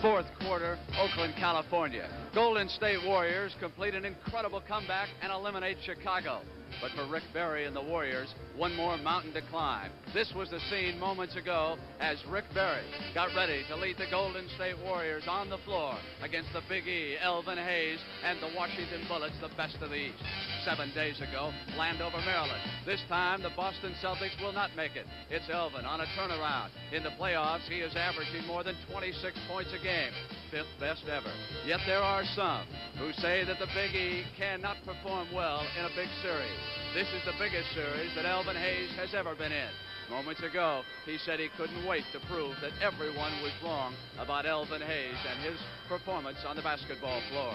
fourth quarter, Oakland, California. Golden State Warriors complete an incredible comeback and eliminate Chicago. But for Rick Barry and the Warriors, one more mountain to climb. This was the scene moments ago as Rick Barry got ready to lead the Golden State Warriors on the floor against the Big E, Elvin Hayes, and the Washington Bullets, the best of the East. 7 days ago, Landover, Maryland. This time, the Boston Celtics will not make it. It's Elvin on a turnaround. In the playoffs, he is averaging more than 26 points a game. 5th best ever. Yet there are some who say that the Big E cannot perform well in a big series. This is the biggest series that Elvin Hayes has ever been in. Moments ago, he said he couldn't wait to prove that everyone was wrong about Elvin Hayes and his performance on the basketball floor.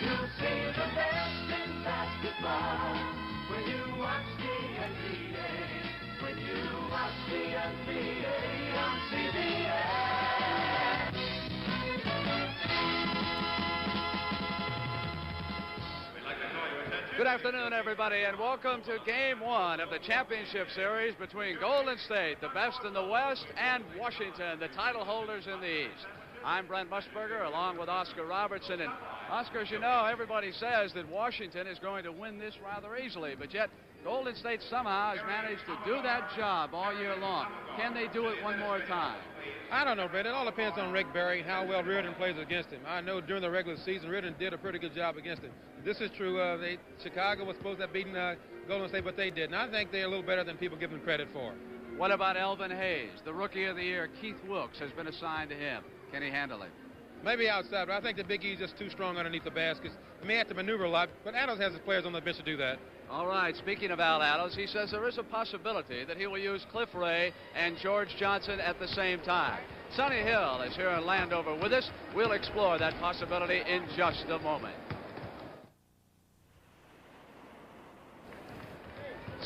You see the best in basketball when you watch the NBA. When you watch the NBA on CBS. Good afternoon, everybody, and welcome to Game 1 of the championship series between Golden State, the best in the West, and Washington, the title holders in the East. I'm Brent Musburger, along with Oscar Robertson. And Oscar, as you know, everybody says that Washington is going to win this rather easily, but yet Golden State somehow has managed to do that job all year long. Can they do it one more time? I don't know, Brent. It all depends on Rick Barry, how well Reardon plays against him. I know during the regular season, Reardon did a pretty good job against him. This is true. Chicago was supposed to have beaten Golden State, but they didn't. I think they're a little better than people give them credit for. What about Elvin Hayes? The Rookie of the Year, Keith Wilkes, has been assigned to him. Can he handle it? Maybe outside, but I think the Big E's just too strong underneath the baskets. He may have to maneuver a lot, but Adams has his players on the bench to do that. All right, speaking of Al Adams, he says there is a possibility that he will use Cliff Ray and George Johnson at the same time. Sonny Hill is here in Landover with us. We'll explore that possibility in just a moment.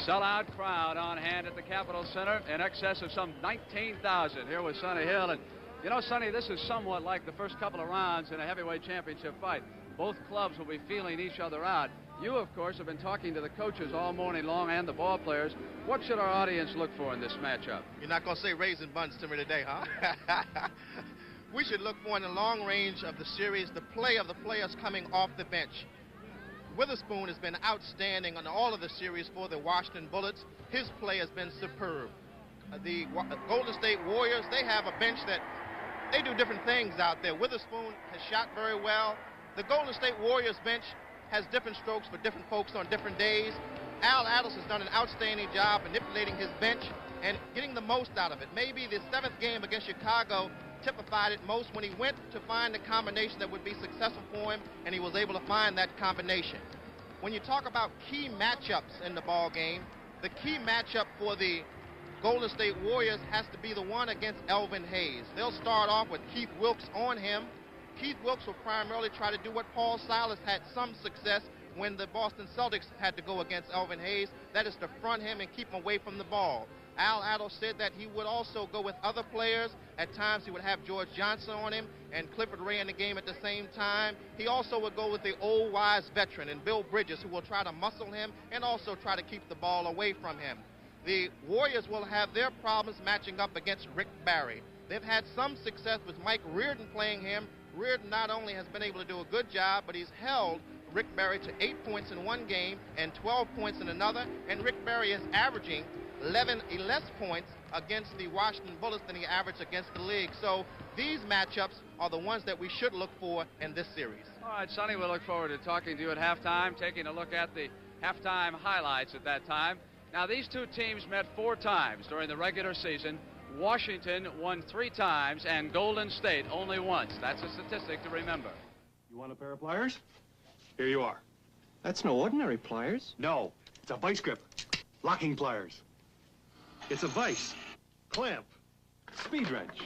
Sellout crowd on hand at the Capitol Center, in excess of some 19,000 here with Sonny Hill. And you know, Sonny, this is somewhat like the first couple of rounds in a heavyweight championship fight. Both clubs will be feeling each other out. You, of course, have been talking to the coaches all morning long and the ball players. What should our audience look for in this matchup? You're not going to say raisin buns to me today, huh? We should look for in the long range of the series the play of the players coming off the bench. Witherspoon has been outstanding on all of the series for the Washington Bullets. His play has been superb. The Golden State Warriors, they have a bench that they do different things out there. Witherspoon has shot very well. The Golden State Warriors bench has different strokes for different folks on different days. Al Adams has done an outstanding job manipulating his bench and getting the most out of it. Maybe the 7th game against Chicago typified it most when he went to find the combination that would be successful for him, and he was able to find that combination. When you talk about key matchups in the ball game, the key matchup for the Golden State Warriors has to be the one against Elvin Hayes. They'll start off with Keith Wilkes on him. Keith Wilkes will primarily try to do what Paul Silas had some success when the Boston Celtics had to go against Elvin Hayes. That is to front him and keep him away from the ball. Al Adams said that he would also go with other players. At times he would have George Johnson on him and Clifford Ray in the game at the same time. He also would go with the old wise veteran and Bill Bridges, who will try to muscle him and also try to keep the ball away from him. The Warriors will have their problems matching up against Rick Barry. They've had some success with Mike Reardon playing him. Reardon not only has been able to do a good job, but he's held Rick Barry to 8 points in one game and 12 points in another. And Rick Barry is averaging 11 less points against the Washington Bullets than he averaged against the league. So these matchups are the ones that we should look for in this series. All right, Sonny, we'll look forward to talking to you at halftime, taking a look at the halftime highlights at that time. Now, these two teams met 4 times during the regular season. Washington won 3 times, and Golden State only once. That's a statistic to remember. You want a pair of pliers? Here you are. That's no ordinary pliers. No, it's a vice grip. Locking pliers. It's a vise, clamp, speed wrench,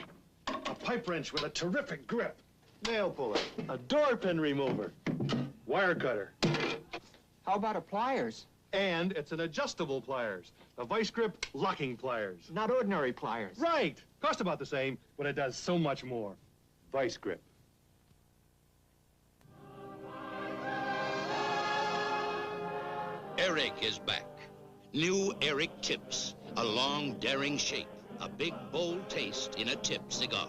a pipe wrench with a terrific grip, nail puller, a door pin remover, wire cutter. How about a pliers? And it's an adjustable pliers. A vice grip locking pliers. Not ordinary pliers. Right. Cost about the same, but it does so much more. Vice grip. Eric is back. New Eric Tips. A long, daring shape. A big, bold taste in a tip cigar.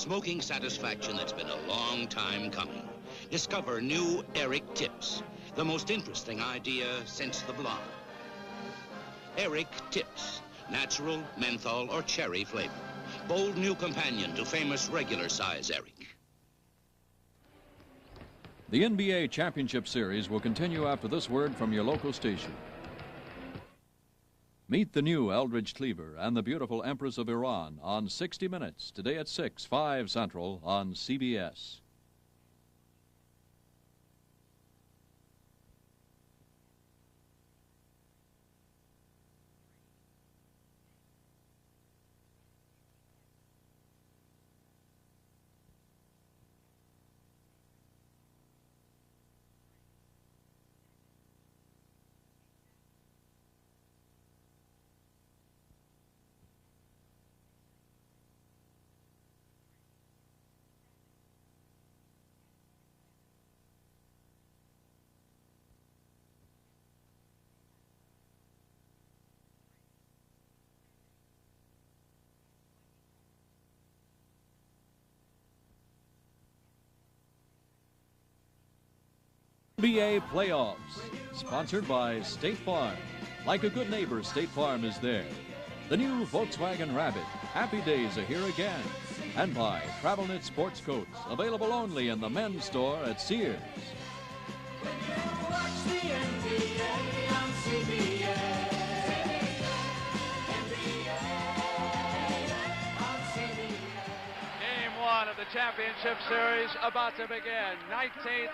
Smoking satisfaction that's been a long time coming. Discover new Eric Tips, the most interesting idea since the blonde. Eric Tips, natural, menthol, or cherry flavor. Bold new companion to famous regular size Eric. The NBA Championship Series will continue after this word from your local station. Meet the new Eldridge Cleaver and the beautiful Empress of Iran on 60 Minutes, today at 6, 5 Central on CBS. NBA playoffs, sponsored by State Farm. Like a good neighbor, State Farm is there. The new Volkswagen Rabbit, happy days are here again. And by TravelKnit Sports Coats, available only in the men's store at Sears. When you watch the NBA on CBS. NBA on CBS. Game one of the championship series about to begin. 19,000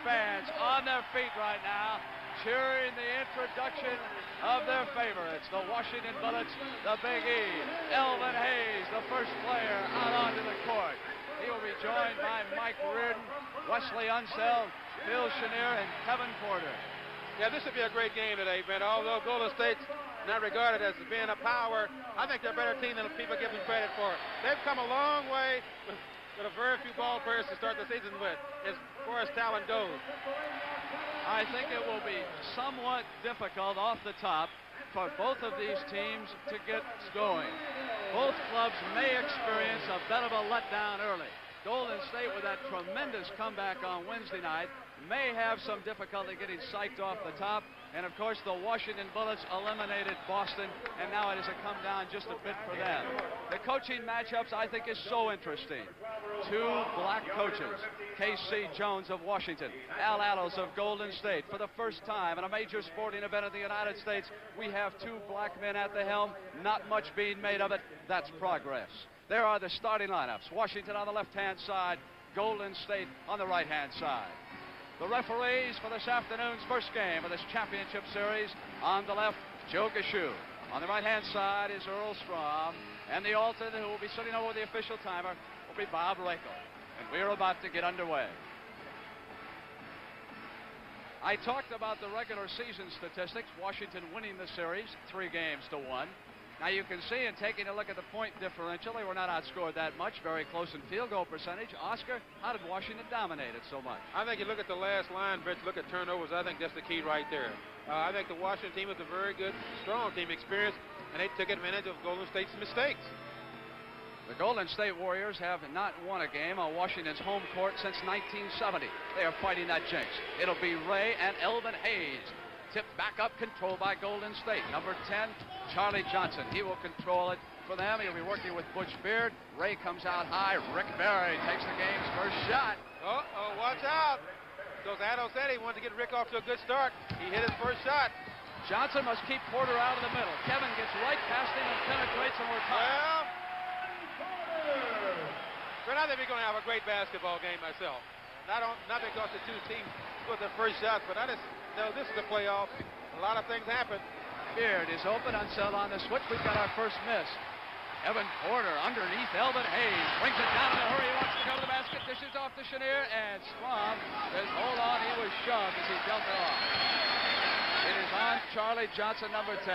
fans on their feet right now, cheering the introduction of their favorites, the Washington Bullets, the Big E. Elvin Hayes, the first player out onto the court. He will be joined by Mike Reardon, Wes Unseld, Phil Chenier, and Kevin Porter. Yeah, this would be a great game today, man. Although Golden State's not regarded as being a power, I think they're a better team than the people give them credit for. They've come a long way with a very few ball players to start the season with, as far as talent goes. I think it will be somewhat difficult off the top for both of these teams to get going. Both clubs may experience a bit of a letdown early. Golden State, with that tremendous comeback on Wednesday night, may have some difficulty getting psyched off the top. And of course, the Washington Bullets eliminated Boston, and now it has come down just a bit for them. The coaching matchups, I think, is so interesting. Two black coaches, K.C. Jones of Washington, Al Atlas of Golden State. For the first time in a major sporting event in the United States, we have two black men at the helm. Not much being made of it. That's progress. There are the starting lineups. Washington on the left-hand side, Golden State on the right-hand side. The referees for this afternoon's first game of this championship series. On the left, Joe Gashu. On the right-hand side is Earl Strom. And the alternate who will be sitting over the official timer will be Bob Rakel. And we're about to get underway. I talked about the regular season statistics. Washington winning the series 3-1. Now you can see in taking a look at the point differential, they were not outscored that much, very close in field goal percentage. Oscar, how did Washington dominate it so much? I think you look at the last line, Rich, look at turnovers. I think that's the key right there. I think the Washington team is a very good, strong team, experienced, and they took advantage of Golden State's mistakes. The Golden State Warriors have not won a game on Washington's home court since 1970. They are fighting that jinx. It'll be Ray and Elvin Hayes. Tipped back up, controlled by Golden State. Number 10, Charlie Johnson. He will control it for them. He'll be working with Butch Beard. Ray comes out high. Rick Barry takes the game's first shot. Uh-oh, watch out. Because Addo said he wanted to get Rick off to a good start. He hit his first shot. Johnson must keep Porter out of the middle. Kevin gets right past him and penetrates, and we're tied. Well, I think we're going to have a great basketball game myself. Not because the two teams scored their first shots, but I just know this is the playoffs. A lot of things happen. Beard is open. Unseld on the switch. We've got our first miss. Evan Porter underneath Elvin Hayes. Brings it down in a hurry. He wants to go to the basket. Dishes off to Chenier. And Strom says, hold on. He was shoved as he dealt it off. It is on Charlie Johnson, number 10.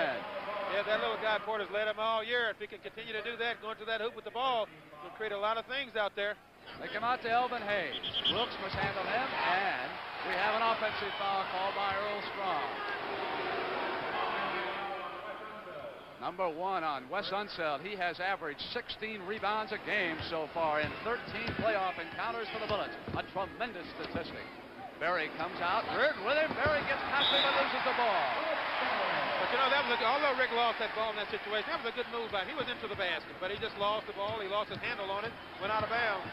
Yeah, that little guy Porter's led him all year. If he can continue to do that, going to that hoop with the ball, he'll create a lot of things out there. They come out to Elvin Hayes. Wilkes must handle him. And we have an offensive foul called by Earl Strom. Number 1 on Wes Unseld. He has averaged 16 rebounds a game so far in 13 playoff encounters for the Bullets. A tremendous statistic. Berry comes out. Reardon with him. Berry gets past him and loses the ball. But you know, that was although Rick lost that ball in that situation, that was a good move by him. He was into the basket, but he just lost the ball. He lost his handle on it, went out of bounds.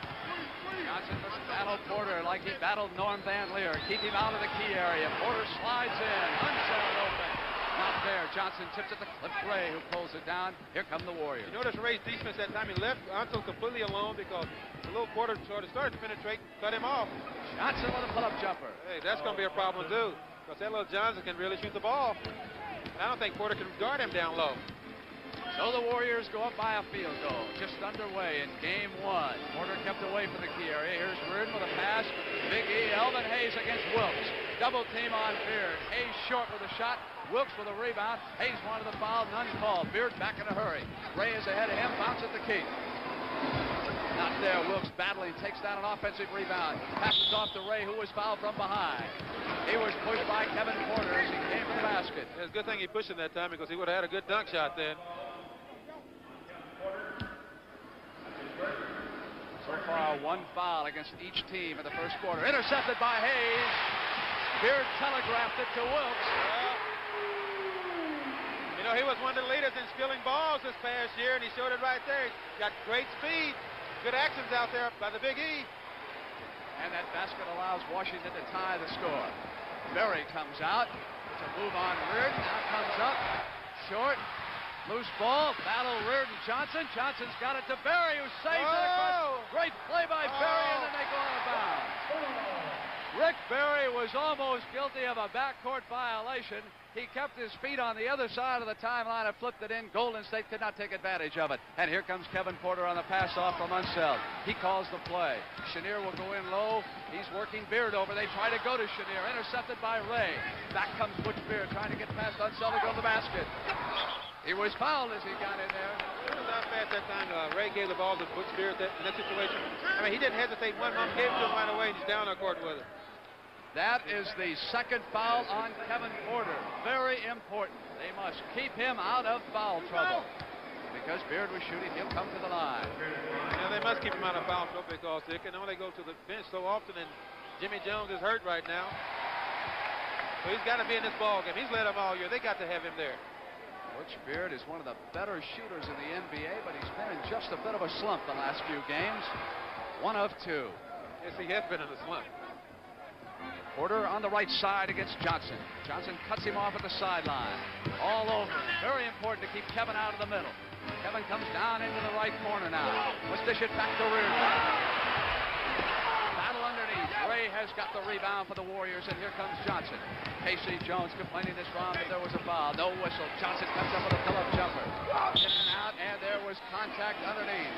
Johnson must battle Porter like he battled Norm Van Leer. Keep him out of the key area. Porter slides in. Unseld open. Not there. Johnson tips it to Cliff Ray, who pulls it down. Here come the Warriors. You notice Ray's defense that time. He left Unseld completely alone because the little Porter sort of started to penetrate, cut him off. Johnson with a pull-up jumper. Hey, that's going to be a problem too, because that little Johnson can really shoot the ball. I don't think Porter can guard him down low. So the Warriors go up by a field goal. Just underway in game 1. Porter kept away from the key area. Here's Reardon with a pass. Big E. Elvin Hayes against Wilkes. Double team on Beard. Hayes short with a shot. Wilkes with a rebound. Hayes wanted the foul. None called. Beard back in a hurry. Ray is ahead of him. Bounce at the key. Not there. Wilkes battling. Takes down an offensive rebound. Passes off to Ray, who was fouled from behind. He was pushed by Kevin Porter as he came to the basket. It's a good thing he pushed him that time because he would have had a good dunk shot then. So far, 1 foul against each team in the first quarter. Intercepted by Hayes. Beard telegraphed it to Wilkes. You know, he was one of the leaders in stealing balls this past year, and he showed it right there. He got great speed, good actions out there by the Big E. And that basket allows Washington to tie the score. Berry comes out. It's a move on Reardon. Now comes up. Short. Loose ball. Battle Reardon. Johnson. Johnson's got it to Berry, who saves it across. Great play by Berry, and then they go out of bounds. Rick Berry was almost guilty of a backcourt violation. He kept his feet on the other side of the timeline and flipped it in. Golden State could not take advantage of it. And here comes Kevin Porter on the pass-off from Unseld. He calls the play. Chenier will go in low. He's working Beard over. They try to go to Chenier. Intercepted by Ray. Back comes Butch Beard trying to get past Unseld to go to the basket. He was fouled as he got in there. It was not fast that time. Ray gave the ball to Butch Beard in that situation. I mean, he didn't hesitate one moment. Gave it to him right away, and he's down the court with it. That is the second foul on Kevin Porter. Very important. They must keep him out of foul trouble. Because Beard was shooting, he'll come to the line. Yeah, they must keep him out of foul trouble because they can only go to the bench so often, and Jimmy Jones is hurt right now. So he's got to be in this ball game. He's led them all year. They got to have him there. Butch Beard is one of the better shooters in the NBA, but he's been in just a bit of a slump the last few games. 1 of 2. Yes, he has been in a slump. Porter on the right side against Johnson. Johnson cuts him off at the sideline. All over. Very important to keep Kevin out of the middle. Kevin comes down into the right corner now. Let's dish it back to Reardon. Battle underneath. Ray has got the rebound for the Warriors, and here comes Johnson. Casey Jones complaining this round that there was a foul. No whistle. Johnson comes up with a pull-up jumper. In and out, and there was contact underneath.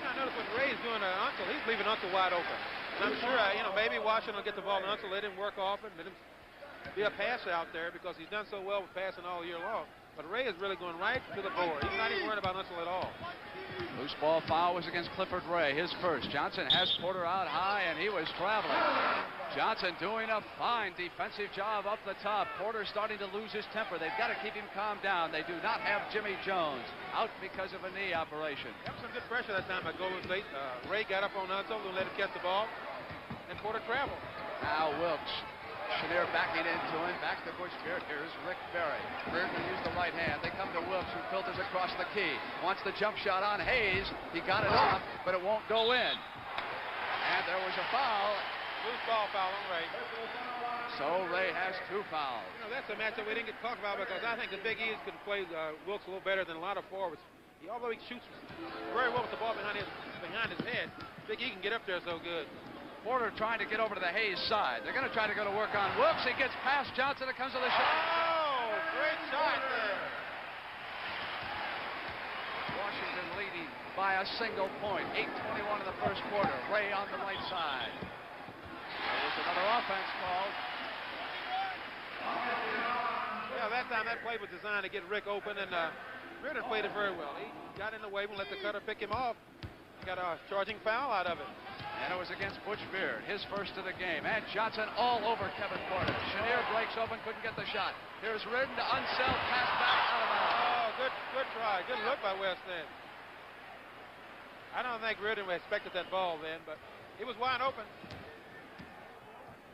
I notice what Ray's doing to Unseld. He's leaving Unseld wide open. And I'm sure, maybe Washington will get the ball to Unseld. Let him work often. Let him be a passer out there because he's done so well with passing all year long. But Ray is really going right to the board. He's not even worried about Unseld at all. Loose ball foul was against Clifford Ray, his first. Johnson has Porter out high, and he was traveling. Johnson doing a fine defensive job up the top. Porter starting to lose his temper. They've got to keep him calmed down. They do not have Jimmy Jones out because of a knee operation. That was some good pressure that time by Golden State. Ray got up on Unseld and let him catch the ball, and Porter traveled. Now Wilkes. Chenier backing into him. Back to Butch Beard. Here's Rick Berry. Beard will use the right hand. They come to Wilkes, who filters across the key. Wants the jump shot on Hayes. He got it off, but it won't go in. And there was a foul. Loose ball foul on Ray. So Ray has 2 fouls. That's a match that we didn't get talked about because I think the Big E's could play Wilkes a little better than a lot of forwards. Although he shoots very well with the ball behind his head, Big E can get up there so good. Porter trying to get over to the Hayes side. They're going to try to go to work on Wilkes. He gets past Johnson. It comes to the shot. Oh, great shot there. Washington leading by a single point. 8:21 in the first quarter. Ray on the right side. There was another offense called. Yeah, that time that play was designed to get Rick open, and Reardon played it very well. He got in the way and let the cutter pick him off. He got a charging foul out of it. And it was against Butch Beard, his first of the game. And Johnson all over Kevin Porter. Chenier breaks open, couldn't get the shot. Here's Reardon to Unseld, pass back out of bounds. Oh, good right. Good look by Wes then. I don't think Reardon expected that ball then, but he was wide open.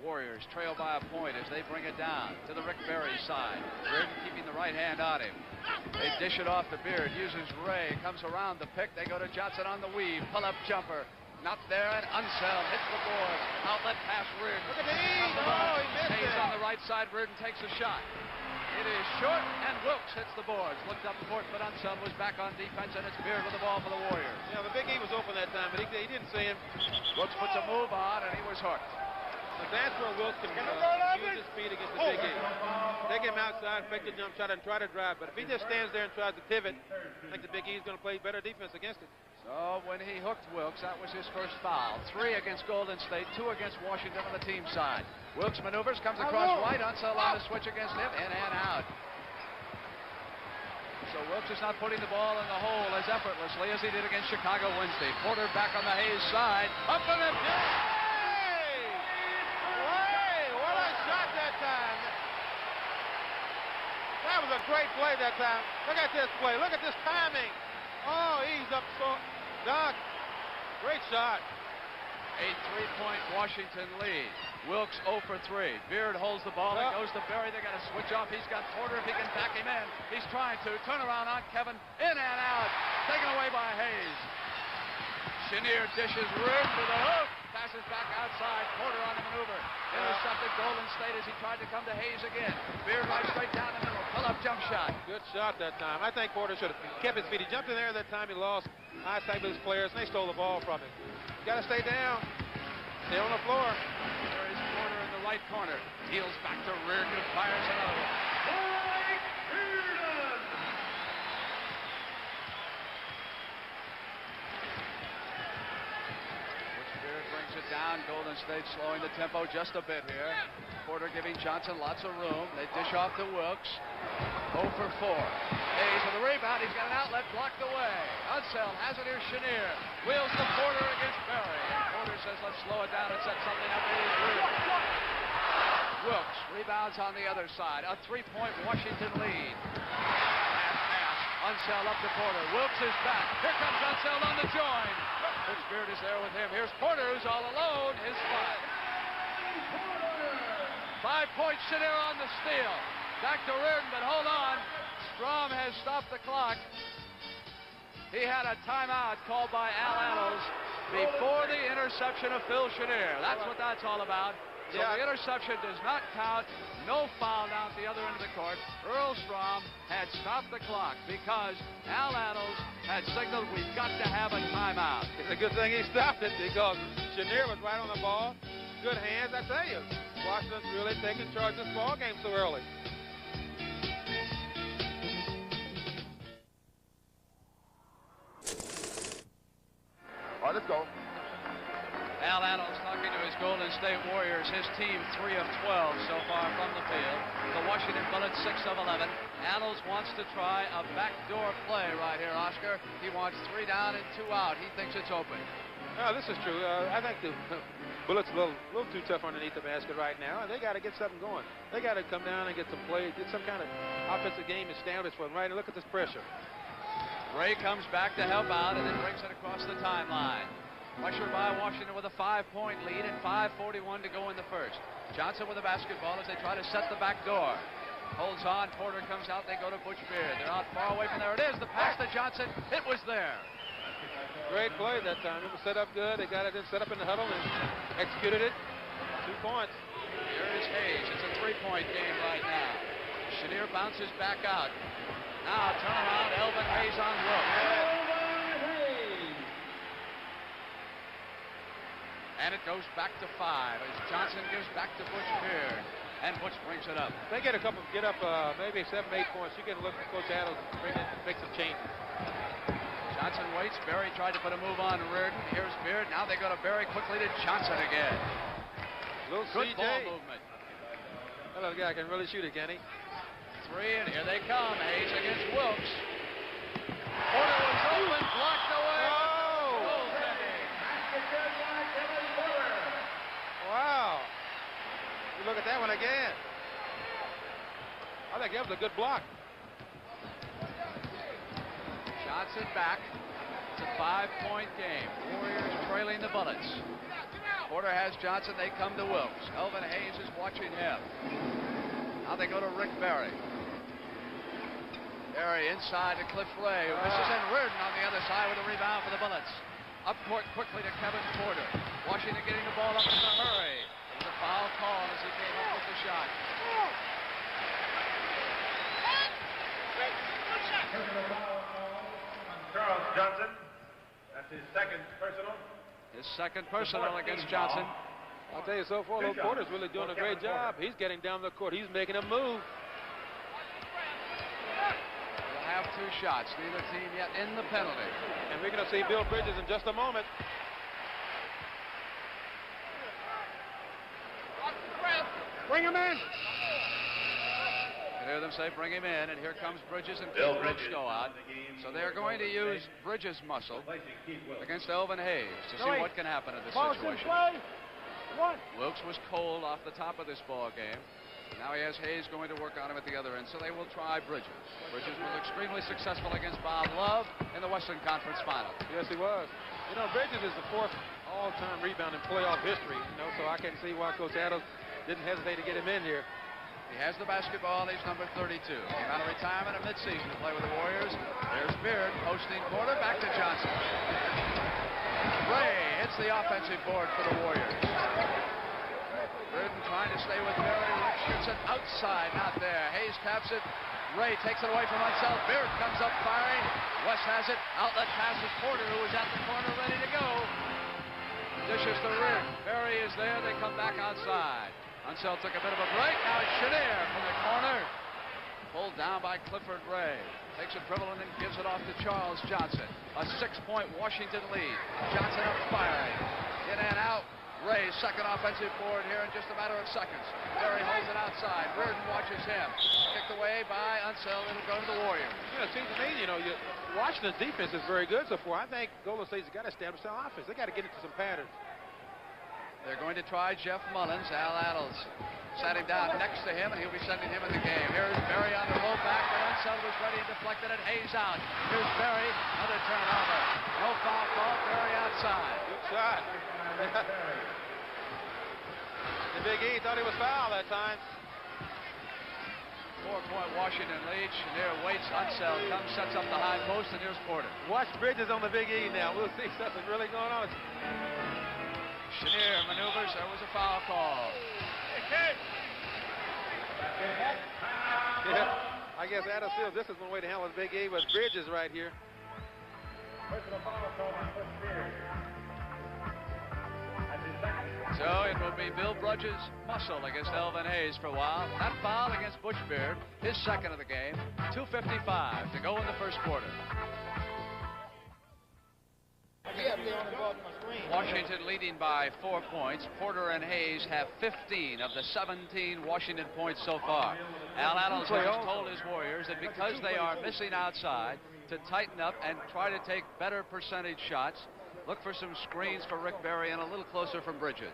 Warriors trail by a point as they bring it down to the Rick Barry side. Reardon keeping the right hand on him. They dish it off to Beard. Uses Ray. Comes around the pick. They go to Johnson on the weave. Pull-up jumper. Not there, and Unseld hits the board. Outlet pass Reardon. Look at Hayes. Oh, he missed Hayes it. on the right side. Reardon takes a shot. It is short, and Wilkes hits the boards. Looked up court, but Unseld was back on defense, and it's Beard with the ball for the Warriors. Yeah, the Big E was open that time, but he didn't see him. Wilkes puts a move on, and he was hooked. But that's where Wilkes can use his speed against the Big E. Take him outside, fake the jump shot, and try to drive. But if he just stands there and tries to pivot, I think the Big E is going to play better defense against it. So when he hooked Wilkes, that was his first foul. 3 against Golden State, 2 against Washington on the team side. Wilkes maneuvers, comes across right. Unseld on a switch against him, in and out. So Wilkes is not putting the ball in the hole as effortlessly as he did against Chicago Wednesday. Porter back on the Hayes side. Up and in. What a shot that time. That was a great play that time. Look at this play. Look at this timing. Oh, he's up so. Doc, great shot. A 3-point Washington lead. Wilkes 0 for 3. Beard holds the ball. It goes to Barry. They got to switch off. He's got Porter if he can back him in. He's trying to. Turn around on Kevin. In and out. Taken away by Hayes. Chenier dishes Reardon to the hook. Passes back outside. Porter on the maneuver. Intercepted Golden State as he tried to come to Hayes again. Beard right straight down the middle. Pull-up jump shot. Good shot that time. I think Porter should have kept his feet. He jumped in there that time. He lost eyesight with his players, and they stole the ball from him. You got to stay down. Stay on the floor. There is Porter in the right corner. Heels back to Reardon, who fires another one. Beard brings it down. Golden State slowing the tempo just a bit here. Porter giving Johnson lots of room. They dish off to Wilkes. 0 for 4. Hayes with the rebound. He's got an outlet blocked away. Unseld has it here. Chenier wheels the Porter against Barry. And Porter says, let's slow it down and set something up. Wilkes rebounds on the other side. A 3-point Washington lead. Last pass. Unseld up to Porter. Wilkes is back. Here comes Unseld on the join. Coach Beard is there with him. Here's Porter, who's all alone. His 5. 5-point Chenier on the steal. Back to Reardon, but hold on. Strom has stopped the clock. He had a timeout called by Al Annals before the interception of Phil Chenier. That's what that's all about. So the interception does not count. No foul down at the other end of the court. Earl Strom had stopped the clock because Al Annals had signaled we've got to have a timeout. It's a good thing he stopped it because Chenier was right on the ball. Good hands, I tell you. Washington's really taking charge of this ball game so early. All right, let's go. Al Annals talking to his Golden State Warriors. His team 3 of 12 so far from the field. The Washington Bullets 6 of 11. Annals wants to try a backdoor play right here, Oscar. He wants 3 down and 2 out. He thinks it's open. Oh, this is true. I think the Bullets a little too tough underneath the basket right now, and they got to get something going. They got to come down and get some play, get some kind of offensive game established for them, right? And look at this pressure. Ray comes back to help out and then brings it across the timeline. Pressure by Washington with a 5-point lead and 5:41 to go in the first. Johnson with the basketball as they try to set the back door. Holds on. Porter comes out. They go to Butch Beard. They're not far away from there. It is. The pass to Johnson. It was there. Great play that time. It was set up good. They got it in, set up in the huddle and executed it. 2 points. Here is Hayes. It's a 3-point game right now. Chenier bounces back out. Now turn around. Elvin Hayes on Wilkes. And it goes back to 5 as Johnson gives back to Butch Beard. And Butch brings it up. They get up maybe 7, 8 points. You can look at Coach Adams and make some changes. Johnson waits. Barry tried to put a move on Reardon. Here's Beard. Now they go to Barry quickly to Johnson again. Little Good CJ. ball movement. That little guy can really shoot it, can he? 3, and here they come. Hayes against Wilkes. Porter was open, blocked away. Goaltending. Wow. You look at that one again. I think that was a good block. gets it back. It's a 5-point game. Warriors trailing the Bullets. Porter has Johnson. They come to Wilkes. Elvin Hayes is watching him. Now they go to Rick Barry. Barry inside to Cliff Ray, who misses, and Reardon on the other side with a rebound for the Bullets. Up court quickly to Kevin Porter. Washington getting the ball up in a hurry. It was a foul call as he came up with the shot. Charles Johnson. That's his second personal. His second personal against Johnson. I'll tell you, so far, Porter's really doing a great job. He's getting down the court. He's making a move. We'll have 2 shots. Neither team yet in the penalty. And we're going to see Bill Bridges in just a moment. Bring him in. You hear them say, bring him in, and here comes Bridges and Bill Brooks go out. So they're going to use Bridges' muscle against Elvin Hayes to see what can happen in this situation. Wilkes was cold off the top of this ball game. Now he has Hayes going to work on him at the other end, so they will try Bridges. Bridges was extremely successful against Bob Love in the Western Conference Final. Yes, he was. You know, Bridges is the 4th all-time rebound in playoff history, you know, so I can see why Coach Adams didn't hesitate to get him in here. He has the basketball. He's number 32. Came out of retirement at midseason to play with the Warriors. There's Beard posting Porter back to Johnson. Ray hits the offensive board for the Warriors. Reardon trying to stay with Barry. Rick shoots it outside, not there. Hayes taps it. Ray takes it away from Unseld. Beard comes up firing. West has it. Outlet passes Porter, who is at the corner ready to go. Dishes to Reardon. Barry is there. They come back outside. Unseld took a bit of a break. Now it's Chenier from the corner. Pulled down by Clifford Ray. Takes it dribbling and gives it off to Charles Johnson. A 6-point Washington lead. Johnson up firing. In and out. Ray's second offensive board here in just a matter of seconds. Barry holds it outside. Reardon watches him. Kicked away by Unseld. It'll go to the Warriors. Yeah, it seems to me, you know, Washington's defense is very good so far. I think Golden State's got to establish their offense. They got to get into some patterns. They're going to try Jeff Mullins. Al Adels sat him down next to him, and he'll be sending him in the game. Here's Barry on the low back, but Unseld was ready and deflected it. Hayes out. Here's Barry. Another turnover. No foul call. Barry outside. Good shot. The Big E thought he was fouled that time. 4-point Washington lead. Chenier waits. Unseld comes, sets up the high post, and here's Porter. Watch Bridges on the Big E now. We'll see something really going on. Chenier maneuvers. There was a foul call. Yeah, I guess Adams feels this is one way to handle the Big E with Bridges right here. So it will be Bill Bridges' muscle against Elvin Hayes for a while. That foul against Butch Beard, his second of the game. 2:55 to go in the first quarter. Washington leading by 4 points. Porter and Hayes have 15 of the 17 Washington points so far. Al Adams has told his Warriors that because they are missing outside, to tighten up and try to take better percentage shots. Look for some screens for Rick Barry and a little closer from Bridges.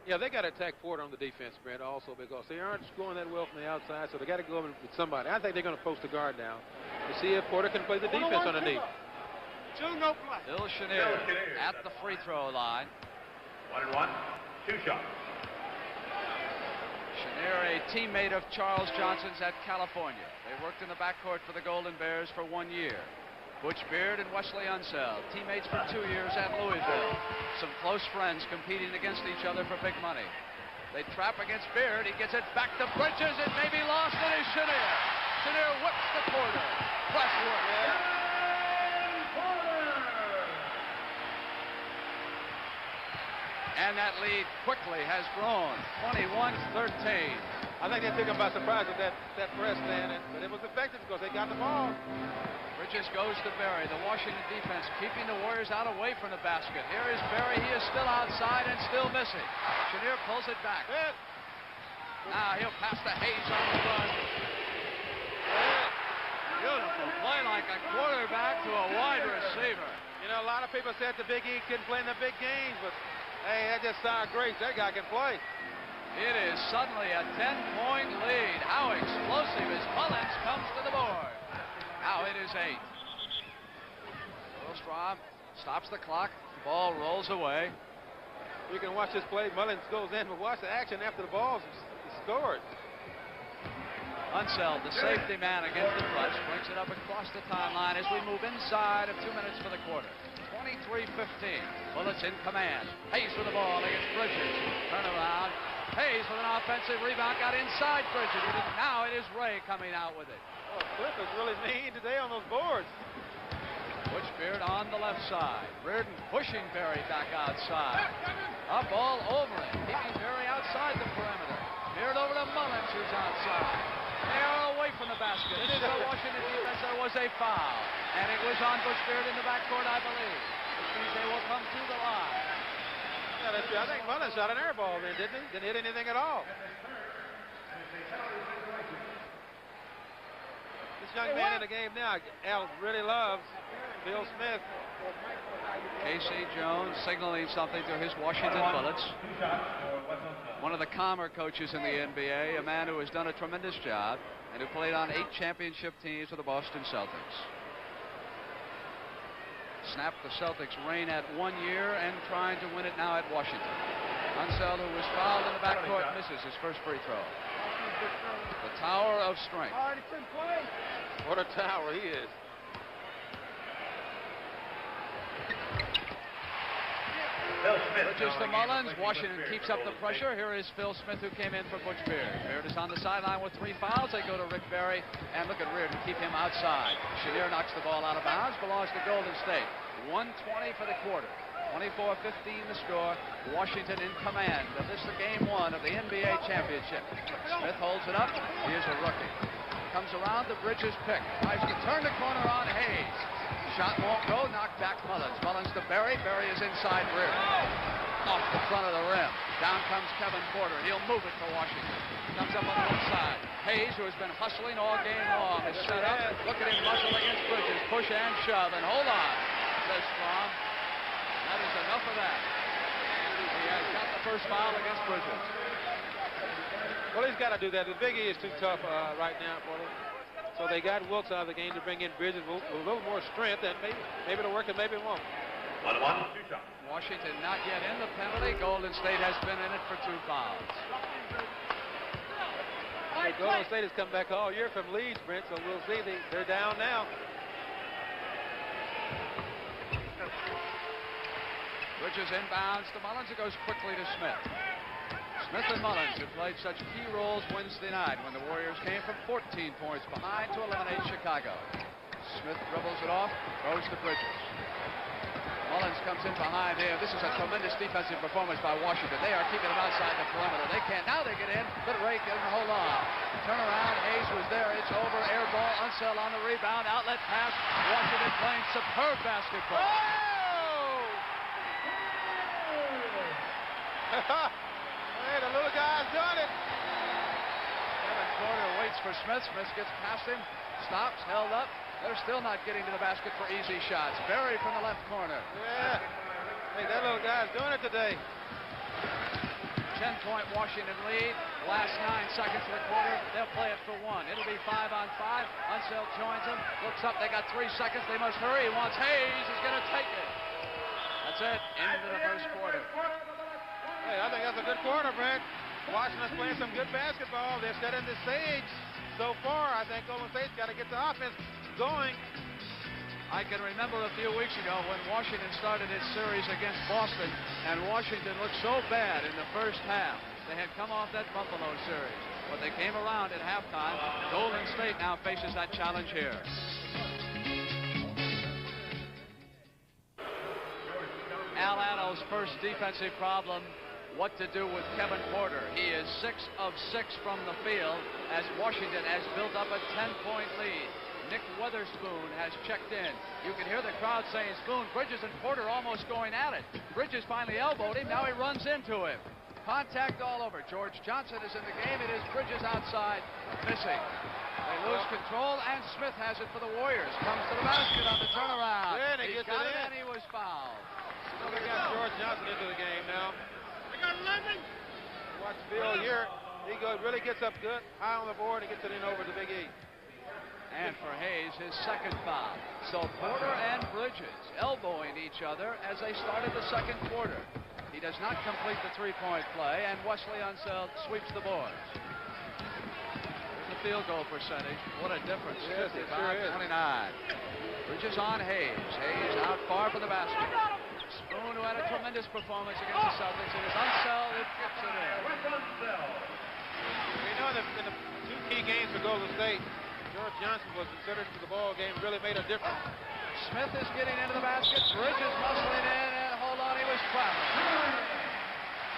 Yeah, they got to attack Porter on the defense, Brent, also because they aren't scoring that well from the outside, so they got to go over with somebody. I think they're going to post the guard down to see if Porter can play the defense underneath. Phil Chenier at the free throw line. 1-1, 2 shots. Chenier, a teammate of Charles Johnson's at California. They worked in the backcourt for the Golden Bears for 1 year. Butch Beard and Wesley Unseld, teammates for 2 years at Louisville. Some close friends competing against each other for big money. They trap against Beard. He gets it back to Bridges. It may be lost. It is Chenier. Chenier whips the quarter. Press work. And that lead quickly has grown. 21-13. I think they took him by surprise with that press, man, but it was effective because they got the ball. Bridges goes to Barry. The Washington defense keeping the Warriors out away from the basket. Here is Barry. He is still outside and still missing. Chenier pulls it back. Now he'll pass to Hayes on the run. Beautiful play like a quarterback to a wide receiver. You know, a lot of people said the Big E couldn't play in the big games, but hey, that just sounds great. That guy can play. It is suddenly a 10-point lead. How explosive as Mullins comes to the board. Now it is 8. Strom stops the clock. The ball rolls away. You can watch this play. Mullins goes in, but watch the action after the ball's scored. Unseld, the safety man against the clutch, brings it up across the timeline as we move inside of 2 minutes for the quarter. 23-15. Bullets in command. Hayes with the ball against Bridges. Turnaround. Hayes with an offensive rebound. Got inside Bridges. Now it is Ray coming out with it. Oh, Cliff is really mean today on those boards. Butchbeard on the left side. Reardon pushing Berry back outside. Up all over it. Keeping Berry outside the perimeter. Beard over to Mullins, who's outside. They are away from the basket. In the Washington defense, there was a foul. And it was on Butchbeard in the backcourt, I believe. Which means they will come to the line. Yeah, I think Mullins shot an air ball then, didn't he? Didn't hit anything at all. This young man in the game now, Al really loves Phil Smith. Casey Jones signaling something to his Washington Bullets. One of the calmer coaches in the NBA, a man who has done a tremendous job and who played on 8 championship teams for the Boston Celtics. Snapped the Celtics' reign at 1 year and trying to win it now at Washington. Unseld, who was fouled in the backcourt, misses his first free throw. The tower of strength. What a tower he is. Bridges to Mullins. Washington keeps up the pressure. Here is Phil Smith, who came in for Butch Beard. Beard is on the sideline with 3 fouls. They go to Rick Barry, and look at Reardon, keep him outside. Chenier knocks the ball out of bounds. Belongs to Golden State. 1:20 for the quarter. 24-15 the score. Washington in command of this, the game 1 of the NBA championship. Smith holds it up. He is a rookie. Comes around the Bridges pick. Tries to turn the corner on Hayes. Shot won't go. Knocked back Mullins. Mullins to Berry. Berry is inside Reardon. Off the front of the rim. Down comes Kevin Porter. He'll move it for Washington. Comes up on the inside. Hayes, who has been hustling all game long, is set up. Look at him muscle against Bridges. Push and shove. And hold on, says Strom. That is enough of that. He has got the first foul against Bridges. Well, he's got to do that. The Big E is too tough right now for them. So they got Wilkes out of the game to bring in Bridges with a little more strength, and maybe it'll work and maybe it won't. 1-1, 2 shots. Washington not yet in the penalty. Golden State has been in it for 2 fouls. Golden State has come back all year from leads, Brent, so we'll see. They're down now. Bridges inbounds to Mullins. It goes quickly to Smith. Smith and Mullins, who played such key roles Wednesday night when the Warriors came from 14 points behind to eliminate Chicago. Smith dribbles it off, throws to Bridges. Mullins comes in behind him. This is a tremendous defensive performance by Washington. They are keeping him outside the perimeter. They can't. Now they get in, but Ray can hold on. Turn around. Hayes was there. It's over. Air ball. Unseld on the rebound. Outlet pass. Washington playing superb basketball. Oh! Hey, the little guy's done it. Kevin Porter waits for Smith. Smith gets past him. Stops. Held up. They're still not getting to the basket for easy shots. Berry from the left corner. Yeah. Hey, that little guy's doing it today. 10-point Washington lead. Last 9 seconds of the quarter. They'll play it for 1. It'll be 5 on 5. Unseld joins them. Looks up. They got 3 seconds. They must hurry. He wants Hayes. He's going to take it. That's it. Into the first quarter. Hey, I think that's a good quarter, Brent. Washington's playing some good basketball. They're setting the stage so far. I think Golden State's got to get the offense going. I can remember a few weeks ago when Washington started its series against Boston, and Washington looked so bad in the first half. They had come off that Buffalo series, but they came around at halftime. Golden State now faces that challenge here. Al Anno's first defensive problem, what to do with Kevin Porter. He is 6 of 6 from the field as Washington has built up a 10-point lead. Nick Weatherspoon has checked in. You can hear the crowd saying, Spoon, Bridges and Porter almost going at it. Bridges finally elbowed him. Now he runs into him. Contact all over. George Johnson is in the game. It is Bridges outside, missing. They lose control, and Smith has it for the Warriors. Comes to the basket on the turnaround. Yeah, He gets got it it, in. and he was fouled. So they got George Johnson into the game now. Watch Phil here. He really gets up good, high on the board, and gets it in over the Big E. And for Hayes, his second foul. So Porter and Bridges elbowing each other as they started the second quarter. He does not complete the three-point play, and Wesley Unseld sweeps the boards. There's the field goal percentage. What a difference. Yes, 55-29. Bridges on Hayes. Hayes out far from the basket. Spoon, who had a tremendous performance against the Celtics. It is Unseld who gets it in. We know in the two key games for Golden State, George Johnson was considered for the ball game, really made a difference. Smith is getting into the basket. Bridges muscling in, and hold on, he was traveling.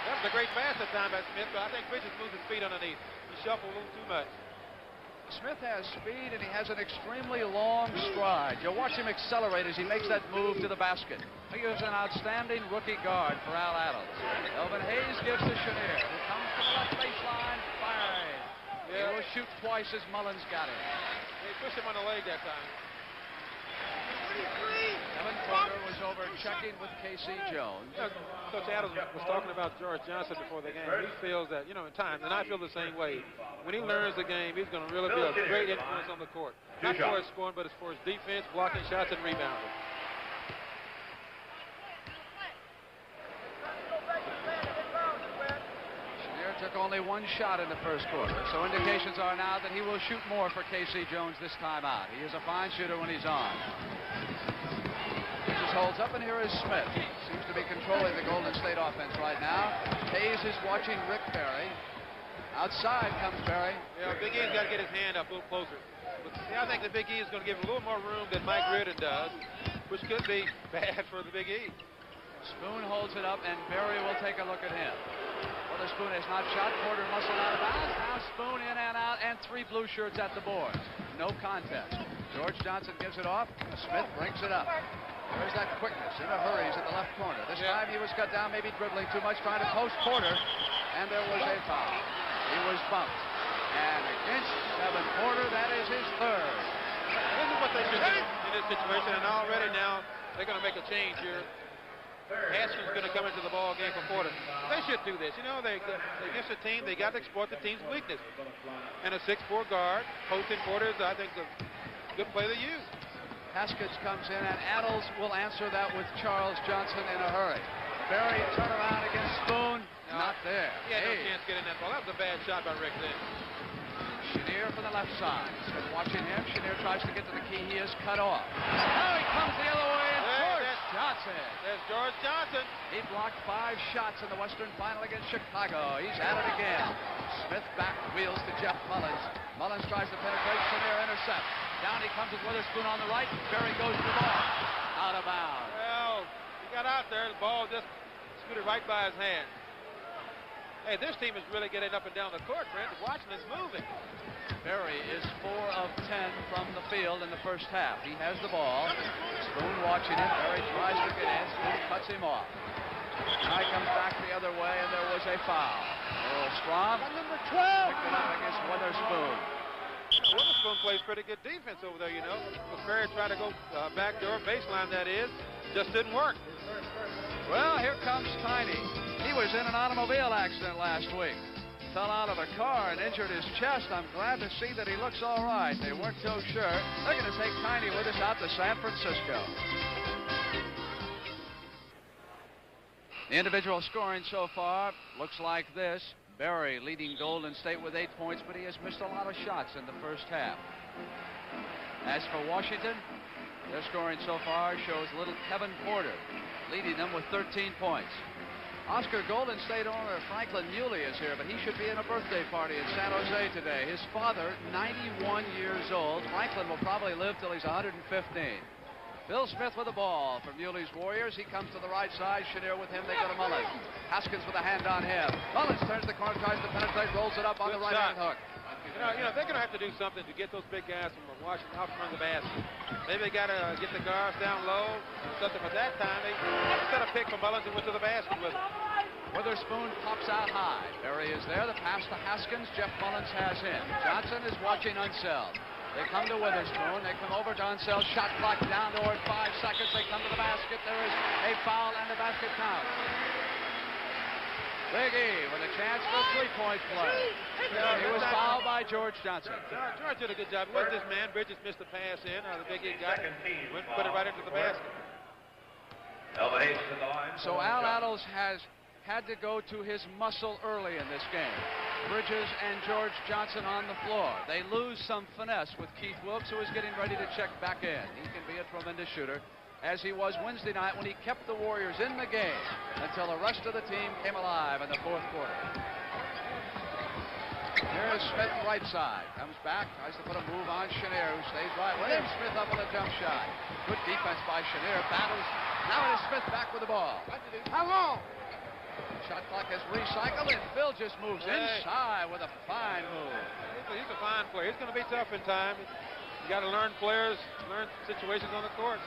That was a great pass that time by Smith, but I think Bridges moved his feet underneath. He shuffled a little too much. Smith has speed, and he has an extremely long stride. You'll watch him accelerate as he makes that move to the basket. He is an outstanding rookie guard for Al Adams. Elvin Hayes gives to Chenier, who comes to the left baseline, firing. He will shoot twice as Mullins got him. They pushed him on the leg that time. Kevin Porter was over checking with K.C. Jones. Coach Adams was talking about George Johnson before the game. He feels that, in time, and I feel the same way. When he learns the game, he's going to really be a great influence on the court. Not for his scoring, but as for his defense, blocking shots, and rebounding. Chenier took only one shot in the first quarter, so indications are now that he will shoot more for K.C. Jones this time out. He is a fine shooter when he's on. Just holds up, and here is Smith. Seems to be controlling the Golden State offense right now. Hayes is watching Rick Barry. Outside comes Barry. Yeah, Big E's got to get his hand up a little closer. But, I think the Big E is going to give him a little more room than Mike Reardon does, which could be bad for the Big E. Spoon holds it up, and Barry will take a look at him. Witherspoon has not shot. Porter muscled out of bounds. Now Spoon in and out, and three blue shirts at the boards. No contest. George Johnson gives it off. Smith brings it up. There's that quickness in a hurry. He's at the left corner. This time he was cut down, maybe dribbling too much, trying to post Porter, and there was a foul. He was bumped. And against Kevin Porter, that is his third. This is what they should do in this situation, and already now they're going to make a change here. Haskins going to come into the ball game for Porter. They should do this. They against a team, they got to exploit the team's weakness. And a 6'4" guard, posting Porter is, I think, a good play to use. Haskins comes in, and Adams will answer that with Charles Johnson in a hurry. Barry turn around against Spoon. Not there. He had no chance to get in that ball. That was a bad shot by Rick then. Chenier from the left side. Smith watching him. Chenier tries to get to the key. He is cut off. Now he comes the other way, and George Johnson. There's George Johnson. He blocked 5 shots in the Western Final against Chicago. He's at it again. Smith back wheels to Jeff Mullins. Mullins tries to penetrate. Chenier intercepts. Down he comes with Witherspoon on the right. Barry goes to the ball. Out of bounds. Well, he got out there. The ball just scooted right by his hand. Hey, this team is really getting up and down the court, Brent. Washington's moving. Barry is 4 of 10 from the field in the first half. He has the ball. Spoon watching it. Barry tries to get in. Spoon cuts him off. Now he comes back the other way, and there was a foul. Earl Strom Number 12. picked it up against Witherspoon. Witherspoon plays pretty good defense over there, But Barry tried to go backdoor baseline, that is. Just didn't work. Well, here comes Tiny. He was in an automobile accident last week. Fell out of a car and injured his chest. I'm glad to see that he looks all right. They weren't so sure. They're going to take Tiny with us out to San Francisco. The individual scoring so far looks like this. Barry leading Golden State with 8 points, but he has missed a lot of shots in the first half. As for Washington, their scoring so far shows little Kevin Porter leading them with 13 points. Oscar Golden State owner Franklin Muley is here, but he should be in a birthday party in San Jose today. His father, 91 years old. Franklin will probably live till he's 115. Bill Smith with the ball for Muley's Warriors. He comes to the right side. Chenier with him. They go to Mullins. Haskins with a hand on him. Mullins turns the corner, tries to penetrate, rolls it up on the right-hand hook. They're going to have to do something to get those big guys from Washington out from the basket. Maybe they got to get the guards down low or something. But that time, they set a pick from Mullins and went to the basket with it. Witherspoon pops out high. Barry is there. The pass to Haskins. Jeff Mullins has him. Johnson is watching Unseld. They come to Witherspoon. They come over to Unseld. Shot clock down toward 5 seconds. They come to the basket. There is a foul, and the basket counts. Big E with a chance for a three-point play. He was fouled by George Johnson. George did a good job. He wasn't this man. Bridges missed the pass in. The Big E got it. Went and put it right into the basket. Elvin Hayes to the line. So Al Attles has had to go to his muscle early in this game. Bridges and George Johnson on the floor. They lose some finesse with Keith Wilkes, who is getting ready to check back in. He can be a tremendous shooter, as he was Wednesday night when he kept the Warriors in the game until the rest of the team came alive in the fourth quarter. Here's Smith, right side. Comes back, tries to put a move on Chenier, who stays right with him. Smith up with a jump shot. Good defense by Chenier. Battles. Now it is Smith back with the ball. How long? Shot clock is recycled, and Phil just moves inside with a fine move. He's a fine player. He's going to be tough in time. You got to learn players, learn situations on the court.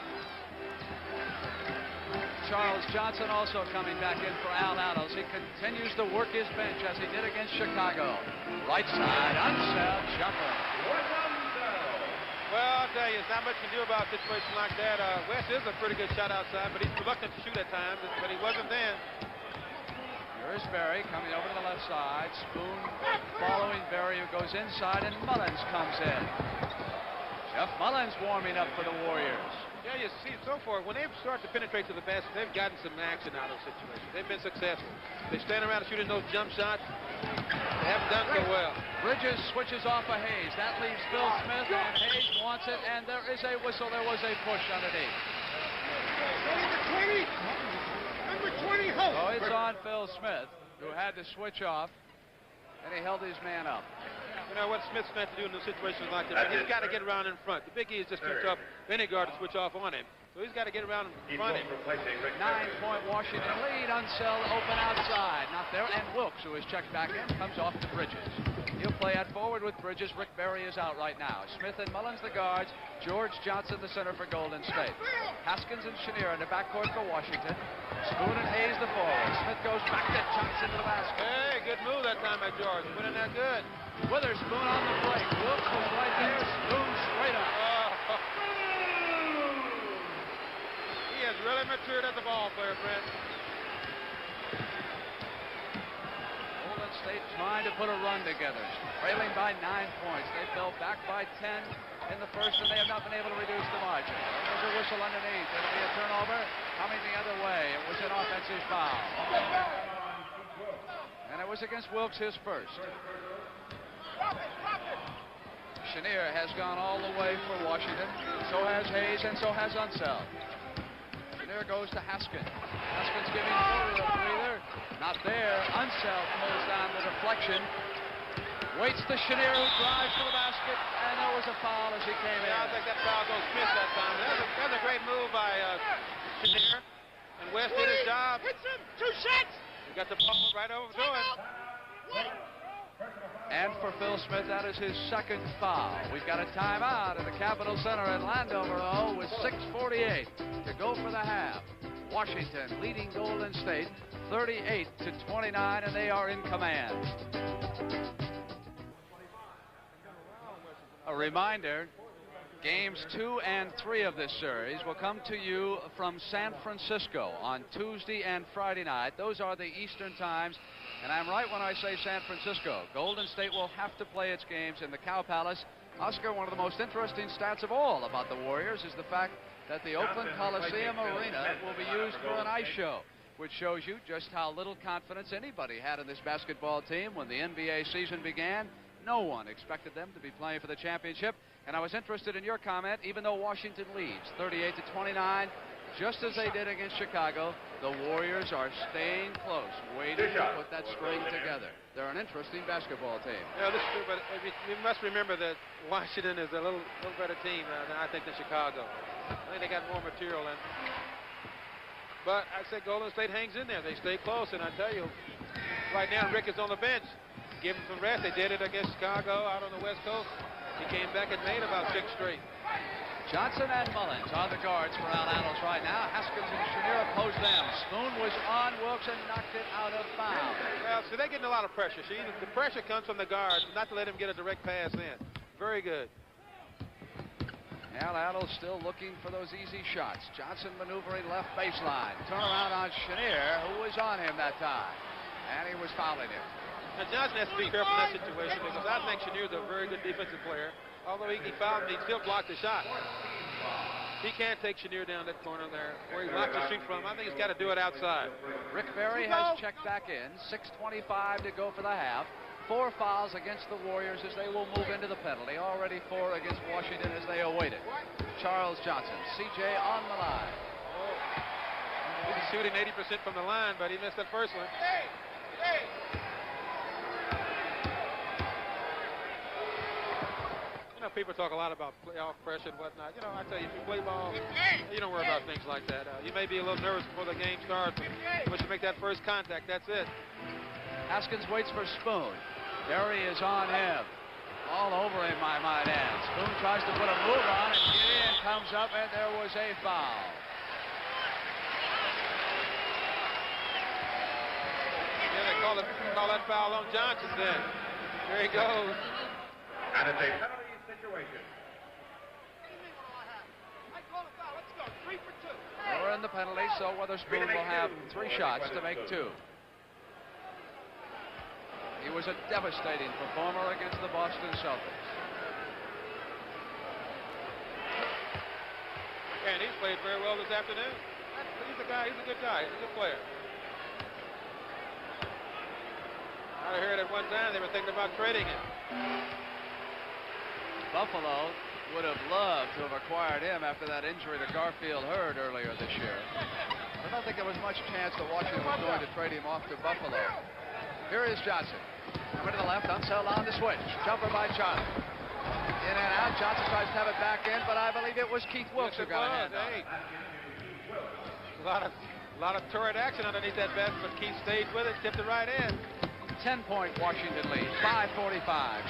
Charles Johnson also coming back in for Al Attles. He continues to work his bench as he did against Chicago. Right side, Unseld jumper. Well, I'll tell you, there's not much you can do about a situation like that. Wes is a pretty good shot outside, but he's reluctant to shoot at times, but he wasn't then. Here's Berry coming over to the left side. Spoon following Berry, who goes inside, and Mullins comes in. Jeff Mullins warming up for the Warriors. Yeah, you see, so far, when they start to penetrate to the basket, they've gotten some action out of those situations. They've been successful. They stand around shooting those jump shots. They haven't done so well. Bridges switches off of Hayes. That leaves Phil Smith, and Hayes wants it, and there is a whistle. There was a push underneath. Number 20, Hope. So it's on Phil Smith, who had to switch off, and he held his man up. You know what Smith's meant to do in those situations like that? He's got to get around in front. The Big E is just too tough for any guard to switch off on him. So he's got to get around in front of him. 9-point Washington lead. Unseld open outside. Not there. And Wilkes, who is checked back in, comes off to Bridges. He'll play at forward with Bridges. Rick Berry is out right now. Smith and Mullins the guards. George Johnson the center for Golden State. Haskins and Chenier in the backcourt for Washington. Spoon and Hayes the forward. Smith goes back to Johnson to the basket. Hey, good move that time by George. Went in there good. Witherspoon on the break. Wilkes was right there. Spoon straight up. He has really matured as a ball player, Brent. Golden State trying to put a run together. Trailing by 9 points. They fell back by 10 in the first, and they have not been able to reduce the margin. There's a whistle underneath. It'll be a turnover coming the other way. It was an offensive foul. And it was against Wilkes, his first. Chenier has gone all the way for Washington. So has Hayes, and so has Unseld. Chenier goes to Haskins. Haskins giving Porter a breather. Not there. Unseld pulls down the deflection. Waits to Chenier, who drives to the basket, and there was a foul as he came in. I think that foul goes Smith that time. That was a great move by Chenier. And West did his job. Hits him. 2 shots. He got the ball right over to him. And for Phil Smith, that is his second foul. We've got a timeout at the Capitol Center in Landover, with 6:48 to go for the half. Washington leading Golden State 38-29, and they are in command. A reminder, games 2 and 3 of this series will come to you from San Francisco on Tuesday and Friday night. Those are the Eastern times. And I'm right when I say San Francisco. Golden State will have to play its games in the Cow Palace. Oscar, one of the most interesting stats of all about the Warriors is the fact that the Oakland Coliseum Arena will be used for an ice show, which shows you just how little confidence anybody had in this basketball team when the NBA season began. No one expected them to be playing for the championship. And I was interested in your comment, even though Washington leads 38-29, just as they did against Chicago, the Warriors are staying close, waiting to put that string together. They're an interesting basketball team. Yeah, this is true, but we must remember that Washington is a little better team than I think than Chicago. I think they got more material in. But I said Golden State hangs in there. They stay close, and I tell you, right now Rick is on the bench. Give him some rest. They did it against Chicago out on the West Coast. He came back and made about 6 straight. Johnson and Mullins are the guards for Al Attles right now. Haskins and Chenier oppose them. Spoon was on Wilkes and knocked it out of bounds. Well, so they're getting a lot of pressure. See, the pressure comes from the guards, not to let him get a direct pass in. Very good. Al Attles still looking for those easy shots. Johnson maneuvering left baseline. Turnaround on Chenier, who was on him that time. And he was fouling him. Now Johnson has to be careful in that situation because I think Chenier's a very good defensive player. Although he fouled him, he still blocked the shot. He can't take Chenier down that corner there where he wants to shoot from. I think he's got to do it outside. Rick Barry has checked back in. 6:25 to go for the half. 4 fouls against the Warriors as they will move into the penalty. Already 4 against Washington as they await it. Charles Johnson, CJ on the line. He was shooting 80% from the line, but he missed that first one. You know, people talk a lot about playoff pressure and whatnot. You know, I tell you, if you play ball, you don't worry about things like that. You may be a little nervous before the game starts, but once you make that first contact, that's it. Haskins waits for Spoon. Barry is on him. All over him, I might add. Spoon tries to put a move on, and Gideon comes up, and there was a foul. Yeah, they call that foul on Johnson then. There he goes. And it's a penalty situation. We're in the penalty, so Witherspoon will have 3 shots to make 2. He was a devastating performer against the Boston Celtics. And he's played very well this afternoon. He's a good guy. He's a good player. I heard at one time they were thinking about trading him. Buffalo would have loved to have acquired him after that injury to Garfield Hurd earlier this year. I don't think there was much chance that Washington was going to trade him off to Buffalo. Here is Johnson. Coming to the left, Unseld on the switch. Jumper by Charlie. In and out. Johnson tries to have it back in, but I believe it was Keith Wilkes who got a hand on it. A lot of turret action underneath that vest, but Keith stayed with it, tipped it right in. 10-point Washington lead. 5:45.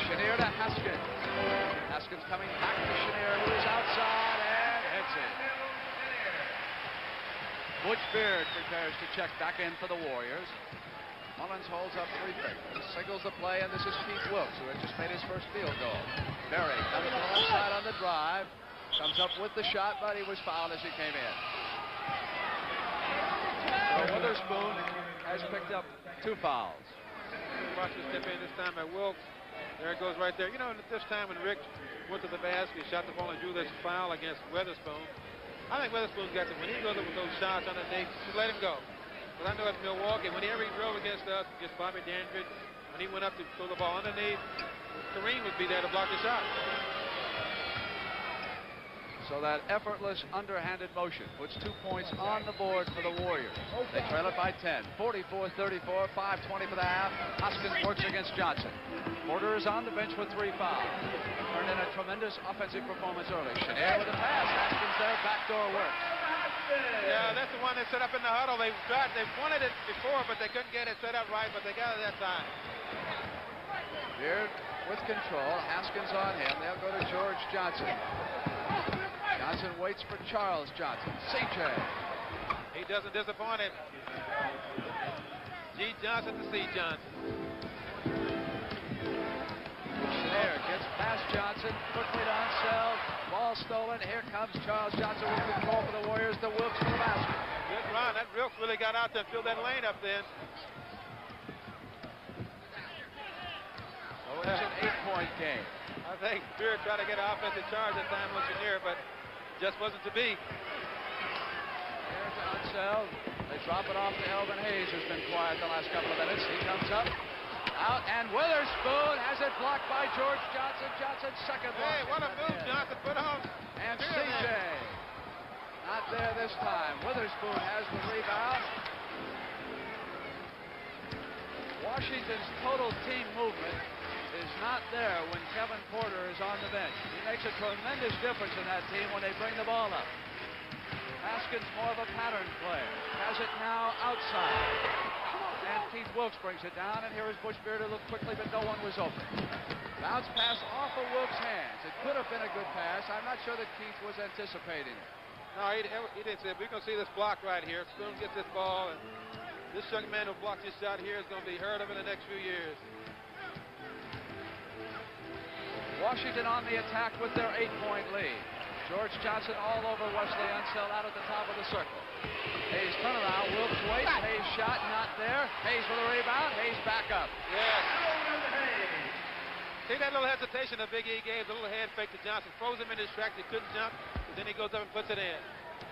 Chenier to Haskins. Haskins coming back to Chenier, who is outside and hits it. Butch Beard prepares to check back in for the Warriors. Mullins holds up 3 fingers, signals the play, and this is Keith Wilkes, who had just made his first field goal. Barry comes to the left side on the drive, comes up with the shot, but he was fouled as he came in. So Witherspoon has picked up 2 fouls. Watch this tip in this time by Wilkes. There it goes right there. You know, at this time when Rick went to the basket, he shot the ball and drew this foul against Witherspoon. I think Witherspoon's got to, when he goes up with those shots underneath, just let him go. Because I know at Milwaukee, whenever he drove against us, against Bobby Dandridge, when he went up to throw the ball underneath, Kareem would be there to block the shot. So that effortless underhanded motion puts 2 points on the board for the Warriors. They trail it by 10. 44-34, 5:20 for the half. Haskins works against Johnson. Porter is on the bench with 3 fouls. Turned in a tremendous offensive performance early. Chenier with a pass. Haskins there. Backdoor works. Yeah, that's the one they set up in the huddle. They wanted it before, but they couldn't get it set up right, but they got it that time. Beard with control. Haskins on him. They'll go to George Johnson. Johnson waits for Charles Johnson. CJ. He doesn't disappoint him. G. Johnson to C. Johnson. Chenier gets past Johnson. Quickly to Unseld. Ball stolen. Here comes Charles Johnson with control for the Warriors. The Wilkes for the basket. Good run. That Wilkes really got out there and filled that lane up then. So it's an 8-point game. I think Beard tried to get an offensive charge that time with Chenier, but just wasn't to be. Here to Unseld. They drop it off to Elvin Hayes, who's been quiet the last couple of minutes. He comes up. Out, and Witherspoon has it blocked by George Johnson. Johnson's second block. Hey, what a move Johnson put on. And CJ. Not there this time. Witherspoon has the rebound. Washington's total team movement is not there when Kevin Porter is on the bench. He makes a tremendous difference in that team when they bring the ball up. Haskins more of a pattern player. Has it now outside. And Keith Wilkes brings it down, and here is Butch Beard to look quickly, but no one was open. Bounce pass off of Wilkes' hands. It could have been a good pass. I'm not sure that Keith was anticipating it. No, he didn't say it. We're going to see this block right here. Spoon gets this ball, and this young man who blocked this shot here is going to be heard of in the next few years. Washington on the attack with their 8-point lead. George Johnson all over Wesley Unseld out at the top of the circle. Hayes turnaround, Wilkes waits, Hayes shot, not there. Hayes with a rebound, Hayes back up. Yes. See that little hesitation that Big E gave, the little head fake to Johnson. Froze him in his track, he couldn't jump, but then he goes up and puts it in.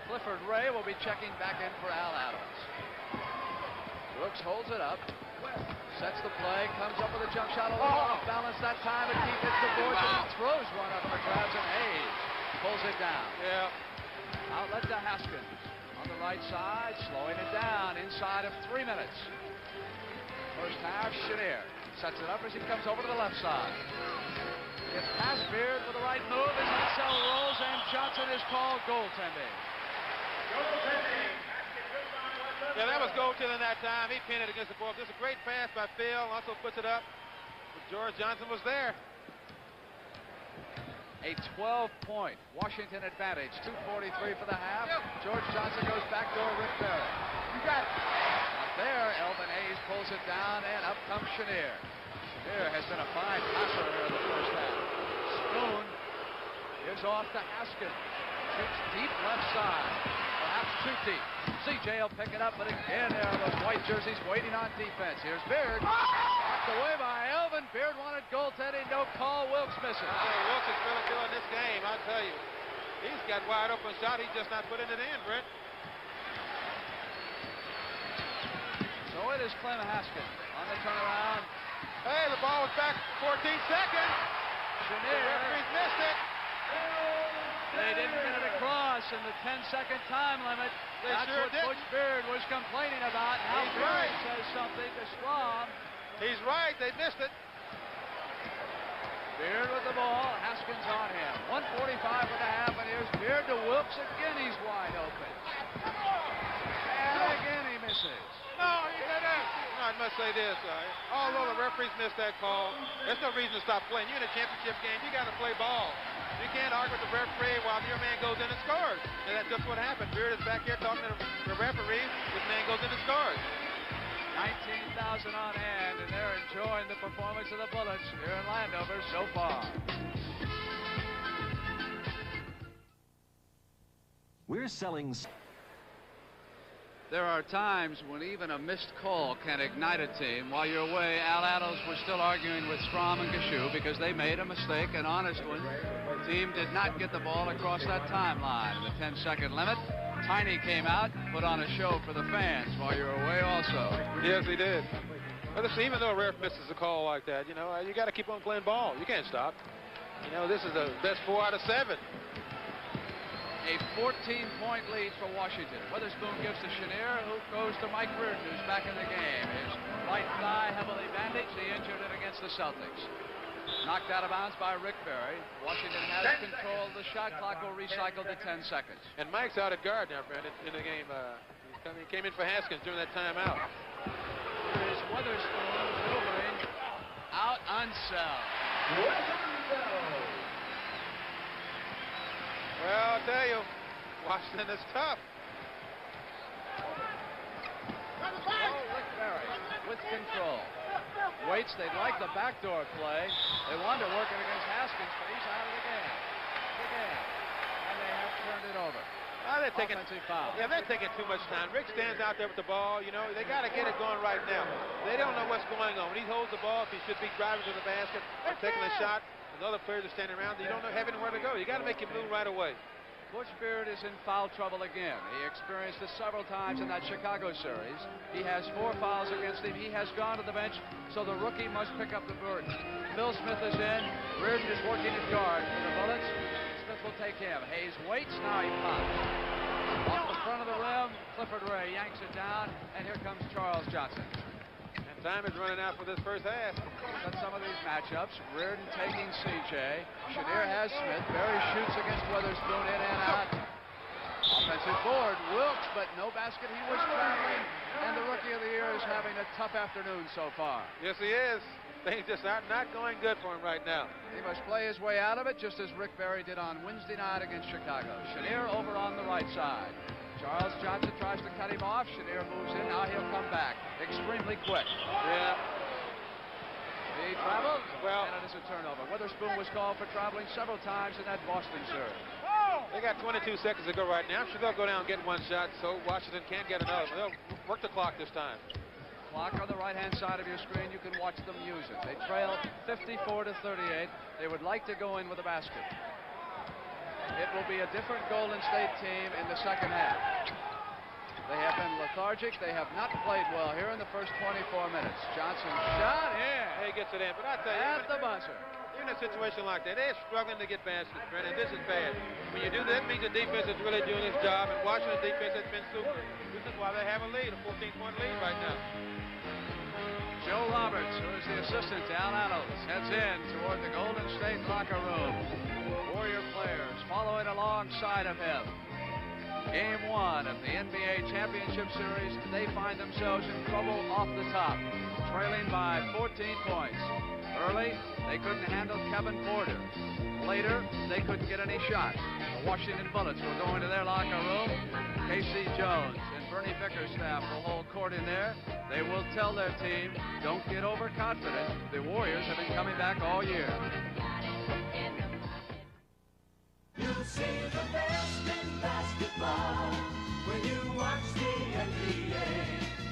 Clifford Ray will be checking back in for Al Adams. Wilkes holds it up, sets the play, comes up with a jump shot, a little off balance that time, and Keith hits the boards, and he throws one up for grabs, and Hayes pulls it down. Yeah. Outlet to Haskins. On the right side, slowing it down inside of 3 minutes. First half, Chenier sets it up as he comes over to the left side. It's past Beard with the right move as Unseld rolls, and Johnson is called goaltending. Yeah, that was goaltending that time. He pinned it against the ball. This is a great pass by Phil. Also puts it up. But George Johnson was there. A 12-point Washington advantage. 2:43 for the half. George Johnson goes backdoor Rick Barry. You got it. Up there, Elvin Hayes pulls it down, and up comes Chenier. Chenier has been a fine passer here in the first half. Spoon is off to Haskins. Shoots deep left side. Perhaps too deep. CJ will pick it up, but again there are those white jerseys waiting on defense. Here's Beard. Knocked away by Elvin. Beard wanted goaltending. No call. Wilkes misses. Wilkes is really doing this game, I tell you. He's got wide open shot. He's just not putting it in, Brent. So it is Clem Haskins on the turnaround. Hey, the ball was back 14 seconds. Chenier. The referees missed it. They didn't get it across in the 10-second time limit. That's sure what didn't. Butch Beard was complaining about. Now He's Beard right. says something to Strom. He's right. They missed it. Beard with the ball. Haskins on him. 1:45 for the half, and here's Beard to Wilkes. Again, he's wide open. And again, he misses. No, he didn't. No, I must say this. Although the referees missed that call, there's no reason to stop playing. You're in a championship game. You got to play ball. You can't argue with the referee while your man goes in and scores. And that's just what happened. Beard is back here talking to the referee. This man goes in and scores. 19,000 on hand, and they're enjoying the performance of the Bullets here in Landover so far. We're selling... There are times when even a missed call can ignite a team. While you're away, Al Adams was still arguing with Strom and Gashu because they made a mistake, an honest one. The team did not get the ball across that timeline in the 10-second limit. Tiny came out, put on a show for the fans while you were away also. Yes, he did. But listen, even though a ref misses a call like that, you know, you got to keep on playing ball. You can't stop. You know, this is the best 4 out of 7. A 14-point lead for Washington. Witherspoon gives to Chenier, who goes to Mike Reardon, who's back in the game. His right thigh heavily bandaged. He injured it against the Celtics. Knocked out of bounds by Rick Barry. Washington has control of the shot clock. Will recycle to 10 seconds. And Mike's out at guard now, Brandon, in the game. He came in for Haskins during that timeout. Here is Witherspoon maneuvering out Unseld. Well, I'll tell you, Washington is tough. Rick Barry with control. Waits, they'd like the backdoor play. They wanted to work it against Haskins, but he's out of the game. And they have turned it over. They're taking, offensive foul. Yeah, they're taking too much time. Rick stands out there with the ball. You know, they got to get it going right now. They don't know what's going on. When he holds the ball, he should be driving to the basket or taking a shot. And the other players are standing around. You don't know having where to go. You got to make him move right away. Butch Beard is in foul trouble again. He experienced this several times in that Chicago series. He has 4 fouls against him. He has gone to the bench, so the rookie must pick up the burden. Phil Smith is in. Reardon is working at guard for the Bullets. Smith will take him. Hayes waits. Now he pops. Off the front of the rim, Clifford Ray yanks it down, and here comes Charles Johnson. And time is running out for this first half. Look at some of these matchups. Reardon taking CJ. Chenier has Smith. Barry shoots against Witherspoon, in and out. Offensive board. Wilkes, but no basket. He was traveling, and the Rookie of the Year is having a tough afternoon so far. Yes, he is. Things just are not going good for him right now. He must play his way out of it, just as Rick Barry did on Wednesday night against Chicago. Chenier over on the right side. Charles Johnson tries to cut him off. Chenier moves in. Now he'll come back. Extremely quick. Yeah. He traveled, well, and it is a turnover. Witherspoon was called for traveling several times in that Boston series. They got 22 seconds to go right now. Sure, they'll go down and get one shot, so Washington can't get another. They'll work the clock this time. Clock on the right-hand side of your screen. You can watch them use it. They trail 54-38. They would like to go in with a basket. It will be a different Golden State team in the second half. They have been lethargic. They have not played well here in the first 24 minutes. Johnson shot in. He gets it in, but I tell you, At the buzzer. in a situation like that, they're struggling to get baskets, Brent, and this is bad. When you do that, it means the defense is really doing its job, and Washington's defense has been super. This is why they have a lead, a 14-point lead right now. Joe Roberts, who is the assistant to Al Adams, heads in toward the Golden State locker room. Warrior players following alongside of him. Game 1 of the NBA Championship Series, they find themselves in trouble off the top, trailing by 14 points. Early, they couldn't handle Kevin Porter. Later, they couldn't get any shots. The Washington Bullets were going to their locker room. K.C. Jones and Bernie Bickerstaff will hold court in there. They will tell their team, don't get overconfident. The Warriors have been coming back all year. You'll see the best in basketball when you watch the NBA.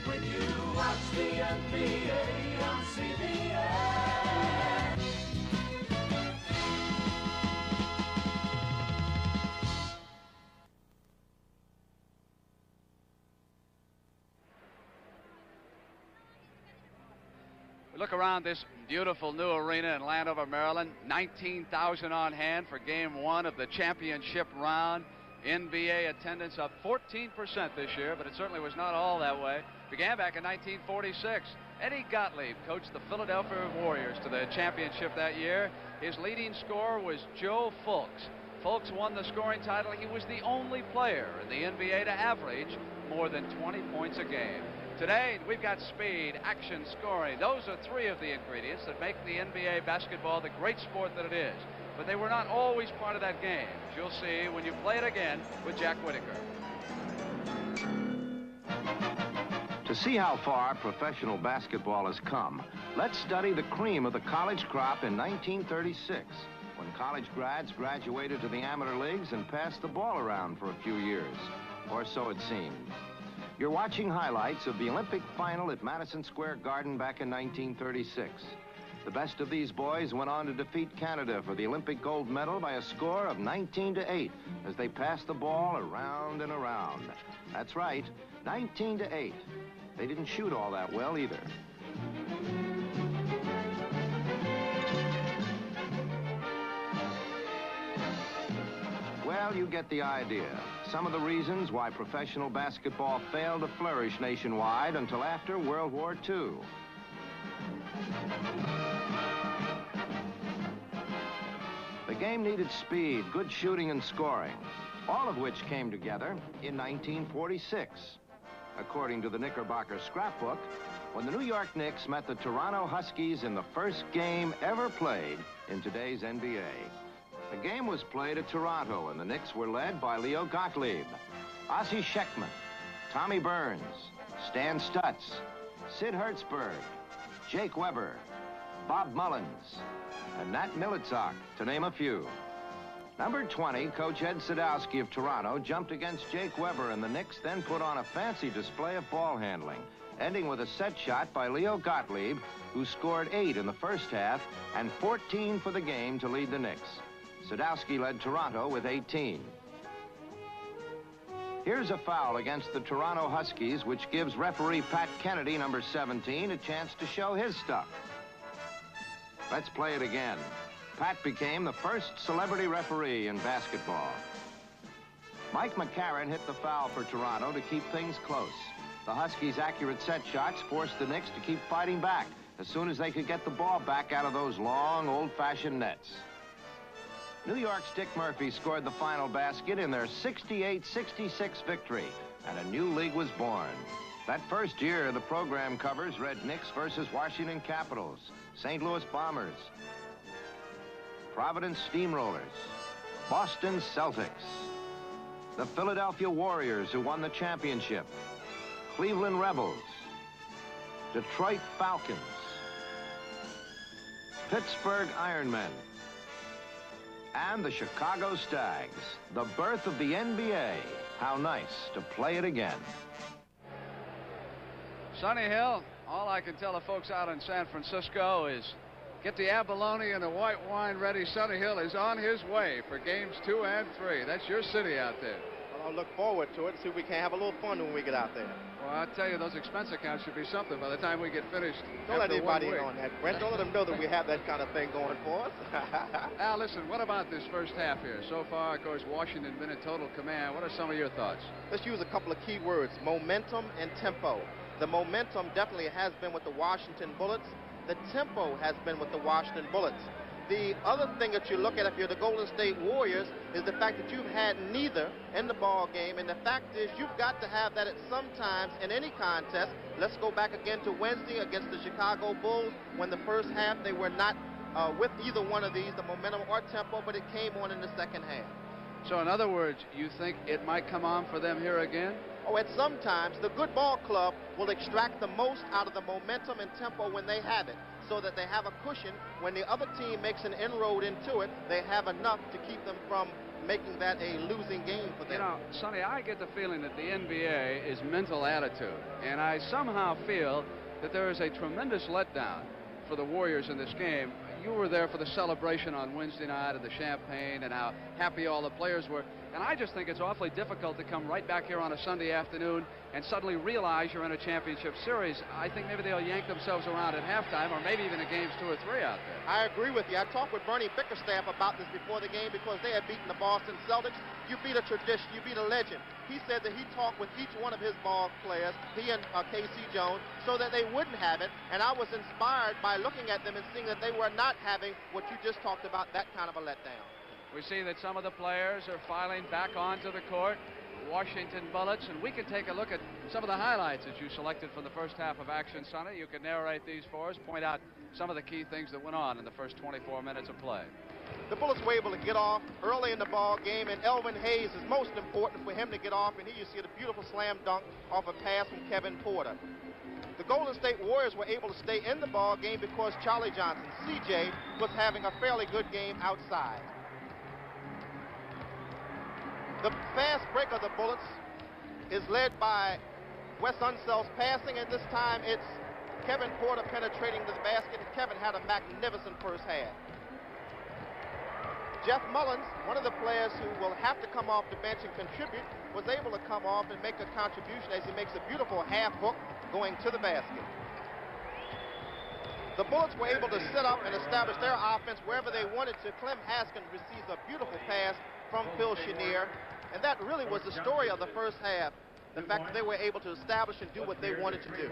When you watch the NBA on CBS. Look around this beautiful new arena in Landover, Maryland. 19,000 on hand for Game 1 of the championship round. NBA attendance up 14% this year, but it certainly was not all that way. Began back in 1946. Eddie Gottlieb coached the Philadelphia Warriors to the championship that year. His leading scorer was Joe Fulks. Fulks won the scoring title. He was the only player in the NBA to average more than 20 points a game. Today, we've got speed, action, scoring. Those are three of the ingredients that make the NBA basketball the great sport that it is. But they were not always part of that game, as you'll see when you play it again with Jack Whitaker. To see how far professional basketball has come, let's study the cream of the college crop in 1936, when college grads graduated to the amateur leagues and passed the ball around for a few years, or so it seemed. You're watching highlights of the Olympic final at Madison Square Garden back in 1936. The best of these boys went on to defeat Canada for the Olympic gold medal by a score of 19-8 as they passed the ball around and around. That's right, 19-8. They didn't shoot all that well either. Well, you get the idea. Some of the reasons why professional basketball failed to flourish nationwide until after World War II. The game needed speed, good shooting, and scoring, all of which came together in 1946. According to the Knickerbocker scrapbook, when the New York Knicks met the Toronto Huskies in the first game ever played in today's NBA. The game was played at Toronto, and the Knicks were led by Leo Gottlieb, Ossie Scheckman, Tommy Burns, Stan Stutz, Sid Hertzberg, Jake Weber, Bob Mullins, and Nat Militzok, to name a few. Number 20, Coach Ed Sadowski of Toronto, jumped against Jake Weber, and the Knicks then put on a fancy display of ball handling, ending with a set shot by Leo Gottlieb, who scored 8 in the first half and 14 for the game to lead the Knicks. Sadowski led Toronto with 18. Here's a foul against the Toronto Huskies, which gives referee Pat Kennedy, number 17, a chance to show his stuff. Let's play it again. Pat became the first celebrity referee in basketball. Mike McCarron hit the foul for Toronto to keep things close. The Huskies' accurate set shots forced the Knicks to keep fighting back as soon as they could get the ball back out of those long, old-fashioned nets. New York's Dick Murphy scored the final basket in their 68-66 victory, and a new league was born. That first year, the program covers read Knicks versus Washington Capitals, St. Louis Bombers, Providence Steamrollers, Boston Celtics, the Philadelphia Warriors, who won the championship, Cleveland Rebels, Detroit Falcons, Pittsburgh Ironmen, And the Chicago Stags, the birth of the NBA. How nice to play it again. Sonny Hill, all I can tell the folks out in San Francisco is get the abalone and the white wine ready. Sonny Hill is on his way for games 2 and 3. That's your city out there. Well, I'll look forward to it and see if we can have a little fun when we get out there. Well, I tell you, those expense accounts should be something by the time we get finished. Don't let anybody in on that, Brent. Don't let them know that we have that kind of thing going for us. Now, listen, what about this first half here? So far, of course, Washington been in total command. What are some of your thoughts? Let's use a couple of key words, momentum and tempo. The momentum definitely has been with the Washington Bullets. The tempo has been with the Washington Bullets. The other thing that you look at if you're the Golden State Warriors is the fact that you've had neither in the ball game, and the fact is you've got to have that at some times in any contest. Let's go back again to Wednesday against the Chicago Bulls when the first half they were not with either one of these, the momentum or tempo, but it came on in the second half. So in other words, you think it might come on for them here again? Oh, at some times, the good ball club will extract the most out of the momentum and tempo when they have it, so that they have a cushion. When the other team makes an inroad into it, they have enough to keep them from making that a losing game for them. You know, Sonny, I get the feeling that the NBA is mental attitude, and I somehow feel that there is a tremendous letdown for the Warriors in this game. You were there for the celebration on Wednesday night of the champagne and how happy all the players were. And I just think it's awfully difficult to come right back here on a Sunday afternoon and suddenly realize you're in a championship series. I think maybe they'll yank themselves around at halftime or maybe even in games 2 or 3 out there. I agree with you. I talked with Bernie Bickerstaff about this before the game because they had beaten the Boston Celtics. You beat a tradition. You beat a legend. He said that he talked with each one of his ball players, he and K.C. Jones, so that they wouldn't have it. And I was inspired by looking at them and seeing that they were not having what you just talked about, that kind of a letdown. We see that some of the players are filing back onto the court, Washington Bullets, and we can take a look at some of the highlights that you selected from the first half of action, Sonny. You can narrate these for us, point out some of the key things that went on in the first 24 minutes of play. The Bullets were able to get off early in the ball game, and Elvin Hayes is most important for him to get off, and here you see the beautiful slam dunk off a pass from Kevin Porter. The Golden State Warriors were able to stay in the ball game because Charlie Johnson, CJ, was having a fairly good game outside. The fast break of the Bullets is led by Wes Unseld's passing, and this time it's Kevin Porter penetrating to the basket. Kevin had a magnificent first half. Jeff Mullins, one of the players who will have to come off the bench and contribute, was able to come off and make a contribution as he makes a beautiful half hook going to the basket. The Bullets were able to set up and establish their offense wherever they wanted to. Clem Haskins receives a beautiful pass from Phil Chenier, and that really was the story of the first half, the fact that they were able to establish and do what they wanted to do.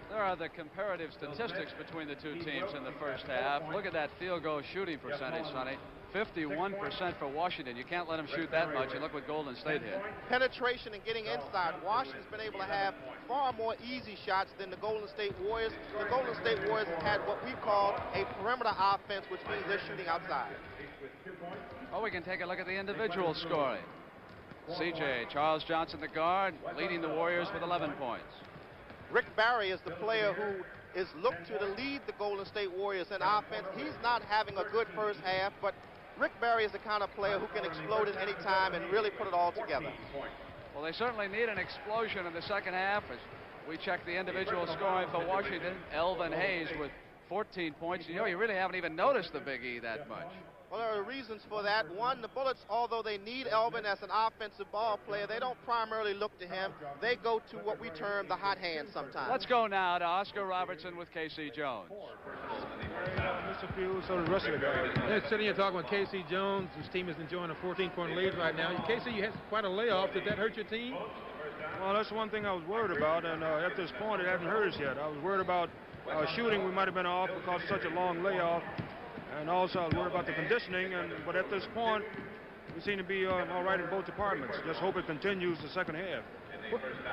There are the comparative statistics between the two teams in the first half. Look at that field goal shooting percentage, Sonny. 51% for Washington. You can't let them shoot that much, and look what Golden State hit. Penetration and getting inside. Washington's been able to have far more easy shots than the Golden State Warriors. The Golden State Warriors had what we call a perimeter offense, which means they're shooting outside. Oh, we can take a look at the individual scoring. CJ, Charles Johnson, the guard, leading the Warriors with 11 points. Rick Barry is the player who is looked to lead the Golden State Warriors in offense. He's not having a good first half, but Rick Barry is the kind of player who can explode at any time and really put it all together. Well, they certainly need an explosion in the second half. As we check the individual scoring for Washington, Elvin Hayes with 14 points. You know, you really haven't even noticed the Big E that much. Well, there are reasons for that. One, the Bullets, although they need Elvin as an offensive ball player, they don't primarily look to him. They go to what we term the hot hand sometimes. Let's go now to Oscar Robertson with K.C. Jones. Mr. Pugh, so the rest of the guys. They're sitting here talking with K.C. Jones, whose team is enjoying a 14-point lead right now. K.C., you had quite a layoff. Did that hurt your team? Well, that's one thing I was worried about, and at this point, it hasn't hurt us yet. I was worried about shooting. We might have been off because of such a long layoff. And also, I was worried about the conditioning, but at this point, we seem to be all right in both departments. Just hope it continues the second half.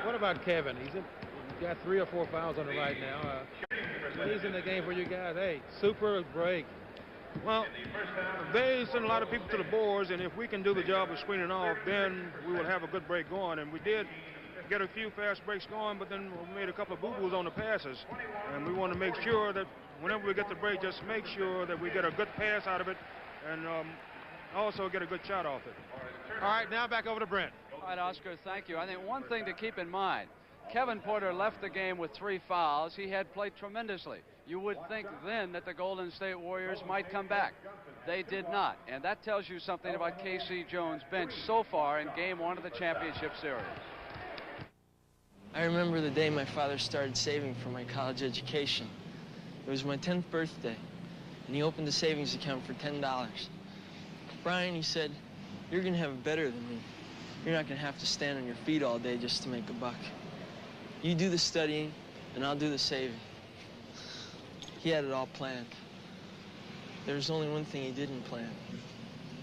What about Kevin? He's got 3 or 4 fouls on it right now. He's in the game for you guys. Hey, super break. Well, they send a lot of people to the boards, and if we can do the job of screening off, then we will have a good break going. And we did get a few fast breaks going, but then we made a couple of boo-boos on the passes. And we want to make sure that whenever we get the break, just make sure that we get a good pass out of it and also get a good shot off it. All right, now back over to Brent. All right, Oscar, thank you. I think one thing to keep in mind, Kevin Porter left the game with 3 fouls. He had played tremendously. You would think then that the Golden State Warriors might come back. They did not, and that tells you something about K.C. Jones' bench so far in Game 1 of the championship series. I remember the day my father started saving for my college education. It was my 10th birthday, and he opened a savings account for $10. Brian, he said, you're going to have it better than me. You're not going to have to stand on your feet all day just to make a buck. You do the studying, and I'll do the saving. He had it all planned. There was only one thing he didn't plan.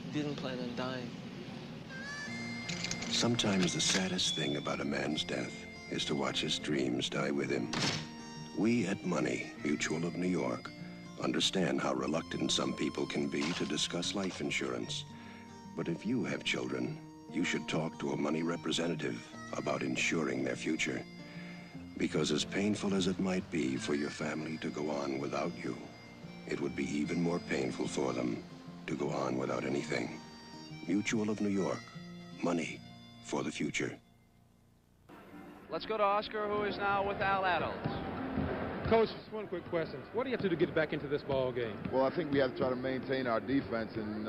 He didn't plan on dying. Sometimes the saddest thing about a man's death is to watch his dreams die with him. We at Money, Mutual of New York, understand how reluctant some people can be to discuss life insurance. But if you have children, you should talk to a Money representative about insuring their future. Because as painful as it might be for your family to go on without you, it would be even more painful for them to go on without anything. Mutual of New York, Money for the future. Let's go to Oscar, who is now with Al Adams. Coach, just one quick question. What do you have to do to get back into this ball game? Well, I think we have to try to maintain our defense, and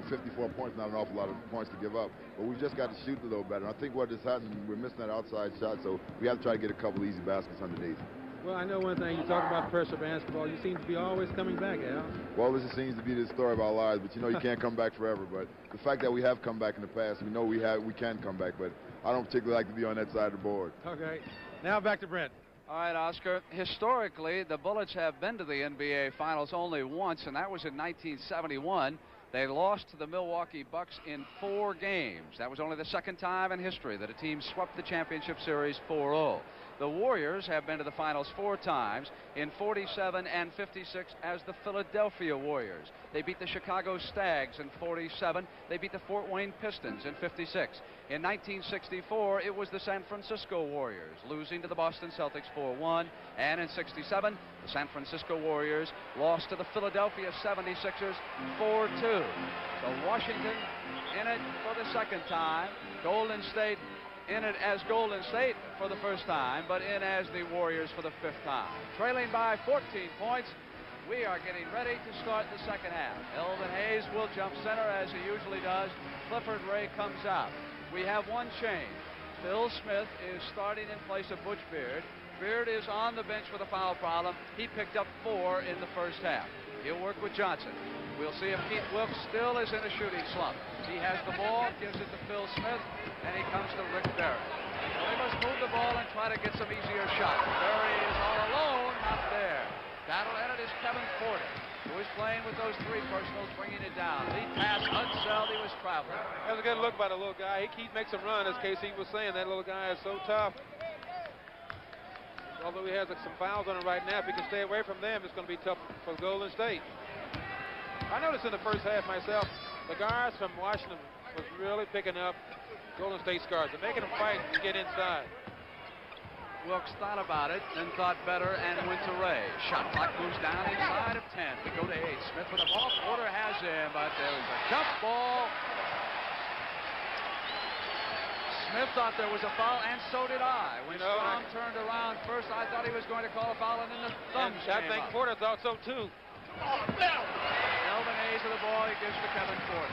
54 points, not an awful lot of points to give up. But we've just got to shoot a little better. And I think what has happened, we're missing that outside shot, so we have to try to get a couple easy baskets underneath. Well, I know one thing. You talk about pressure basketball. You seem to be always coming back, Al. Well, this seems to be the story of our lives, but you can't come back forever. But the fact that we have come back in the past, we know we can come back, but I don't particularly like to be on that side of the board. Okay. Now back to Brent. All right, Oscar. Historically, the Bullets have been to the NBA Finals only once, and that was in 1971. They lost to the Milwaukee Bucks in 4 games. That was only the second time in history that a team swept the championship series 4-0. The Warriors have been to the finals 4 times, in 47 and 56 as the Philadelphia Warriors. They beat the Chicago Stags in 47. They beat the Fort Wayne Pistons in 56. In 1964, it was the San Francisco Warriors, losing to the Boston Celtics 4-1. And in 67, the San Francisco Warriors lost to the Philadelphia 76ers 4-2. So Washington in it for the second time. Golden State in it as Golden State for the first time, but in as the Warriors for the 5th time. Trailing by 14 points, we are getting ready to start the second half. Elvin Hayes will jump center as he usually does. Clifford Ray comes out. We have one change. Phil Smith is starting in place of Butch Beard. Beard is on the bench with a foul problem. He picked up 4 in the first half. He'll work with Johnson. We'll see if Keith Wilkes still is in a shooting slump. He has the ball, gives it to Phil Smith, and he comes to Rick Barry. Well, they must move the ball and try to get some easier shots. Barry is all alone, not there. Battle at it is Kevin Porter, who is playing with those 3 personals, bringing it down. Lead pass, Unseld, he was traveling. That was a good look by the little guy. He makes him run, as KC was saying. That little guy is so tough. Although he has some fouls on him right now, if he can stay away from them, it's going to be tough for Golden State. I noticed in the first half myself, the guards from Washington was really picking up Golden State's guards and making them fight and get inside. Wilkes thought about it, then thought better, and went to Ray. Shot clock moves down inside of 10. We go to 8. Smith with the ball. Porter has him, but there's a jump ball. Smith thought there was a foul, and so did I. When Strom turned around first, I thought he was going to call a foul, and then the thumbs came I think up. Porter thought so, too. Elvin Hayes with the ball. He gives to Kevin Porter.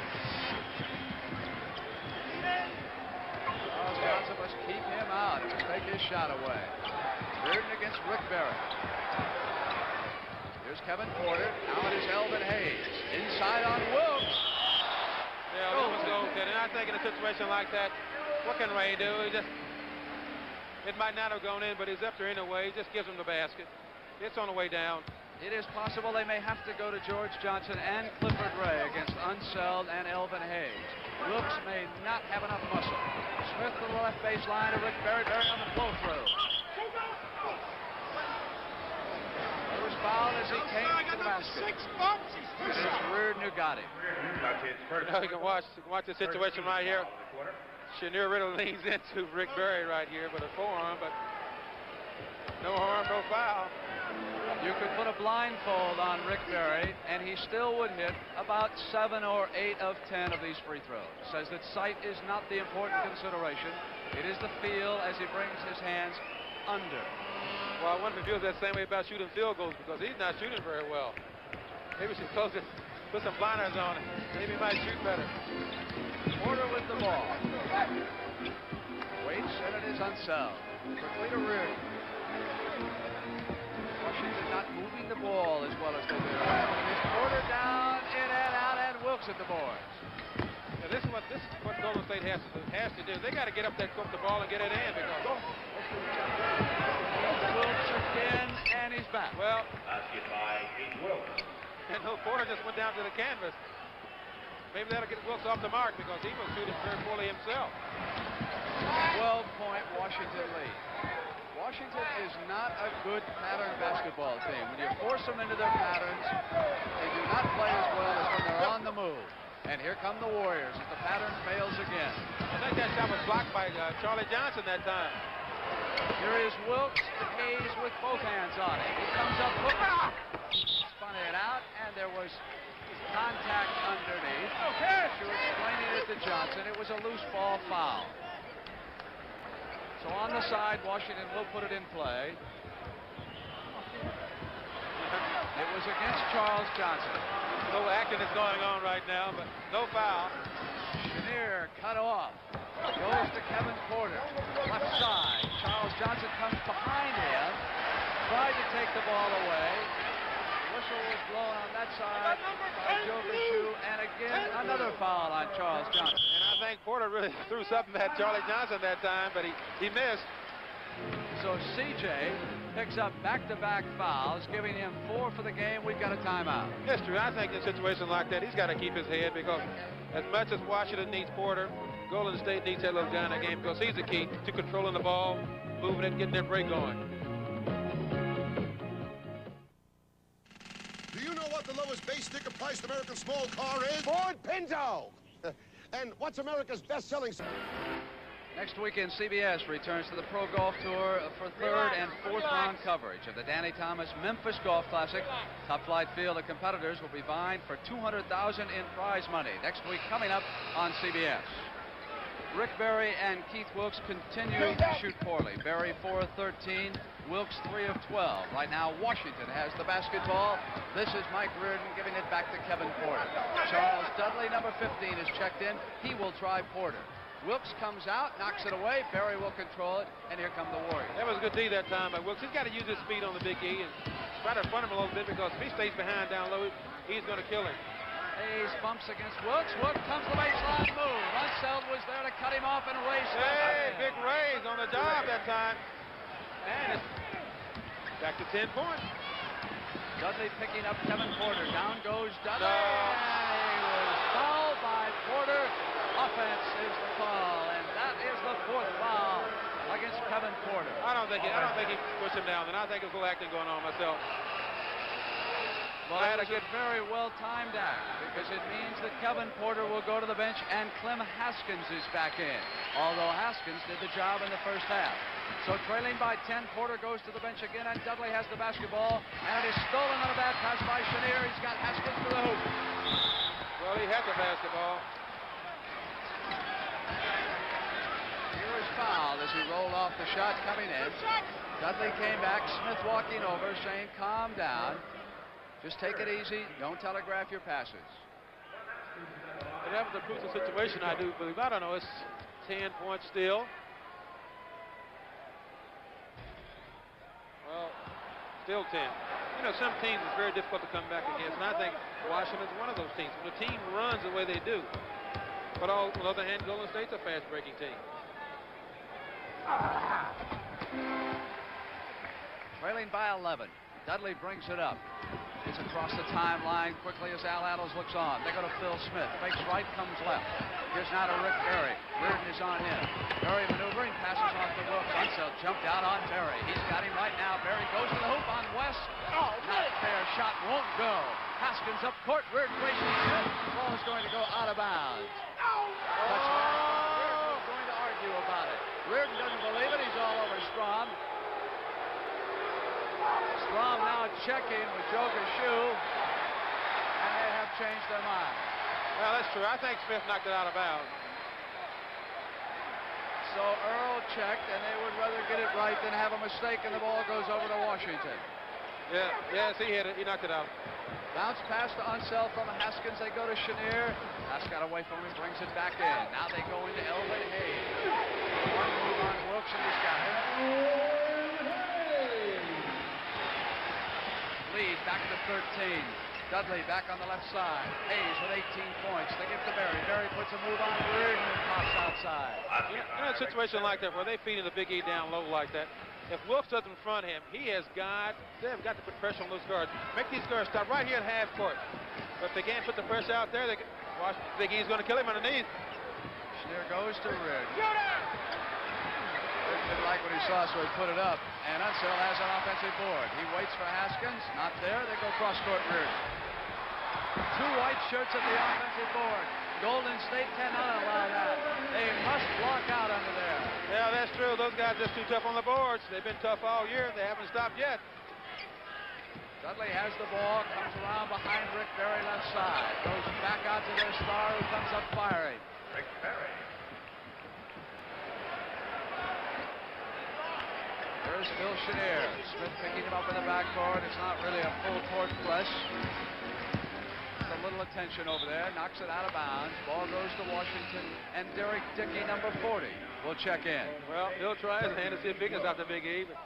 Charles Johnson must keep him out and must take his shot away. Reardon against Rick Barry. Here's Kevin Porter. Now it is Elvin Hayes. Inside on Wilkes. Yeah, that was good. And I think in a situation like that, what can Ray do? It might not have gone in, but he's up there anyway. He just gives him the basket. It's on the way down. It is possible they may have to go to George Johnson and Clifford Ray against Unseld and Elvin Hayes. Wilkes may not have enough muscle. Smith to the left baseline to Rick Barry. Barry on the flow-through. He was fouled as he came to the basket. This is Reardon who got him. You can watch the situation right here. Chenier really leans into Rick Barry right here with a forearm, but no harm, no foul. You could put a blindfold on Rick Berry, and he still would hit about 7 or 8 of 10 of these free throws. Says that sight is not the important consideration. It is the feel as he brings his hands under. Well, I wonder if he feels that same way about shooting field goals, because he's not shooting very well. Maybe we should close it, put some blinders on it. Maybe he might shoot better. Porter with the ball. Waits, and it is Unseld. Quickly to Reardon. Washington not moving the ball as well as they did. It's Porter down, in and out, and Wilkes at the boards. Now this is what Golden State has to do. They got to get up there, cook the ball, and get it in, because Wilkes again, and he's back. Well, Basket by Keith Wilkes. and Porter just went down to the canvas. Maybe that'll get Wilkes off the mark, because he was shooting very poorly himself. 12-point Washington lead. Washington is not a good pattern basketball team. When you force them into their patterns, they do not play as well as when they're on the move. And here come the Warriors as the pattern fails again. I think that shot was blocked by Charlie Johnson that time. Here is Wilkes, Hayes with both hands on it. He comes up, spun it out, and there was contact underneath. You're explaining it to Johnson. It was a loose ball foul. So on the side, Washington will put it in play. It was against Charles Johnson. No action is going on right now, but no foul. Chenier cut off. Goes to Kevin Porter. Left side. Charles Johnson comes behind him. Tried to take the ball away. Whistle was blown on that side by Joe Bishou, and again another foul on Charles Johnson. And I think Porter really threw something at Charlie Johnson that time, but he missed. So CJ picks up back-to-back fouls, giving him 4 for the game. We've got a timeout. Yes, true. I think in a situation like that, he's got to keep his head, because as much as Washington needs Porter, Golden State needs that little guy in the game, because he's the key to controlling the ball, moving it, getting that break going. Do you know what the lowest base sticker priced American small car is? Ford Pinto! And what's America's best-selling... Next weekend, CBS returns to the Pro Golf Tour for 3rd and 4th round coverage of the Danny Thomas Memphis Golf Classic. Top Flight field of competitors will be vying for $200,000 in prize money. Next week coming up on CBS. Rick Berry and Keith Wilkes continue to shoot poorly. Berry 4 of 13, Wilkes 3 of 12. Right now, Washington has the basketball. This is Mike Reardon giving it back to Kevin Porter. Charles Dudley, number 15, is checked in. He will try Porter. Wilkes comes out, knocks it away. Berry will control it, and here come the Warriors. That was a good D that time by Wilkes. He's got to use his speed on the big E and try to front him a little bit, because if he stays behind down low, he's going to kill him. Hayes bumps against Wilkes. Wilkes comes to the baseline move. Unseld was there to cut him off, and Ray Smith. Hey, big Ray's on the job that time. And it's back to 10 points. Dudley picking up Kevin Porter. Down goes Dudley. And he was fouled by Porter. Offense is the call, and that is the 4th foul against Kevin Porter. I don't think he pushed him down, and I think there's a little acting going on myself. Well, that was a very well-timed act, because it means that Kevin Porter will go to the bench, and Clem Haskins is back in, although Haskins did the job in the first half. So trailing by 10, Porter goes to the bench again, and Dudley has the basketball, and it is stolen on a bad pass by Chenier. He's got Haskins to the hoop. Well, he had the basketball. Here is fouled as he rolled off the shot coming in. Dudley came back, Smith walking over, saying, calm down. Just take it easy. Don't telegraph your passes. And that was a crucial situation, I do believe. I don't know. It's 10 points still. Well, still 10. You know, some teams it's very difficult to come back against, and I think Washington's one of those teams. When the team runs the way they do. But on the other hand, Golden State's a fast-breaking team. Trailing by 11. Dudley brings it up. It's across the timeline quickly as Al Adams looks on. They go to Phil Smith. Fakes right, comes left. Here's now to Rick Berry. Reardon is on him. Berry maneuvering, passes off to Wilkes. Unseld jumped out on Berry. He's got him right now. Berry goes to the hoop on Wes. Not fair. Shot won't go. Haskins up court. Reardon racing in. The ball is going to go out of bounds. Touchdown. Reardon is going to argue about it. Reardon doesn't believe it. He's all over Strom. Strom now checking with Joker's shoe, and they have changed their mind. Well, that's true. I think Smith knocked it out of bounds. So Earl checked, and they would rather get it right than have a mistake, and the ball goes over to Washington. Yes, he hit it. He knocked it out. Bounce pass to Unseld from Haskins. They go to Chenier. Haskins got away from him, brings it back in. Now they go into Elvin Hayes. One move on Wilkes, and he's got it. Lead back to 13. Dudley back on the left side. Hayes with 18 points. They give to Berry. Berry puts a move on Reardon and pops outside. In a situation like that where they feeding the Big E down low like that, if Wilkes doesn't front him, they've got to put pressure on those guards. Make these guards stop right here at half court. But if they can't put the pressure out there, watch, Big E's going to kill him underneath. Chenier goes to Reardon. Reardon didn't like what he saw, so he put it up. And Unseld has an offensive board. He waits for Haskins. Not there. They go cross-court Reardon. Two white shirts at the offensive board. Golden State cannot allow that. They must block out under there. Yeah, that's true. Those guys are just too tough on the boards. They've been tough all year. They haven't stopped yet. Dudley has the ball, comes around behind Rick Berry left side. Goes back out to their star who comes up firing. Rick Berry. There's Phil Chenier. Smith picking him up in the backcourt. It's not really a full court press. A little attention over there, knocks it out of bounds. Ball goes to Washington, and Derek Dickey, number 40, will check in. Well, he'll try his hand to see if he can stop the Big E. But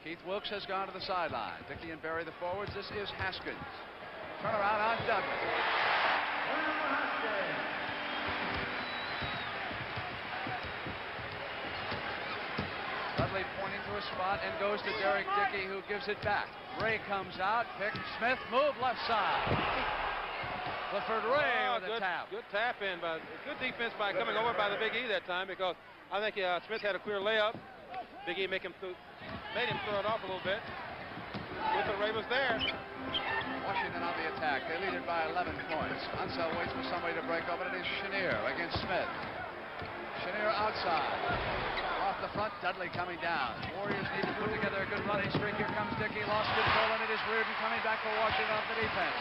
Keith Wilkes has gone to the sideline. Dickey and Berry the forwards. This is Haskins. Turn around on Dudley. Dudley pointing to a spot and goes to Derek Dickey, who gives it back. Ray comes out, pick Smith, move left side. Clifford Ray with a tap. Good tap in, but good defense by coming over by the Big E that time, because I think Smith had a clear layup. Big E made him throw it off a little bit. Clifford Ray was there. Washington on the attack. They lead it by 11 points. Unseld waits for somebody to break open. It is Chenier against Smith. Chenier outside. Off the front, Dudley coming down. Warriors need to put together a good running streak. Here comes Dickey, lost control, and it is Reardon coming back for Washington off the defense.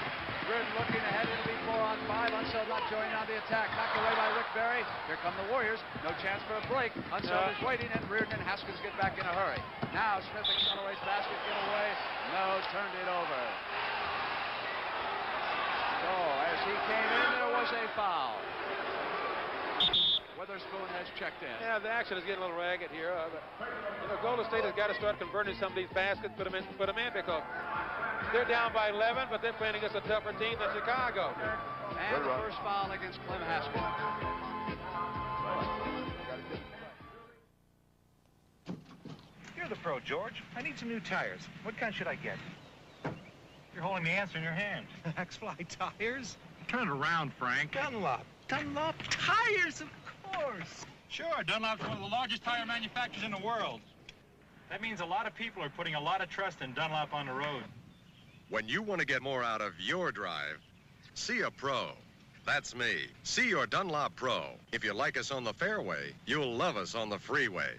Reardon looking ahead, it'll be 4 on 5. Unseld not joining on the attack. Knocked away by Rick Berry. Here come the Warriors. No chance for a break. Unseld is waiting, and Reardon and Haskins get back in a hurry. Now Smith accelerates, basket, get away. No, turned it over. So as he came in, there was a foul. Witherspoon has checked in. Yeah, the action is getting a little ragged here. Golden State has got to start converting some of these baskets, put them in because they're down by 11, but they're playing against a tougher team than Chicago. And the first foul against Clem Haskins. You're the pro, George. I need some new tires. What kind should I get? You're holding the answer in your hand. X-Fly tires? Turn it around, Frank. Dunlop. Dunlop tires, of course. Sure, Dunlop's one of the largest tire manufacturers in the world. That means a lot of people are putting a lot of trust in Dunlop on the road. When you want to get more out of your drive, see a pro. That's me. See your Dunlop Pro. If you like us on the fairway, you'll love us on the freeway.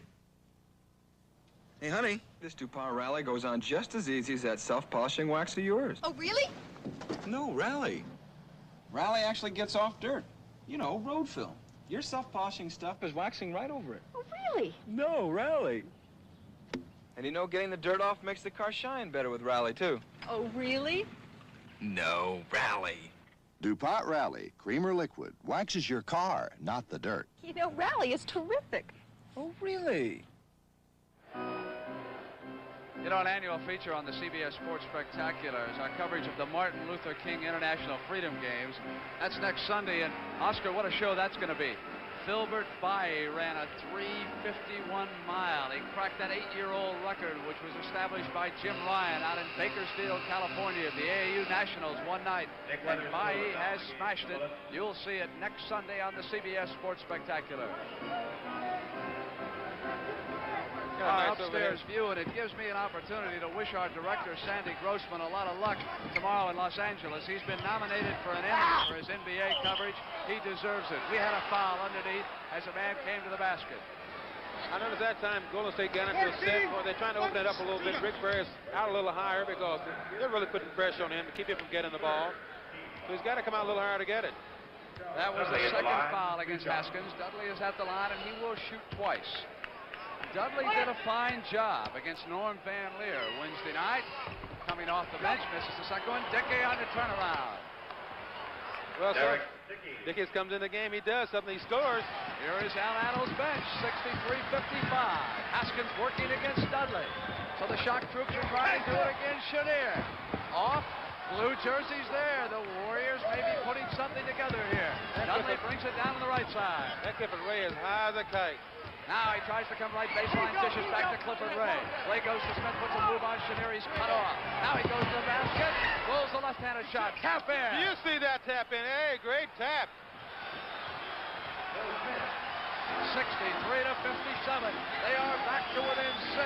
Hey, honey, this DuPont Rally goes on just as easy as that self-polishing wax of yours. Oh, really? No, Rally. Rally actually gets off dirt. You know, road film. Your self-polishing stuff is waxing right over it. Oh, really? No, Rally. And you know, getting the dirt off makes the car shine better with Rally, too. Oh, really? No, Rally. DuPont Rally, creamer liquid, waxes your car, not the dirt. You know, Rally is terrific. Oh, really? You know, an annual feature on the CBS Sports Spectacular is our coverage of the Martin Luther King International Freedom Games. That's next Sunday, and Oscar, what a show that's going to be. Filbert Baye ran a 3:51 mile. He cracked that 8-year-old record, which was established by Jim Ryan out in Bakersfield, California, the AAU Nationals one night. And Baye has smashed it. You'll see it next Sunday on the CBS Sports Spectacular. Our upstairs view, and it gives me an opportunity to wish our director, Sandy Grossman, a lot of luck tomorrow in Los Angeles. He's been nominated for an Emmy for his NBA coverage. He deserves it. We had a foul underneath as a man came to the basket. I noticed that time Golden State got into a set where they're trying to open it up a little bit. Rick Barry's out a little higher because they're really putting pressure on him to keep him from getting the ball. So he's got to come out a little higher to get it. That was the second foul against Haskins. Dudley is at the line, and he will shoot twice. Dudley did a fine job against Norm Van Leer Wednesday night. Coming off the bench, misses the second one. Dickey on the turnaround. Well, so Dickey comes in the game. He does something. He scores. Here is Al Addo's bench, 63-55. Haskins working against Dudley. So the shock troops are trying to do it against Chenier. Off. Blue jerseys there. The Warriors may be putting something together here. Dudley brings it down on the right side. That Clifford Ray is high as a kite. Now he tries to come right baseline, dishes back to Clifford Ray. Ray goes to Smith, puts a move on Chenier. He's cut off. Now he goes to the basket, pulls the left-handed shot. Tap in. Do you see that tap in? Hey, great tap. 63-57. They are back to within 6.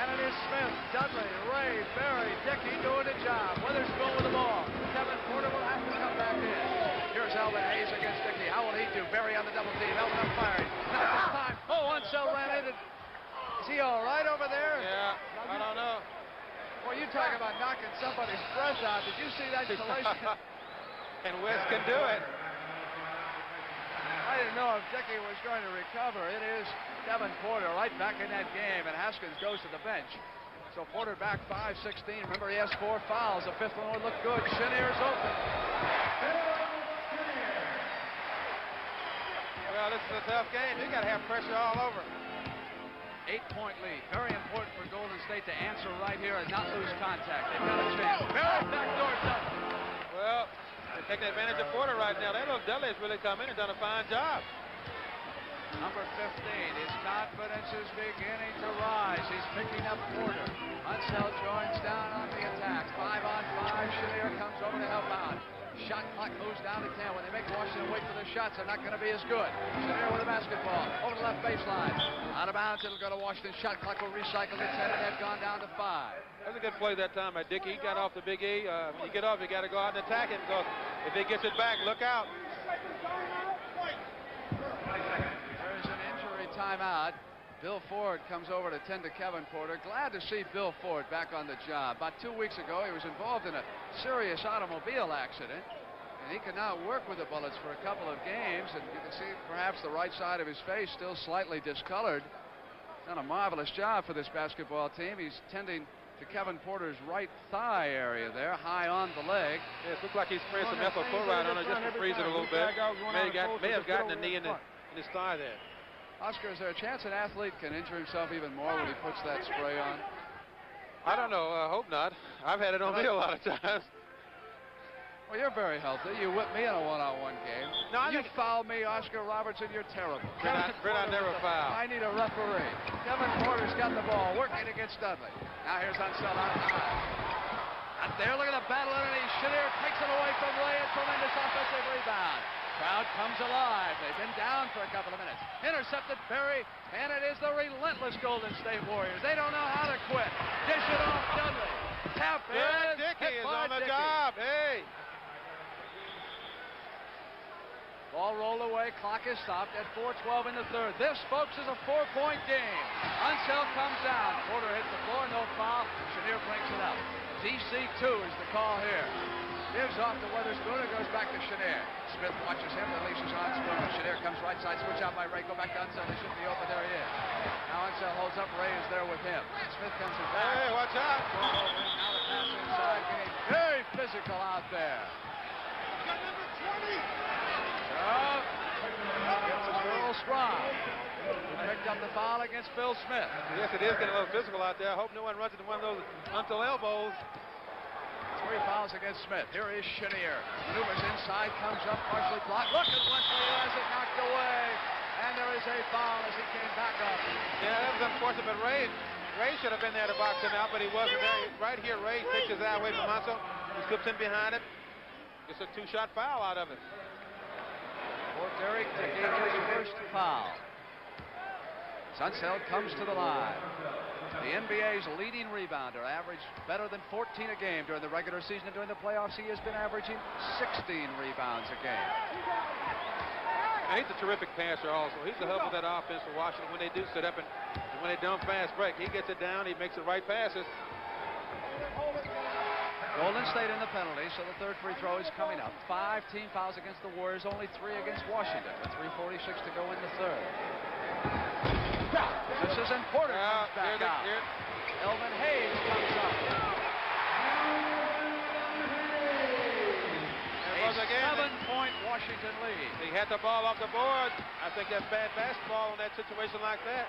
And it is Smith, Dudley, Ray, Barry, Dickey doing the job. Witherspoon with the ball. Kevin Porter will have to come back in. Here's Elvin Hayes against Dickey. How will he do? Barry on the double team. Elvin up firing. Not this time. Oh, Unseld ran in. Is he all right over there? Yeah, I don't know. Well, you talk about knocking somebody's breath out. Did you see that collision? And Wes can do it. I didn't know if Dickey was going to recover. It is Kevin Porter right back in that game, and Haskins goes to the bench. So Porter back 5-16. Remember, he has 4 fouls. The 5th one would look good. Chenier's open. Well, this is a tough game. You got to have pressure all over. 8-point lead. Very important for Golden State to answer right here and not lose contact. They've got a chance. Barry backdoor Dudley. Well, they're taking advantage of Porter right now. They look Dudley has really come in and done a fine job. Number 15, his confidence is beginning to rise. He's picking up Porter. Unseld joins down on the attack. 5-on-5. Chenier comes over to help out. Shot clock moves down to 10. When they make Washington wait for the shots, they're not going to be as good. Chenier with a basketball over the left baseline. Out of bounds, it'll go to Washington. Shot clock will recycle to 10, and they've gone down to 5. That was a good play that time by Dickey. He got off the Big E. When you get off, you got to go out and attack him, because if he gets it back, look out. There's an injury timeout. Bill Ford comes over to tend to Kevin Porter. Glad to see Bill Ford back on the job. About 2 weeks ago, he was involved in a serious automobile accident, and he can now work with the bullets for a couple of games, and you can see perhaps the right side of his face still slightly discolored. Done a marvelous job for this basketball team. He's tending to Kevin Porter's right thigh area there, high on the leg. Yeah, it looks like he's spraying some methyl chloride on it just to freeze it a little bit. May have gotten a knee in his thigh there. Oscar, is there a chance an athlete can injure himself even more when he puts that spray on? I don't know. I hope not. I've had it on me a lot of times. Well, you're very healthy. You whipped me in a one-on-one game. No, you fouled me, Oscar Robertson. You're terrible. Brett, I never foul. I need a referee. Kevin Porter's got the ball, working against Dudley. Now here's Unseld on high. Out there, look at the battle underneath. Chenier takes it away from Ray. A tremendous offensive rebound. Crowd comes alive. They've been down for a couple of minutes. Intercepted Barry, and it is the relentless Golden State Warriors. They don't know how to quit. Dish it off Dudley. Tap in. Dickey is on the job. Hey. Ball rolled away. Clock is stopped at 4:12 in the third. This, folks, is a 4-point game. Unseld comes down. Porter hits the floor. No foul. Chenier brings it up. DC2 is the call here. Gives off to Witherspoon. It goes back to Chenier. Smith watches him. Releases on Spoon. Chenier comes right side. Switch out by Ray. Go back to Unseld. They should be open. There he is. Now Unseld holds up. Ray is there with him. Smith comes in back. Hey, watch out. Now the pass inside. Game very physical out there. Earl Strong picked up the foul against Phil Smith. Yes, it is getting a little physical out there. I hope no one runs into one of those until elbows. 3 fouls against Smith. Here is Chenier. Maneuvers inside, comes up, partially blocked. Look at Wesley, who has it knocked away. And there is a foul as he came back up. Yeah, that was unfortunate, but Ray should have been there to box him out, but he wasn't there. Right here, Ray takes his eye away from Unseld. He slips in behind it. Gets a 2-shot foul out of it. For Derek Dickey, his first foul. Unseld comes to the line. The NBA's leading rebounder, averaged better than 14 a game during the regular season, and during the playoffs he has been averaging 16 rebounds a game. And he's a terrific passer also. He's the hub of that offense for Washington when they do sit up and when they don't fast break. He gets it down, he makes the right passes. Golden State in the penalty, so the third free throw is coming up. 5 team fouls against the Warriors, only 3 against Washington, with 3:46 to go in the third. This is and Porter comes back out. Elvin Hayes comes up. A 7-point Washington lead. He had the ball off the board. I think that's bad basketball in that situation like that.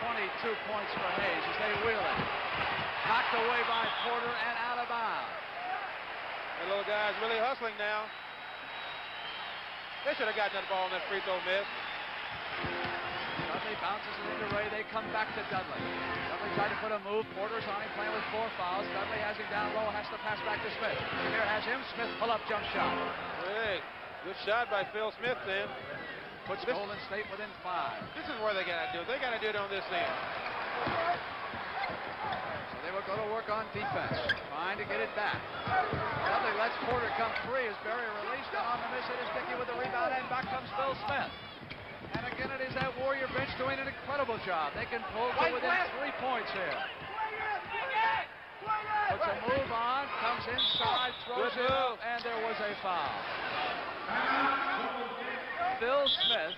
22 points for Hayes as they wheel it. Knocked away by Porter and out of bounds. The little guy's really hustling now. They should have gotten that ball on that free throw miss. Dudley bounces it into Ray. They come back to Dudley. Dudley tried to put a move. Porter's on him playing with 4 fouls. Dudley has him down low, has to pass back to Smith. Chenier has him. Smith pull-up jump shot. Hey, good shot by Phil Smith then. Puts Golden State within 5. This is where they got to do it. They got to do it on this end. So they will go to work on defense, trying to get it back. Dudley lets Porter come free as Berry released, and on the miss it is Dickey with the rebound, and back comes Phil Smith. And again, it is that Warrior bench doing an incredible job. They can pull to within 3 points here. Puts a move on, comes inside, throws it up, and there was a foul. Phil Smith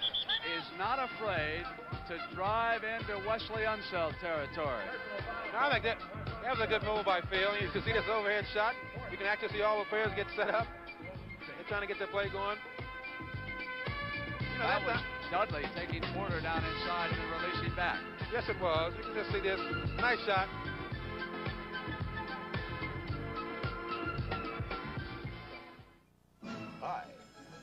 is not afraid to drive into Wesley Unseld territory. I think that was a good move by Phil. You can see this overhead shot. You can actually see all the players get set up. They're trying to get the play going. That was Dudley taking Porter down inside and then releasing back. Yes, it was. You can just see this. Nice shot. Hi.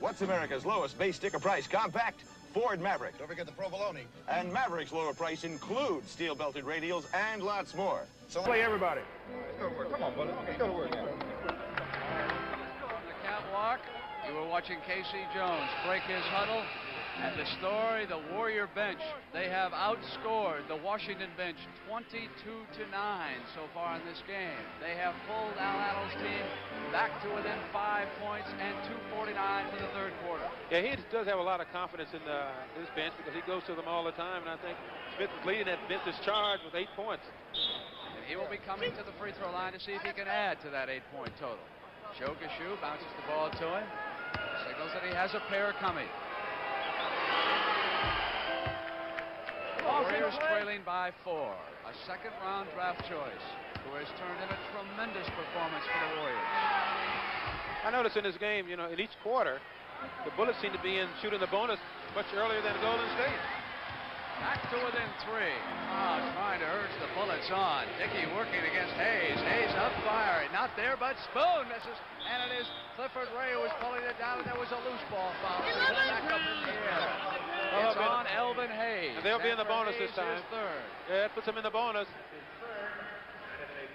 What's America's lowest base sticker price compact? Ford Maverick. Don't forget the provolone. And Maverick's lower price includes steel-belted radials and lots more. So play everybody. Let's go to work. Come on, buddy. Let's go to work. On the catwalk, you were watching Casey Jones break his huddle. And the story, the Warrior bench, they have outscored the Washington bench 22-9 so far in this game. They have pulled Al Addle's team back to within 5 points and 2:49 for the third quarter. Yeah, he does have a lot of confidence in his bench because he goes to them all the time, and I think Smith is leading that bench charge with 8 points. And he will be coming to the free throw line to see if he can add to that 8-point total. Joe Gashu bounces the ball to him, signals that he has a pair coming. Warriors trailing by 4. A second-round draft choice who has turned in a tremendous performance for the Warriors. I noticed in this game, in each quarter, the Bullets seem to be in shooting the bonus much earlier than Golden State. Back to within 3. Trying to urge the Bullets on. Dickey working against Hayes. Hayes up firing. Not there, but Spoon misses. And it is Clifford Ray who was pulling it down, and there was a loose ball foul. Back up in the air. It's on Elvin Hayes. And they'll be in the bonus Hayes this time. Third. Yeah, it puts them in the bonus.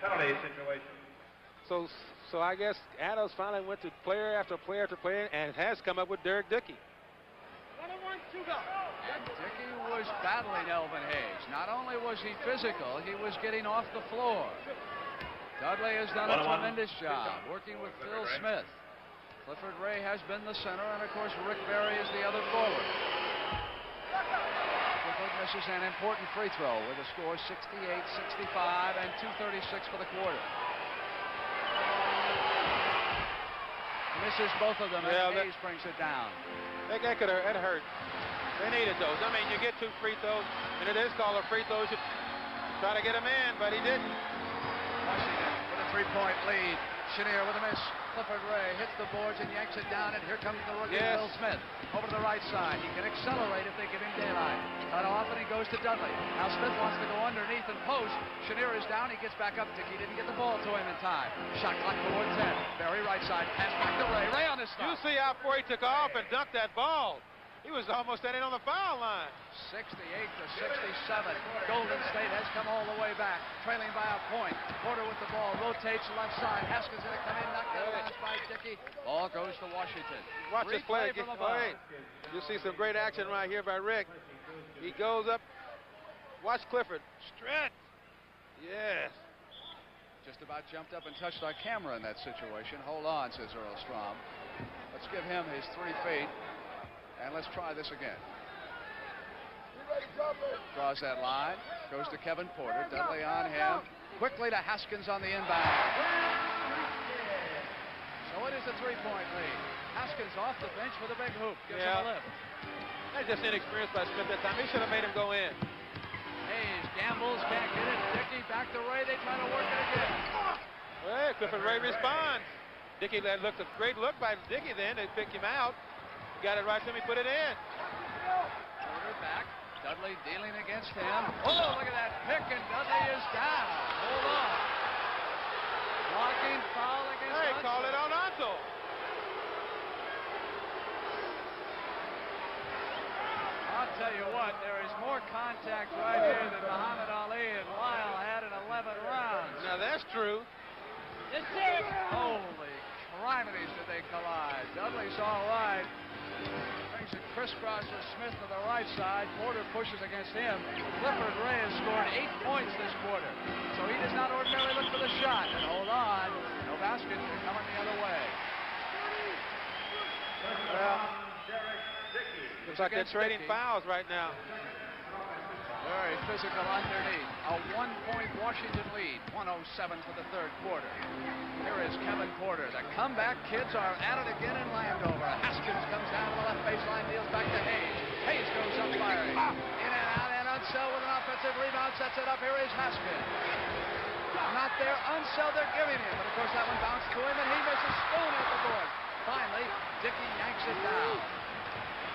Penalty situation. So I guess Adams finally went to player after player after player and has come up with Derek Dickey. And Dickey was battling Elvin Hayes. Not only was he physical, he was getting off the floor. Dudley has done a tremendous job working with Phil Smith. Clifford Ray has been the center, and of course Rick Barry is the other forward. Clifford misses an important free throw with a score 68-65 and 2:36 for the quarter. Misses both of them, and Hayes brings it down. That could have hurt. They needed those. I mean, you get 2 free throws, and it is called a free throw. You should try to get him in, but he didn't. Washington with a 3-point lead. Chenier with a miss. Clifford Ray hits the boards and yanks it down, and here comes the rookie Phil Smith over to the right side. He can accelerate if they give him daylight. Cut off, and he goes to Dudley. Now Smith wants to go underneath and post. Chenier is down. He gets back up. Dickey didn't get the ball to him in time. Shot clock toward 10. Barry right side. Pass back to Ray. Ray on his stop. You see how far he took off and dunked that ball. He was almost standing on the foul line. 68-67. Golden State has come all the way back, trailing by a point. Porter with the ball, rotates left side. Haskins going to come in, knocked out of bounds by Dickey. Ball goes to Washington. Watch this play. You see some great action right here by Rick. He goes up. Watch Clifford. Stretch. Yes. Just about jumped up and touched our camera in that situation. Hold on, says Earl Strom. Let's give him his 3 feet. And let's try this again. Draws that line. Goes to Kevin Porter. Dudley on him. Quickly to Haskins on the inbound. So it is a three-point lead. Haskins off the bench with a big hoop. Gives him a lift. That's just inexperienced by Smith that time. He should have made him go in. Hayes gambles, can't get it. Dickey back to Ray. They try to work it again. Well, Clifford Ray responds. Dickey, that looked a great look by Dickey then. They picked him out. Got it right to him. He put it in. Porter back. Dudley dealing against him. Oh, look at that pick, and Dudley is down. Hold on. Blocking foul against Hey, Unseld. call it on Unseld. I'll tell you what, there is more contact right here than Muhammad Ali and Lyle had in 11 rounds. Now, that's true. Holy criminies, did they collide. Dudley's all right. Brings it crisscross with Smith to the right side. Porter pushes against him. Clifford Ray has scored 8 points this quarter. So he does not ordinarily look for the shot. And hold on. No basket. They're coming the other way. Well, looks like they're trading fouls right now. Very physical underneath. A 1-point Washington lead. 1:07 for the third quarter. Here is Kevin Porter. The comeback kids are at it again in Landover. Haskins comes down to the left baseline, deals back to Hayes. Hayes goes up firing. In and out, and Unseld with an offensive rebound, sets it up. Here is Haskins. Not there. Unseld, they're giving him. But of course that one bounced to him, and he misses Spoon at the board. Finally, Dickey yanks it down.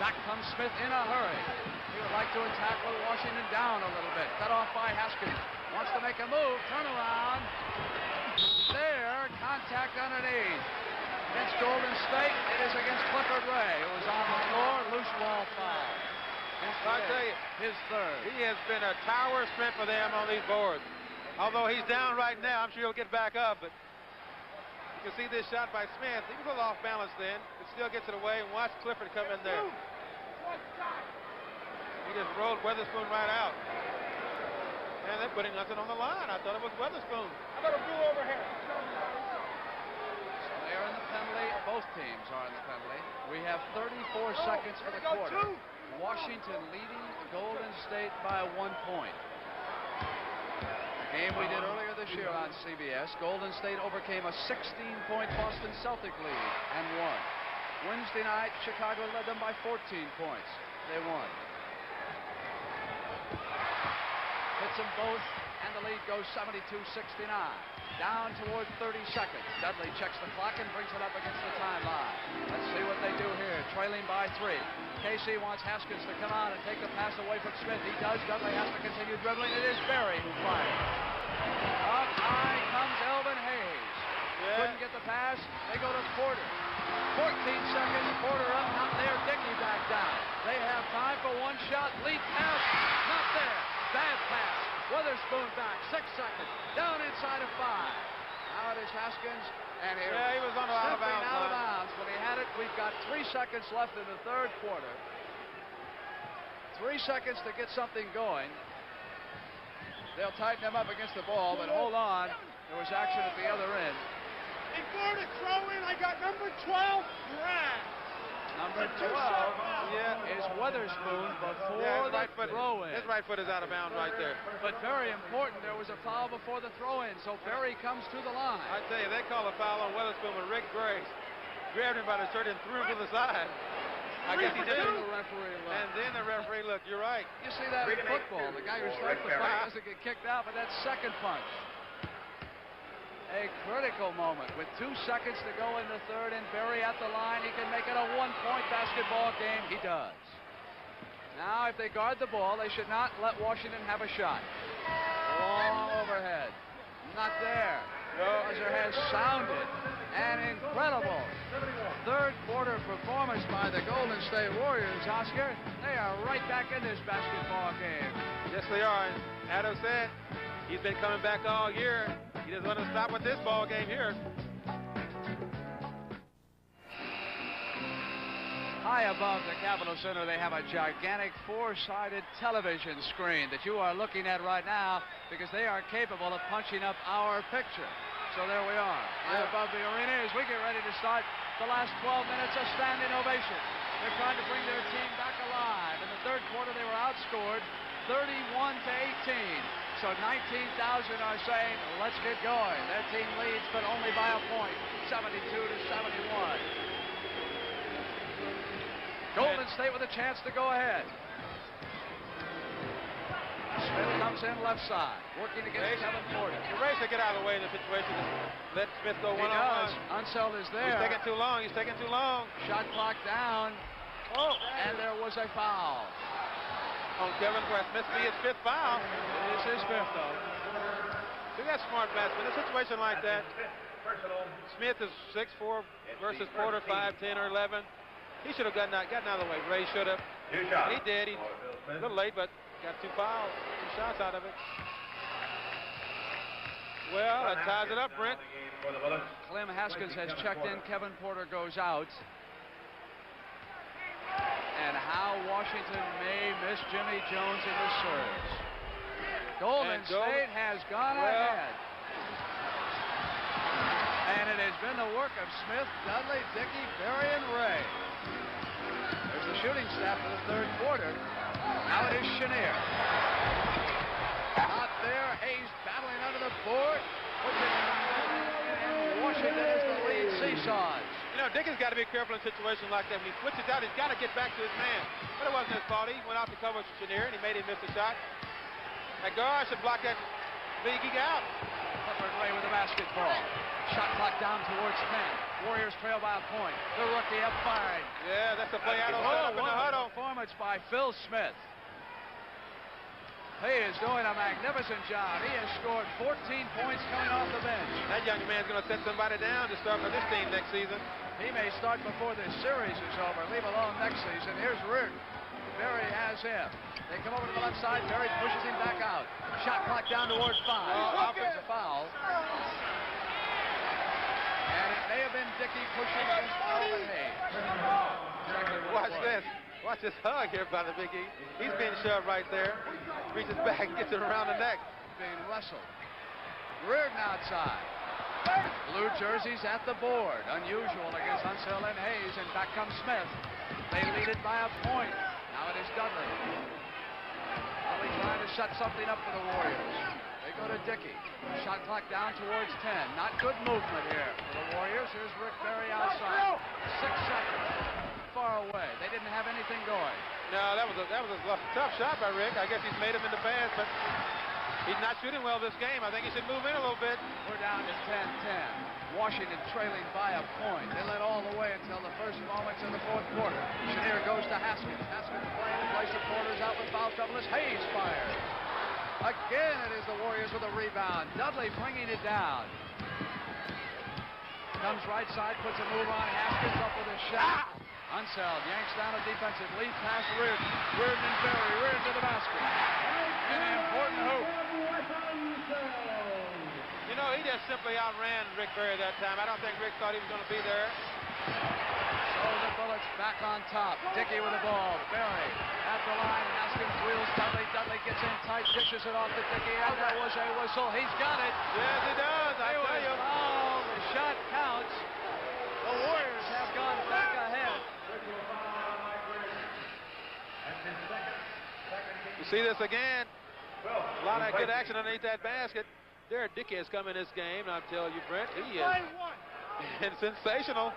Back comes Smith in a hurry. He would like to attack with Washington down a little bit. Cut off by Haskins. Wants to make a move. Turnaround. There. Contact underneath. Against Golden State. It is against Clifford Ray, who was on the floor. Loose ball foul. I'll tell you, his third. He has been a tower of strength for them on these boards. Although he's down right now, I'm sure he'll get back up. But you can see this shot by Smith. He was a little off balance then. But still gets it away. And watch Clifford come in there. He just rolled Weatherspoon right out. And they're putting nothing on the line. I thought it was Weatherspoon. How about a rule over here? So they are in the penalty. Both teams are in the penalty. We have 34 seconds for the quarter. Washington leading Golden State by 1 point. A game we did earlier this year on CBS. Golden State overcame a 16-point Boston Celtic lead and won. Wednesday night, Chicago led them by 14 points. They won. Hits them both, and the lead goes 72-69. Down toward 30 seconds. Dudley checks the clock and brings it up against the timeline. Let's see what they do here. Trailing by 3. KC wants Haskins to come on and take the pass away from Smith. He does. Dudley has to continue dribbling. It is Berry who fires. Up high comes Elvin Hayes. Couldn't get the pass. They go to Porter. 14 seconds. Porter up, not there. Dickey back down. They have time for one shot. Lead pass. Not there. Bad pass. Weatherspoon back. 6 seconds. Down inside of 5. Now it is Haskins. And he was on out of bounds. Out of bounds. When he had it, we've got 3 seconds left in the third quarter. 3 seconds to get something going. They'll tighten him up against the ball, but hold on. There was action at the other end. And for the throw in, I got number 12, Brad. Number 12 is Weatherspoon before the throw-in. His right foot is out of bounds right there. But very important, there was a foul before the throw-in, so Berry comes to the line. I tell you, they call a foul on Weatherspoon when Rick Gray grabbed him by the shirt and threw him to the side. I guess he did. The referee looked. And then the referee looked. You're right. You see that in football. The guy who starts the fight doesn't get kicked out, but that's second punch. A critical moment with 2 seconds to go in the third, and Berry at the line. He can make it a 1-point basketball game. He does. Now, if they guard the ball, they should not let Washington have a shot. Long overhead. Not there. Buzzer has sounded. An incredible third quarter performance by the Golden State Warriors, Oscar. They are right back in this basketball game. Yes, they are. Adam said he's been coming back all year. He doesn't want to stop with this ball game here. High above the Capitol Center, they have a gigantic 4-sided television screen that you are looking at right now because they are capable of punching up our picture. So there we are, high above the arena as we get ready to start the last 12 minutes of standing ovation. They're trying to bring their team back alive. In the third quarter, they were outscored 31-18. So 19,000 are saying, let's get going. Their team leads, but only by a point, 72-71. Golden State with a chance to go ahead. Smith comes in left side, working against Kevin Porter. The race to get out of the way in the situation. Let Smith go one-on-one. Unseld is there. He's taking too long. He's taking too long. Shot clock down. Oh, and there was a foul on Kevin West. Smith be his fifth foul. It is his fifth, though. See, that's smart basketball. In a situation like that, Smith is 6'4" versus Porter 5'10" or 11. He should have gotten out of the way. Ray should have. He did. He's a little late, but got 2 fouls, 2 shots out of it. Well, that ties it up, Brent. Clem Haskins has checked in. Kevin Porter goes out. And how Washington may miss Jimmy Jones in the serves. Golden State has gone ahead. And it has been the work of Smith, Dudley, Dickey, Berry, and Ray. There's the shooting staff for the third quarter. Now it is Chenier. Not there. Hayes battling under the board. And Washington is the lead seesaws. You know, Dickey's got to be careful in situations like that. When he switches out, he's got to get back to his man. But it wasn't his fault. He went out to cover Chenier, and he made him miss the shot. That guard should block that biggie out. Clifford Ray with the basketball. Shot clock down towards 10. Warriors trail by a point. The rookie up firing. Yeah, that's the play out of the huddle. Performance by Phil Smith. He is doing a magnificent job. He has scored 14 points coming off the bench. That young man's going to set somebody down to start for this team next season. He may start before this series is over. Leave alone next season. Here's Rick. Berry has him. They come over to the left side. Berry pushes him back out. Shot clock down towards 5. Offensive foul. And it may have been Dickey pushing against Elvin Hayes. Watch this. Watch this hug here by the Big E. He's being shoved right there. Reaches back and gets it around the neck. Being wrestled. Reardon outside. Blue jerseys at the board. Unusual against Unseld and Hayes. And back comes Smith. They lead it by a point. Now it is Dudley. Dudley trying to shut something up for the Warriors. They go to Dickey. Shot clock down towards 10. Not good movement here for the Warriors. Here's Rick Berry outside. 6 seconds. Far away. They didn't have anything going. No, that was a tough shot by Rick. I guess he's made him in the pass, but he's not shooting well this game. I think he should move in a little bit. We're down to 10-10. Washington trailing by a point. They led all the way until the first moments in the fourth quarter. Chenier goes to Haskins. Haskins playing in place of Porter's out with foul trouble as Hayes fires. Again, it is the Warriors with a rebound. Dudley bringing it down. Comes right side, puts a move on. Haskins up with a shot. Unseld yanks down a defensive lead pass Reardon. Reardon and Berry. Reardon to the basket. An important hoop. You know, he just simply outran Rick Berry that time. I don't think Rick thought he was going to be there. So the Bullets back on top. Dickey with the ball. Berry at the line. Haskins wheels Dudley. Dudley gets in tight, dishes it off to Dickey, and there was a whistle. He's got it. Yes, he does. I tell you. Oh, the shot counts. The Warriors have gone back ahead. You see this again. A lot of good action underneath that basket. Derek Dickey has come in this game, and I'll tell you, Brent, he is sensational.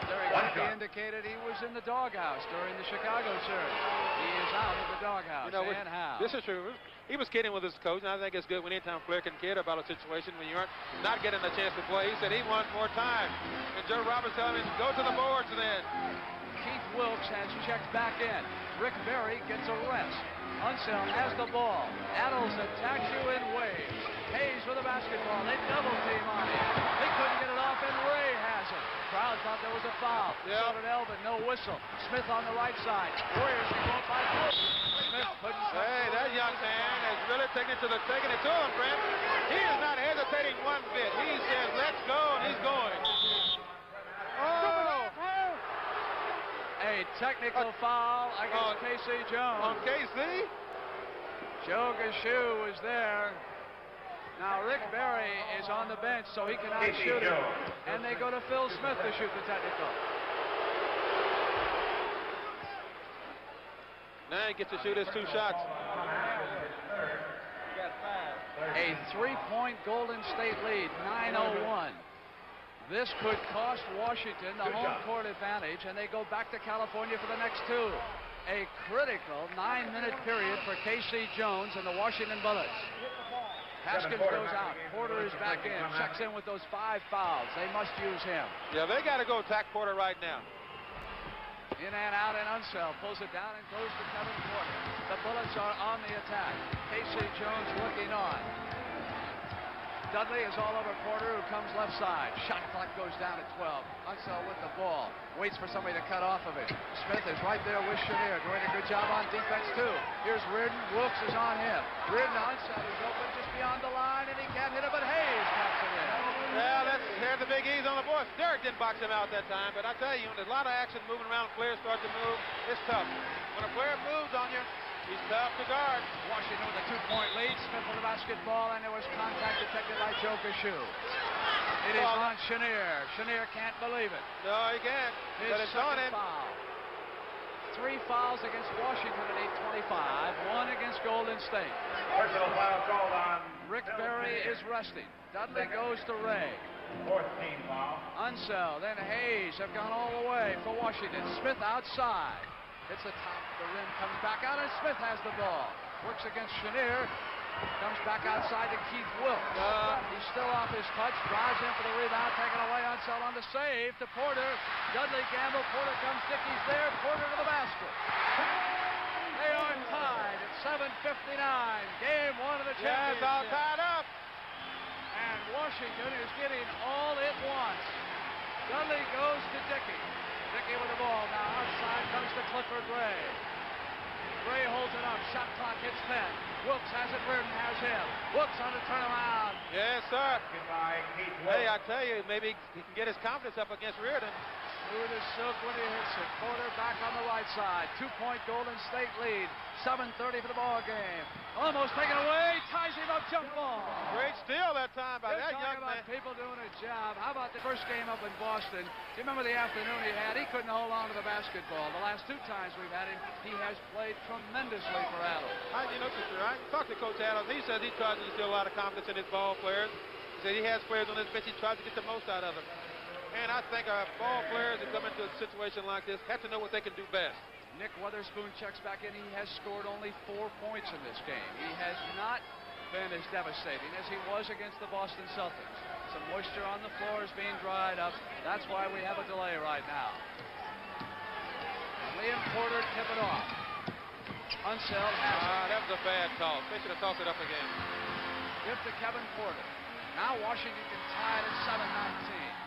Derek Dickey indicated he was in the doghouse during the Chicago series. He is out of the doghouse. You know, and how? This is true. He was kidding with his coach, and I think it's good when anytime player can kid about a situation when you aren't not getting a chance to play. He said he wants more time. And Joe Roberts telling him, go to the boards then. Keith Wilkes has checked back in. Rick Berry gets a rest. Unseld has the ball. Adels attacks you in waves. Hayes with the basketball. They double team on him. They couldn't get it off, and Ray has it. Crowd thought there was a foul. Yep. So did Elvin. No whistle. Smith on the right side. Warriors can go up by 4. Smith couldn't. Hey, that young man has really taken it to him, Brent. He is not hesitating one bit. He says, let's go, and he's going. Oh! A technical foul against K.C. Jones. On K.C.? Joe Gashu was there. Now Rick Berry is on the bench, so he can outshoot him. And they go to Phil Smith to shoot the technical. Frank gets to shoot his 2 shots. A 3-point Golden State lead, 9:01. This could cost Washington the home court advantage, and they go back to California for the next 2. A critical 9-minute period for K.C. Jones and the Washington Bullets. Haskins goes out. Porter is back in. Checks in with those 5 fouls. They must use him. Yeah, they got to go attack Porter right now. In and out, and Unseld pulls it down and goes to Kevin Porter. The Bullets are on the attack. K.C. Jones looking on. Dudley is all over Porter, who comes left side. Shot clock goes down at 12. Unseld with the ball. Waits for somebody to cut off of it. Smith is right there with Chenier, doing a good job on defense, too. Here's Reardon. Wilkes is on him. Reardon to Unseld is open just beyond the line, and he can't hit it, but Hayes taps it in. Well, here's the big E's on the board. Derek didn't box him out that time, but I tell you, when there's a lot of action moving around, players start to move, it's tough. When a player moves on you, he's tough to guard. Washington with a 2-point lead. Smith with the basketball, and there was contact detected by Joe Cashew. It is on Chenier. Chenier can't believe it. No, he can't. His But it's on him. Foul. 3 fouls against Washington at 8:25. 1 against Golden State. Personal foul called on Rick Barry is resting. Dudley goes to Ray. 4th team foul. Unseld and Hayes have gone all the way for Washington. Smith outside. Hits the top of the rim, comes back out, and Smith has the ball. Works against Chenier. Comes back outside to Keith Wilkes. He's still off his touch. Drives in for the rebound. Taken away. Unseld on the save to Porter. Dudley gamble. Porter comes. Dickey's there. Porter to the basket. They are tied at 7:59. Game 1 of the championship. Yeah, it's all tied up. And Washington is getting all it wants. Dudley goes to Dickey. Dickey with the ball. Now outside comes to Clifford Ray. Ray holds it up. Shot clock hits 10. Wilkes has it. Reardon has him. Wilkes on the turnaround. Yes, sir. Hey, I tell you, maybe he can get his confidence up against Reardon. Through the silk when he hits it. Porter back on the right side. 2-point Golden State lead. 7:30 for the ball game. Almost taken away. Ties him up. Jump ball. Great steal that time by that young about man. People doing a job. How about the first game up in Boston? Do you remember the afternoon he had? He couldn't hold on to the basketball. The last 2 times we've had him, he has played tremendously for Adams. I talked to Coach Adams. He says he tries to instill a lot of confidence in his ball players. He said he has players on his bench. He tries to get the most out of them. And I think our ball players that come into a situation like this have to know what they can do best. Nick Weatherspoon checks back in. He has scored only 4 points in this game. He has not been as devastating as he was against the Boston Celtics. Some moisture on the floor is being dried up. That's why we have a delay right now. Liam Porter tip it off. Unseld has it. That was a bad toss. They should have tossed it up again. Give to Kevin Porter. Now Washington can tie it at 7:19.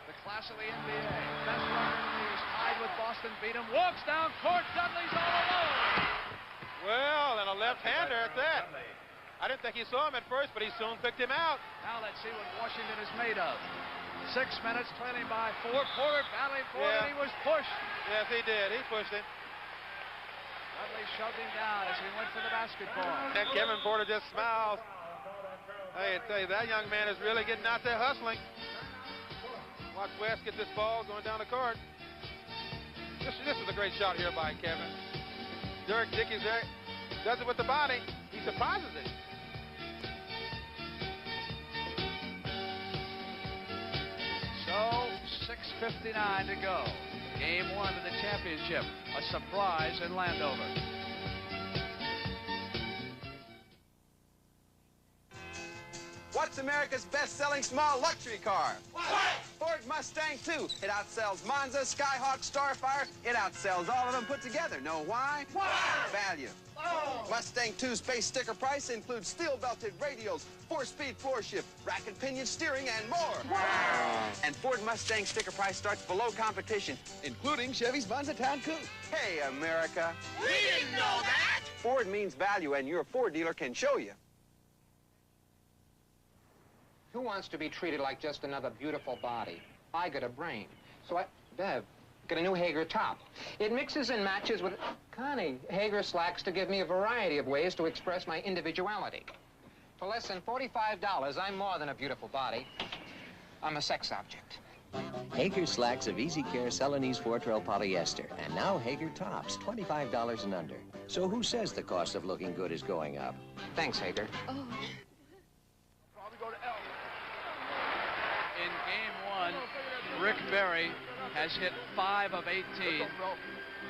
The class of the NBA. Best runner in the East. Tied with Boston. Beat him. Walks down court. Dudley's all alone. Well, and a left-hander at that. I didn't think he saw him at first, but he soon picked him out. Now let's see what Washington is made of. 6 minutes, trailing by 4. Porter battling for it. He was pushed. Yes, he did. He pushed him. Dudley shoved him down as he went for the basketball. And Kevin Porter just smiles. Hey, I tell you, that young man is really getting out there hustling. Watch Wes get this ball going down the court. This is a great shot here by Kevin. Derek Dickey's there. Does it with the body. He surprises it. So, 6:59 to go. Game 1 of the championship. A surprise in Landover. What's America's best-selling small luxury car? What? Ford Mustang 2. It outsells Monza, Skyhawk, Starfire. It outsells all of them put together. Know why? Why? Value. Oh. Mustang 2's base sticker price includes steel-belted radials, 4-speed floor shift, rack and pinion steering, and more. Wow. And Ford Mustang sticker price starts below competition, including Chevy's Monza Town Coupe. Hey, America. We didn't know that. Ford means value, and your Ford dealer can show you. Who wants to be treated like just another beautiful body? I got a brain. So Bev, got a new Hager top. It mixes and matches with... Connie, Hager slacks to give me a variety of ways to express my individuality. For less than $45, I'm more than a beautiful body. I'm a sex object. Hager slacks of Easy Care Celanese Fortrel polyester, and now Hager tops, $25 and under. So who says the cost of looking good is going up? Thanks, Hager. Oh. In game one, Rick Berry has hit 5 of 18.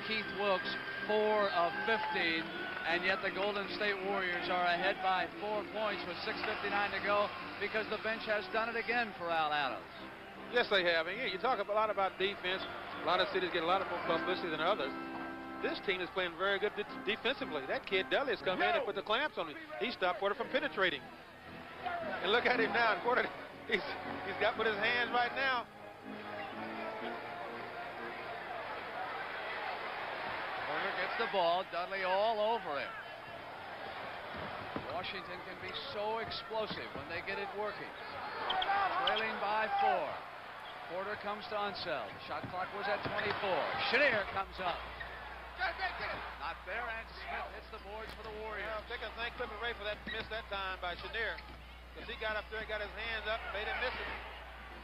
Keith Wilkes, 4 of 15. And yet the Golden State Warriors are ahead by 4 points with 6:59 to go because the bench has done it again for Al Adams. Yes, they have. And you talk a lot about defense. A lot of cities get a lot of more publicity than others. This team is playing very good defensively. That kid Dudley has come in and put the clamps on him. He stopped Porter from penetrating. And look at him now. Porter, he's got put his hands right now. Porter gets the ball. Dudley all over him. Washington can be so explosive when they get it working. Trailing by 4. Porter comes to Unseld. Shot clock was at 24. Chenier comes up. Not there, and Smith hits the boards for the Warriors. Well, they can thank Clifford Ray for that miss that time by Chenier, because he got up there and got his hands up and made him miss it.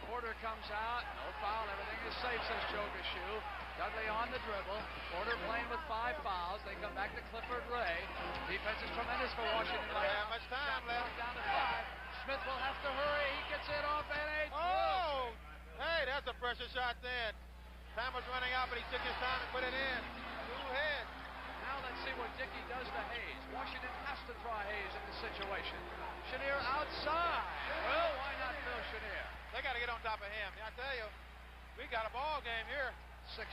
Porter comes out. No foul. Everything is safe, says Joe Gashu. Dudley on the dribble. Porter playing with 5 fouls. They come back to Clifford Ray. Defense is tremendous for Washington. Don't have much time left. Down to 5. Smith will have to hurry. He gets it off and a Oh! Hey, that's a pressure shot then. Time was running out, but he took his time and put it in. 2 heads. Now let's see what Dickey does to Hayes. Washington has to try Hayes in this situation. Chenier outside. Well, why not Phil Chenier? They got to get on top of him. I tell you, we got a ball game here. 6:06,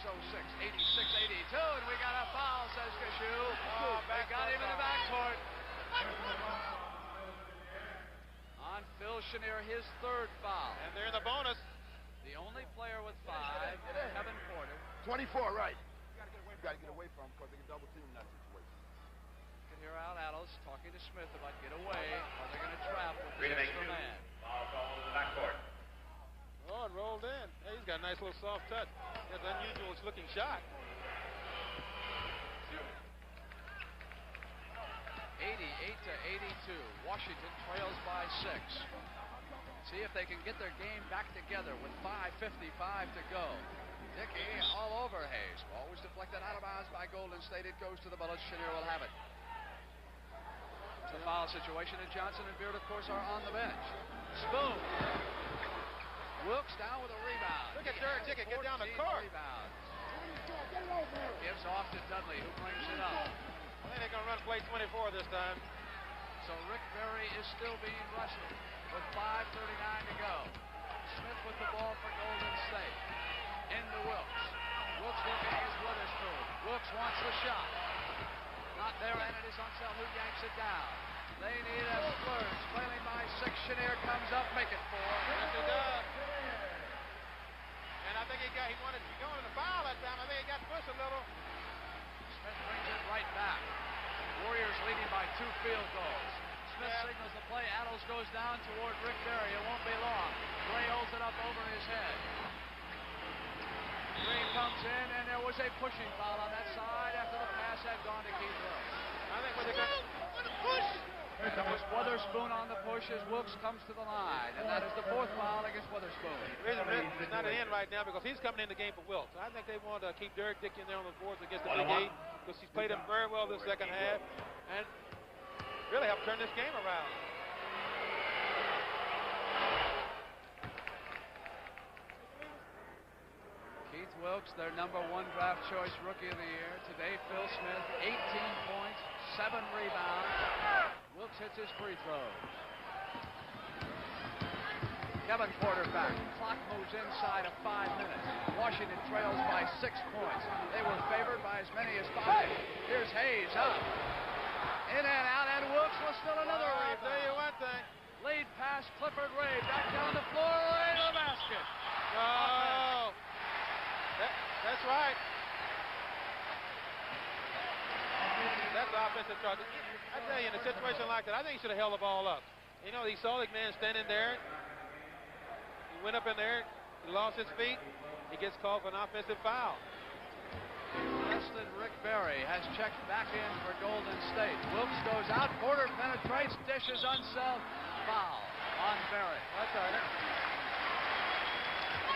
86-82, and we got a foul, says Gashu. Oh, they got him in the backcourt. On Phil Chenier, his 3rd foul. And they're in the bonus. The only player with 5 is Kevin Porter. 24, right. You got to get away from him because they can double team in that situation. You can hear Al Adams talking to Smith about get away, or they're going to trap with the extra man. Foul call to the backcourt. Oh, it rolled in. Hey, he's got a nice little soft touch. That's an unusual looking shot. 88-82. Washington trails by 6. See if they can get their game back together with 5:55 to go. Dickey all over Hayes. Ball was deflected out of bounds by Golden State. It goes to the Bullets. Chenier will have it. It's a foul situation, and Johnson and Beard, of course, are on the bench. Spoon. Wilkes down with a rebound. Look at Derek Dickey get down the court. Rebounds. Gives off to Dudley, who brings it up. I think they're going to run play 24 this time. So Rick Berry is still being wrestled with 5:39 to go. Smith with the ball for Golden State. Into Wilkes. Wilkes looking against Witherspoon. Wilkes wants the shot. Not there, and it is Unseld who yanks it down. They need a splurge. Trailing by 6. Chenier comes up, make it 4. Yes, he does. And I think he wanted to go in the foul that time. I think he got pushed a little. Smith brings it right back. Warriors leading by 2 field goals. Smith signals the play. Adams goes down toward Rick Berry. It won't be long. Gray holds it up over his head. Green comes in, and there was a pushing foul on that side after the pass had gone to Keith Wilkes. I think when they got push. That was Witherspoon on the push as Wilkes comes to the line, and that is the 4th foul against Witherspoon. The reason it's not an end right now because he's coming in the game for Wilkes. I think they want to keep Derek Dickey in there on the boards against the Big 8 because he's played him very well this second half and really helped turn this game around. Keith Wilkes, their #1 draft choice rookie of the year. Today, Phil Smith, 18 points, 7 rebounds. Wilkes hits his free throws. Kevin Porter back. Clock moves inside of 5 minutes. Washington trails by 6 points. They were favored by as many as 5. Here's Hayes up. In and out, and Wilkes was still another rebound. I'll tell you one thing. Lead pass, Clifford Ray back down the floor, right to the basket. Oh, that's right. That's offensive charge. I tell you, in a situation like that, I think he should have held the ball up. You know, he saw the man standing there. He went up in there. He lost his feet. He gets called for an offensive foul. Arrested Rick Berry has checked back in for Golden State. Wilkes goes out. Porter penetrates. Dishes Unseld. Foul on Berry. That's all right.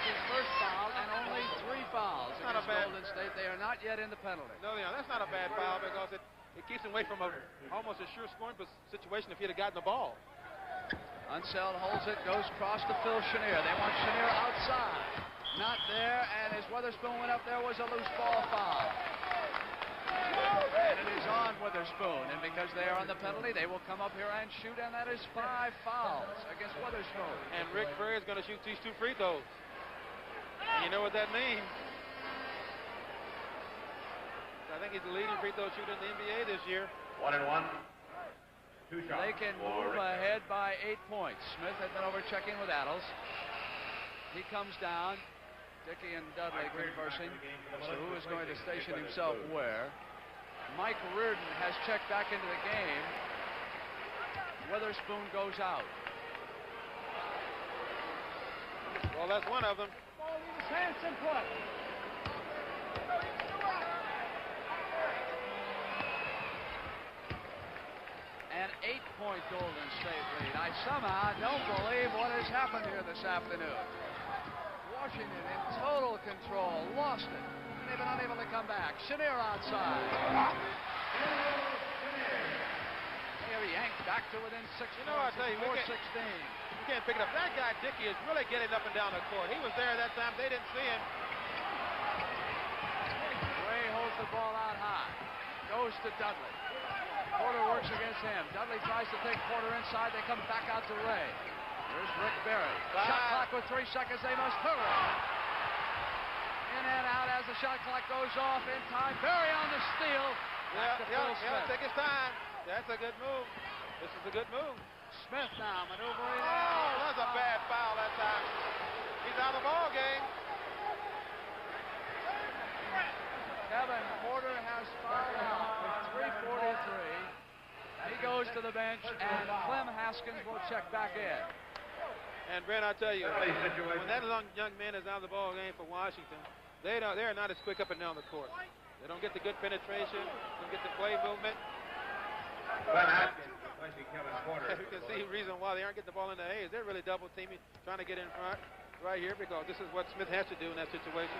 his first foul and only 3 fouls Not a against bad- Golden State. They are not yet in the penalty. No, that's not a bad foul because it keeps him away from almost a sure scoring situation if he'd have gotten the ball. Unseld holds it, goes across to Phil Chenier. They want Chenier outside. Not there, and as Witherspoon went up, there was a loose ball foul. And it is on Witherspoon, and because they are on the penalty, they will come up here and shoot, and that is 5 fouls against Witherspoon. And Rick Berry is going to shoot these 2 free throws. And you know what that means. I think he's the leading free throw shooter in the NBA this year. 1 and 1. 2 shots. They can move ahead by 8 points. Smith had been over checking with Adels. He comes down. Dickey and Dudley conversing. So who is going to station himself where? Mike Reardon has checked back into the game. Witherspoon goes out. Well, that's one of them. Hanson play. An 8-point Golden State lead. I somehow don't believe what has happened here this afternoon. Washington in total control, lost it. They've been unable to come back. Chenier outside. Here yanked back to within 6 You know, I tell you, we 4-16. can't pick it up. That guy Dickey is really getting up and down the court. He was there that time. They didn't see him. Ray holds the ball out high. Goes to Dudley. Porter works against him. Dudley tries to take Porter inside. They come back out to Ray. Here's Rick Berry. Shot clock with 3 seconds. They must hurry. In and out as the shot clock goes off in time. Berry on the steal. Back to Phil Smith. Take his time. That's a good move. This is a good move. Smith now maneuvering. Oh, that's a bad foul that time. He's out of the ball game. Kevin Porter has fouled out with 3:43. He goes to the bench, and Clem Haskins will check back in. And Brent, I tell you, when that young man is out of the ball game for Washington, they're not as quick up and down the court. They don't get the good penetration, don't get the play movement. You can see the reason why they aren't getting the ball in the Hayes. They're really double teaming, trying to get in front right here because this is what Smith has to do in that situation.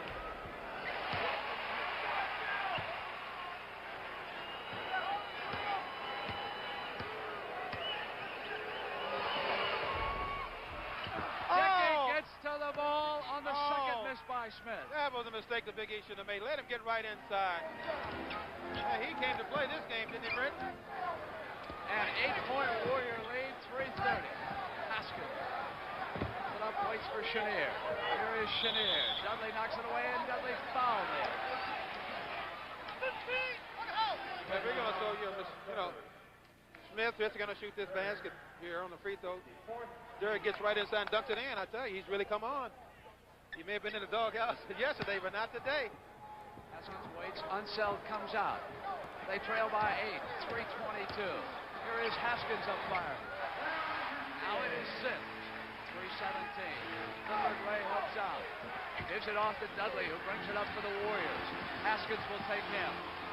The ball on the second miss by Smith. That was a mistake the Big East should have made. Let him get right inside. Yeah, he came to play this game, didn't he, Brent? An 8-point Warrior lead, 3:30. Haskins put up, waits for Chenier. Here is Chenier. Dudley knocks it away, and Dudley fouled it. If we're going to show you, Smith is going to shoot this basket here on the free throw. Derek gets right inside and dunks it in. I tell you, he's really come on. He may have been in the doghouse yesterday, but not today. Haskins waits. Unseld comes out. They trail by 8. 3:22. Here is Haskins up fire. Now it is Sith. 3:17. Clifford Ray helps out. Gives it off to Dudley, who brings it up for the Warriors. Haskins will take him.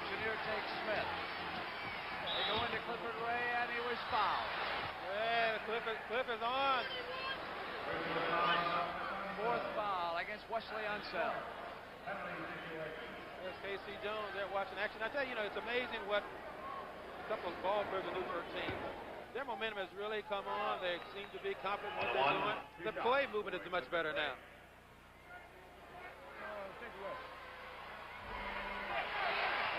Chenier takes Smith. They go into Clifford Ray, and he was fouled. Yeah, Cliff is on. 4th foul against Wesley Unseld. There's K.C. Jones there watching action. I tell you, it's amazing what a couple of ball players do for a team. Their momentum has really come on. They seem to be confident in what they're doing. The play movement is much better now.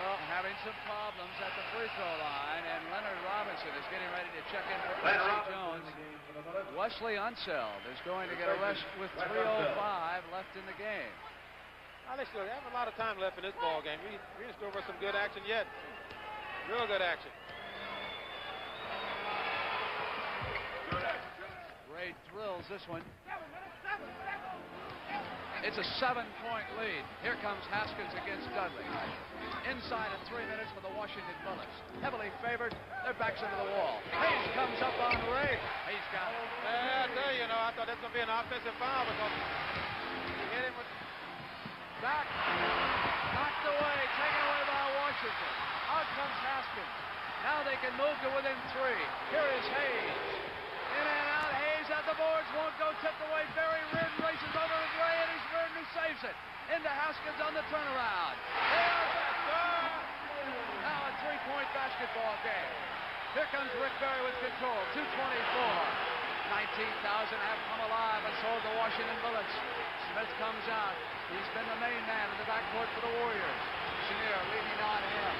Well, having some problems at the free throw line, and Leonard Robinson is getting ready to check in for K.C. Jones. Wesley Unseld is going to get a rest with 3:05 left in the game. They still have a lot of time left in this ball game. We didn't still over some good action yet. Real good action. Ray drills this one. It's a 7-point lead. Here comes Haskins against Dudley. Inside of 3 minutes for the Washington Bullets. Heavily favored. Their backs into the wall. Hayes comes up on Ray. Hayes got it. I tell you, I thought that's going to be an offensive foul because he hit him with... Back. Knocked away. Taken away by Washington. Out comes Haskins. Now they can move to within 3. Here is Hayes. In and out. Hayes at the boards. Won't go. Tipped away. Barry Reardon races over to Ray, and he's drives it into Haskins on the turnaround. Now a three-point basketball game. Here comes Rick Barry with control. 2:24. 19,000 have come alive and so have the Washington Bullets. Smith comes out. He's been the main man in the backcourt for the Warriors. Chenier leaning on him.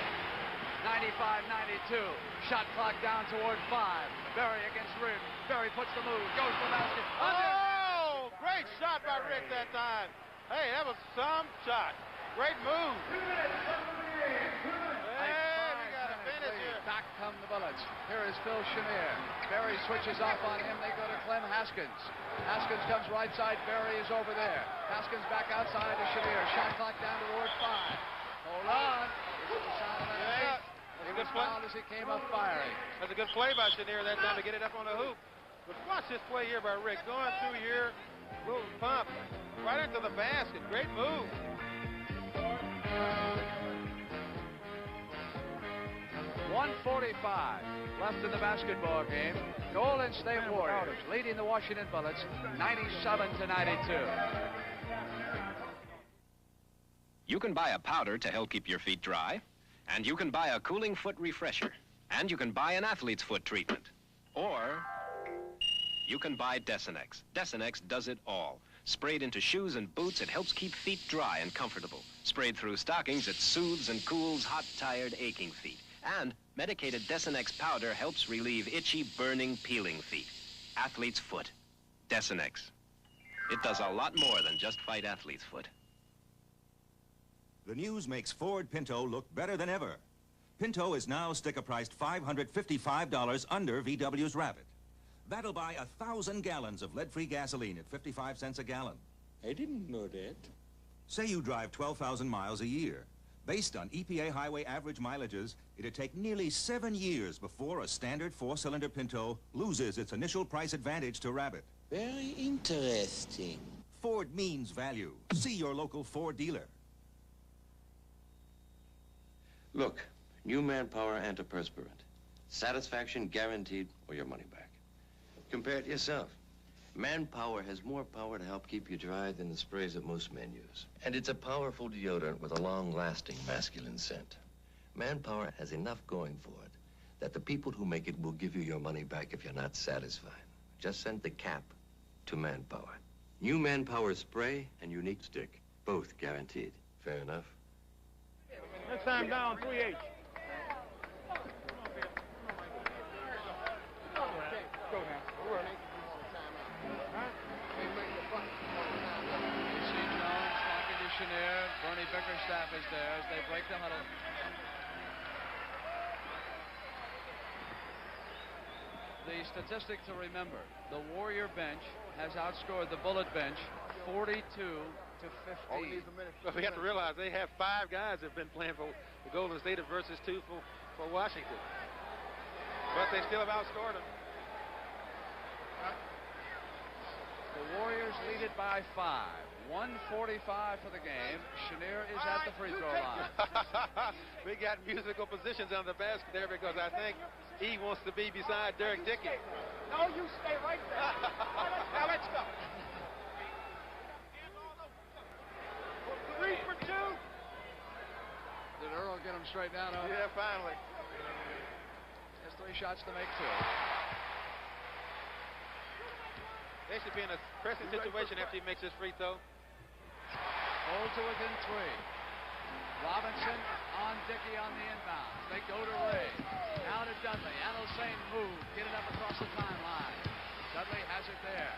95-92. Shot clock down toward 5. Barry against Rick. Barry puts the move. Goes to the basket. Oh, great shot by Rick that time. Hey, that was some shot. Great move. Hey, we got a finish here. Back come the Bullets. Here is Phil Chenier. Barry switches off on him. They go to Clem Haskins. Haskins comes right side. Barry is over there. Haskins back outside to Chenier. Shot clock down toward 5. Hold on. This is the sound of that. He was fouled as he came up firing. That's a good play by Chenier that time to get it up on the hoop. But watch this play here by Rick. Going through here, little pump, right into the basket. Great move. .145 left in the basketball game. Golden State Warriors leading the Washington Bullets 97-92. You can buy a powder to help keep your feet dry, and you can buy a cooling foot refresher, and you can buy an athlete's foot treatment. Or you can buy Desenex. Desenex does it all. Sprayed into shoes and boots, it helps keep feet dry and comfortable. Sprayed through stockings, it soothes and cools hot, tired, aching feet. And medicated Desenex powder helps relieve itchy, burning, peeling feet. Athlete's foot. Desenex. It does a lot more than just fight athlete's foot. The news makes Ford Pinto look better than ever. Pinto is now sticker-priced $555 under VW's Rabbit. That'll buy 1,000 gallons of lead-free gasoline at 55 cents a gallon. I didn't know that. Say you drive 12,000 miles a year. Based on EPA highway average mileages, it'd take nearly 7 years before a standard 4-cylinder Pinto loses its initial price advantage to Rabbit. Very interesting. Ford means value. See your local Ford dealer. Look, new manpower antiperspirant. Satisfaction guaranteed or your money back. Compare it yourself. Manpower has more power to help keep you dry than the sprays that most men use. And it's a powerful deodorant with a long-lasting masculine scent. Manpower has enough going for it that the people who make it will give you your money back if you're not satisfied. Just send the cap to Manpower. New Manpower spray and unique stick, both guaranteed. Fair enough? Next time down, 3-8. Go now. Chenier, Bernie Bickerstaff is there as they break the huddle. The statistic to remember, the Warrior bench has outscored the Bullet bench 42-15. But we have to realize they have 5 guys that have been playing for the Golden State versus 2 for Washington. But they still have outscored them. The Warriors lead it by 5. 1:45 for the game. Chenier is at the free throw line. We got musical positions on the basket there because I think he wants to be beside Derek Dickey. No, you stay right there. Now let's go. 3 for 2. Did Earl get him straight down? Yeah, finally. Has 3 shots to make 2. They should be in a pressing situation after he makes his free throw. Hold to within 3. Robinson on Dickey on the inbound. They go to Ray. Now to Dudley. Adelsane move. Get it up across the timeline. Dudley has it there.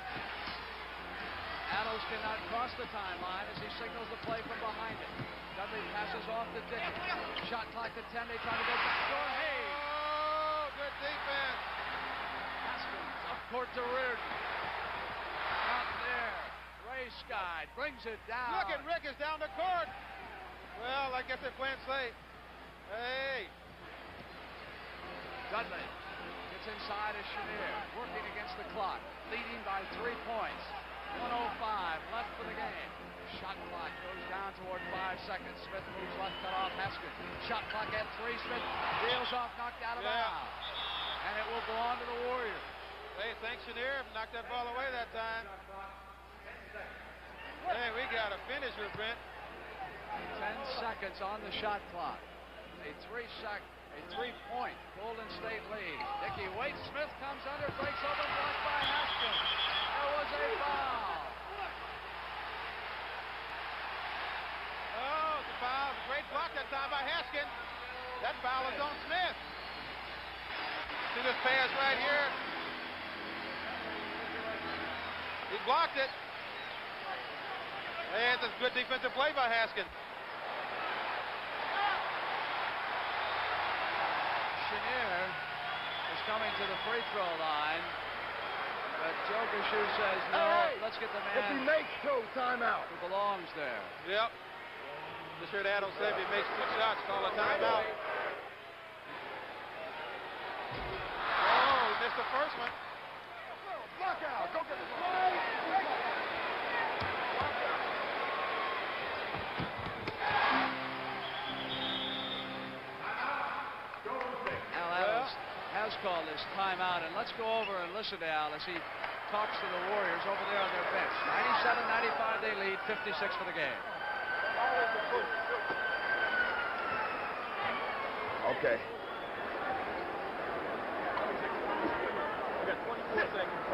Adels cannot cross the timeline as he signals the play from behind it. Dudley passes off to Dickey. Shot clock to 10. They try to go backdoor. Hayes. Oh, good defense. Haskins up court to Reardon. Out there. Ray Skye brings it down. Look at Rick is down the court. Well, I guess they're playing safe. Hey. Dudley gets inside as Chenier, working against the clock, leading by 3 points. 1:05 left for the game. Shot clock goes down toward 5 seconds. Smith moves left, cut off Haskins. Shot clock at 3. Smith reels off, knocked out of bounds. And it will belong to the Warriors. Hey, thanks, Chenier. Knocked that ball away that time. Hey, we got a finisher, Brent. 10 seconds on the shot clock. A three-point Golden State lead. Dickey waits. Smith comes under, breaks open, blocked by Haskins. There was a foul. Oh, it's a foul. Great block that time by Haskins. That foul is on Smith. See this pass right here? He blocked it. And it's a good defensive play by Haskins. Chenier is coming to the free throw line, but Joe Gashu says, no, let's get the man If he makes two, timeout. who belongs there. Yep. Just heard Adam say if he makes 2 shots, call a timeout. Oh, he missed the first one. Block out. Go get the Al Adams has called this timeout, and let's go over and listen to Al as he talks to the Warriors over there on their bench. 97-95 they lead, 56 for the game. Okay.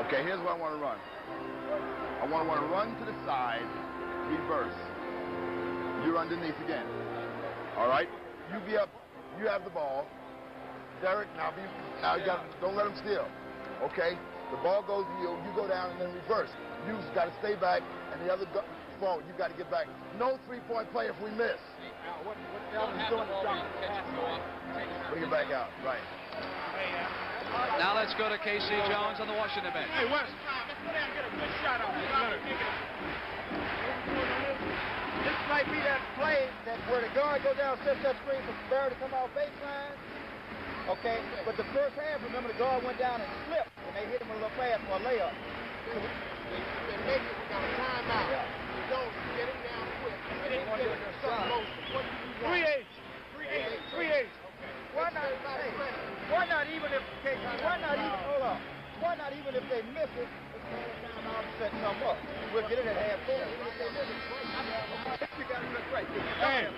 Okay, here's what I want to run. I want to run to the side, reverse. You're underneath again. All right? You be up. You have the ball. Derek, now you got, don't let him steal. Okay? The ball goes to you. You go down and then reverse. You just got to stay back, and the other phone, you got to get back. No three-point play if we miss. What Elvin's doing is trying to Bring it back out. Right. Now let's go to K.C. Jones on the Washington bench. Hey, Wes, let's go down and get a good shot on this. This might be that play that where the guard goes down, sets that screen for Barry to come off baseline. Okay, but the first half, remember, the guard went down and slipped, and they hit him with a little pass for a layup. They make it, we got a timeout. You don't get it down quick. They want to get some motion. What do you want? 3-8. Why not even if they miss it, let's call it down now and set something up. We'll get it at half court. Even if they miss it, you got to look right. Hey.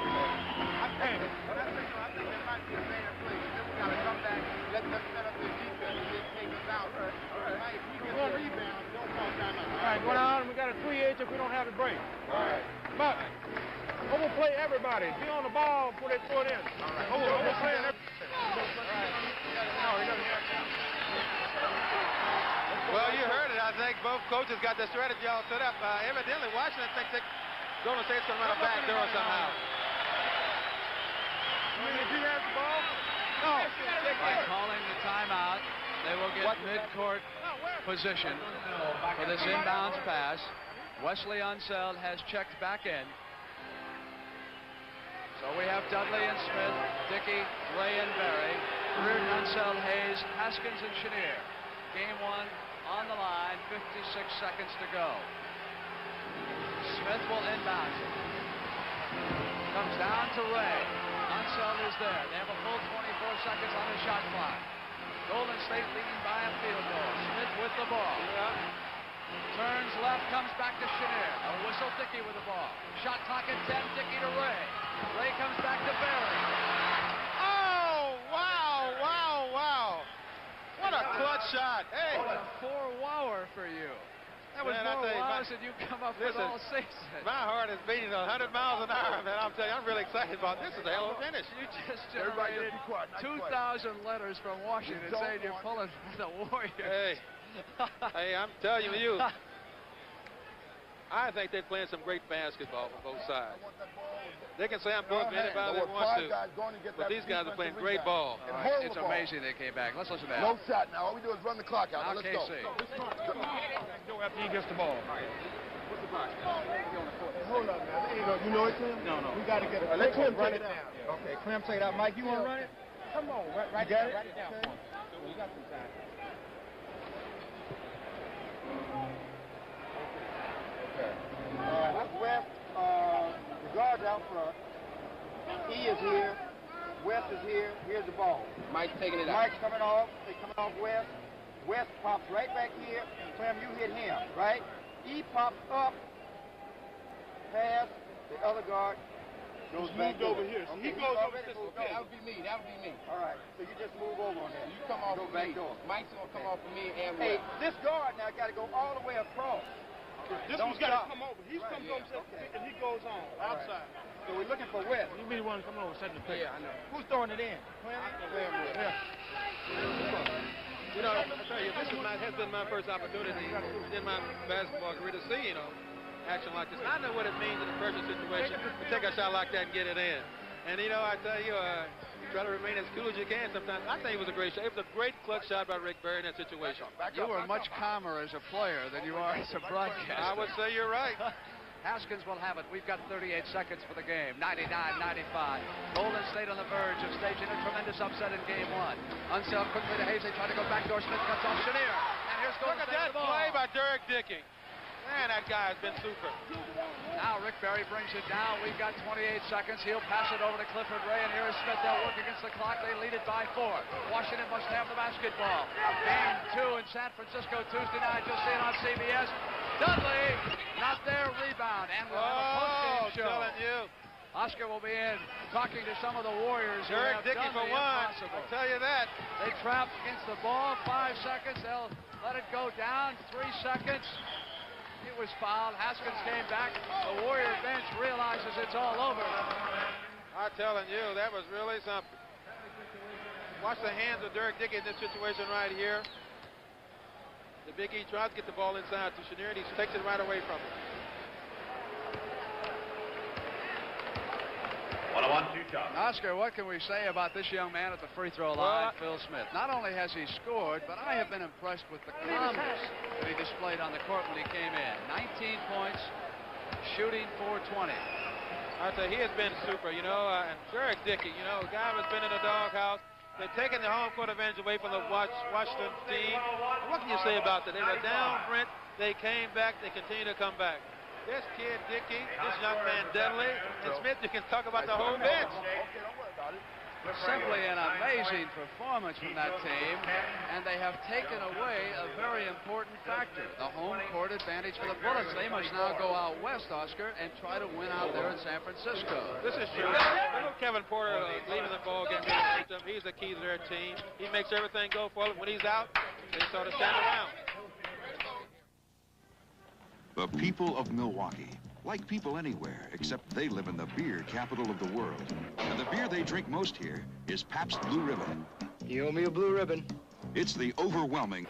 I think there might be a better play. Then we got to come back, let them set up their defense, and then take us out. If we get one rebound, don't call timeout. All right, go down, and we got a 3-8 if we don't have the break. All right. But I'm going to play everybody. Be on the ball before they throw it in. I'm going to play everybody. Well, you heard it. I think both coaches got the strategy all set up. Evidently, Washington thinks that Golden State's going to run a back door somehow. If he has the ball, no. By calling the timeout, they will get mid-court position for this inbounds pass. Wesley Unseld has checked back in. So we have Dudley and Smith, Dickey, Ray and Berry, Reardon, Unseld, Hayes, Haskins, and Chenier. Game one on the line, 56 seconds to go. Smith will inbound it. Comes down to Ray. Unseld is there. They have a full 24 seconds on the shot clock. Golden State leading by a field goal. Smith with the ball. Turns left, comes back to Chenier. A whistle, Dickey with the ball. Shot clock at 10, Dickey to Ray. Ray comes back to Berry. Oh, wow. What a clutch shot. Hey. What a four-wower for you. That was more wows than you come up with all season. My heart is beating 100 miles an hour, man. I'm telling you, I'm really excited about this. This is a hell of a finish. You just generated 2,000 letters from Washington saying you're pulling the Warriors. Hey, I'm telling you, I think they're playing some great basketball from both sides. They can say I'm pulling for anybody they want to, but these guys are playing great ball. Right. It's amazing they came back. Let's listen to that. No shot now. All we do is run the clock out. Now, let's go. Go after he gets the ball. What's the box? Hold up, man. You know it, Clem? No. We got to get it. Let Clem take it down. Okay, Clem, take it out. Mike, you want to run it? Come on. Write it down for me. We got some time. That's West. The guard's out front. E is here. West is here. Here's the ball. Mike's taking it out. Mike's coming off. They coming off West. West pops right back here. Clem, you hit him, right? he pops up past the other guard. Goes back moved over here. So okay, he goes over already this. moved Okay, over. that would be me. That would be me. All right, so you just move over on that. You come off go of back me. door. Mike's gonna come off of me and Hey, Wes. this guard now got to go all the way across. This Don't one's got stop. to come over. He's Right, comes yeah, over okay. and he goes on outside. So we're looking for Wes. You be the one coming over setting the pace. Yeah, I know. Who's throwing it in? Yeah. You know, I tell you, this has been my first opportunity in my basketball career to see, action like this. I know what it means in a pressure situation to take a shot like that and get it in. And, I tell you, you try to remain as cool as you can sometimes. I think it was a great shot. It was a great clutch shot by Rick Barry in that situation. You were much calmer as a player than you are as a broadcaster. I would say you're right. Haskins will have it. We've got 38 seconds for the game. 99-95. Golden State on the verge of staging a tremendous upset in game one. Unseld quickly to Hayes. They try to go backdoor. Smith cuts off Chenier. And here's Golden Look at State that with the ball. play by Derek Dickey. Man, that guy has been super. Now Rick Barry brings it down. We've got 28 seconds. He'll pass it over to Clifford Ray, and here is Smith. They'll work against the clock. They lead it by 4. Washington must have the basketball. Game 2 in San Francisco Tuesday night. You'll see it on CBS. Dudley, not there, rebound, and we'll have a post-game show. Telling you. Oscar will be in talking to some of the Warriors who Derek have Dickey done for the one. impossible. I'll tell you that. They trap against the ball. 5 seconds. They'll let it go down. 3 seconds. It was fouled. Haskins came back. The Warrior bench realizes it's all over. I'm telling you, that was really something. Watch the hands of Derek Dickey in this situation right here. The Big E tries to get the ball inside to Chenier, and he takes it right away from him. 1-on-1, 2 shots. Oscar, what can we say about this young man at the free throw line, Phil Smith? Not only has he scored, but I have been impressed with the calmness that he displayed on the court when he came in. 19 points, shooting .420. I tell you, he has been super, and Derek Dickey, a guy who's been in the doghouse. They're taking the home court advantage away from the Washington team. What can you say about that? They were down, Brent. They came back. They continue to come back. This kid, Dickey, this young man, Dudley, and Smith, you can talk about the whole bench. Simply an amazing performance from that team, and they have taken away a very important factor, the home court advantage for the Bullets. They must now go out west, Oscar, and try to win out there in San Francisco. This is true. Kevin Porter leaving the ball game. He's the key to their team. He makes everything go for them. When he's out, they sort of stand around. The people of Milwaukee, like people anywhere, except they live in the beer capital of the world. And the beer they drink most here is Pabst Blue Ribbon. You owe me a blue ribbon. It's the overwhelming...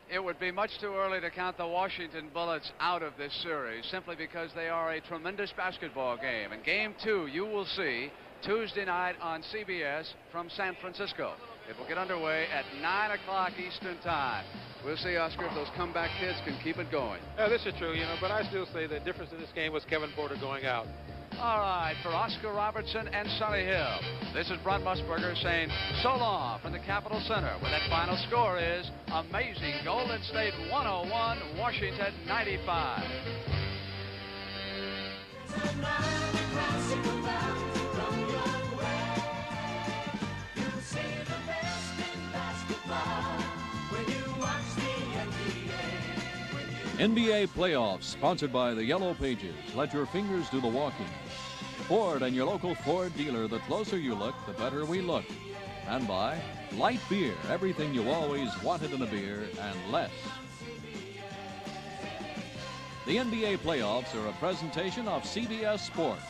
It would be much too early to count the Washington Bullets out of this series, simply because they are a tremendous basketball game. And game 2, you will see Tuesday night on CBS from San Francisco. It will get underway at 9 o'clock Eastern Time. We'll see, Oscar, if those comeback kids can keep it going. Yeah, this is true, but I still say the difference in this game was Kevin Porter going out. All right, for Oscar Robertson and Sonny Hill, this is Brent Musburger saying so long from the Capitol Center, where that final score is amazing. Golden State 101, Washington 95. NBA playoffs sponsored by the Yellow Pages. Let your fingers do the walking. Ford and your local Ford dealer. The closer you look, the better we look. And by light beer, everything you always wanted in a beer and less. The NBA playoffs are a presentation of CBS Sports.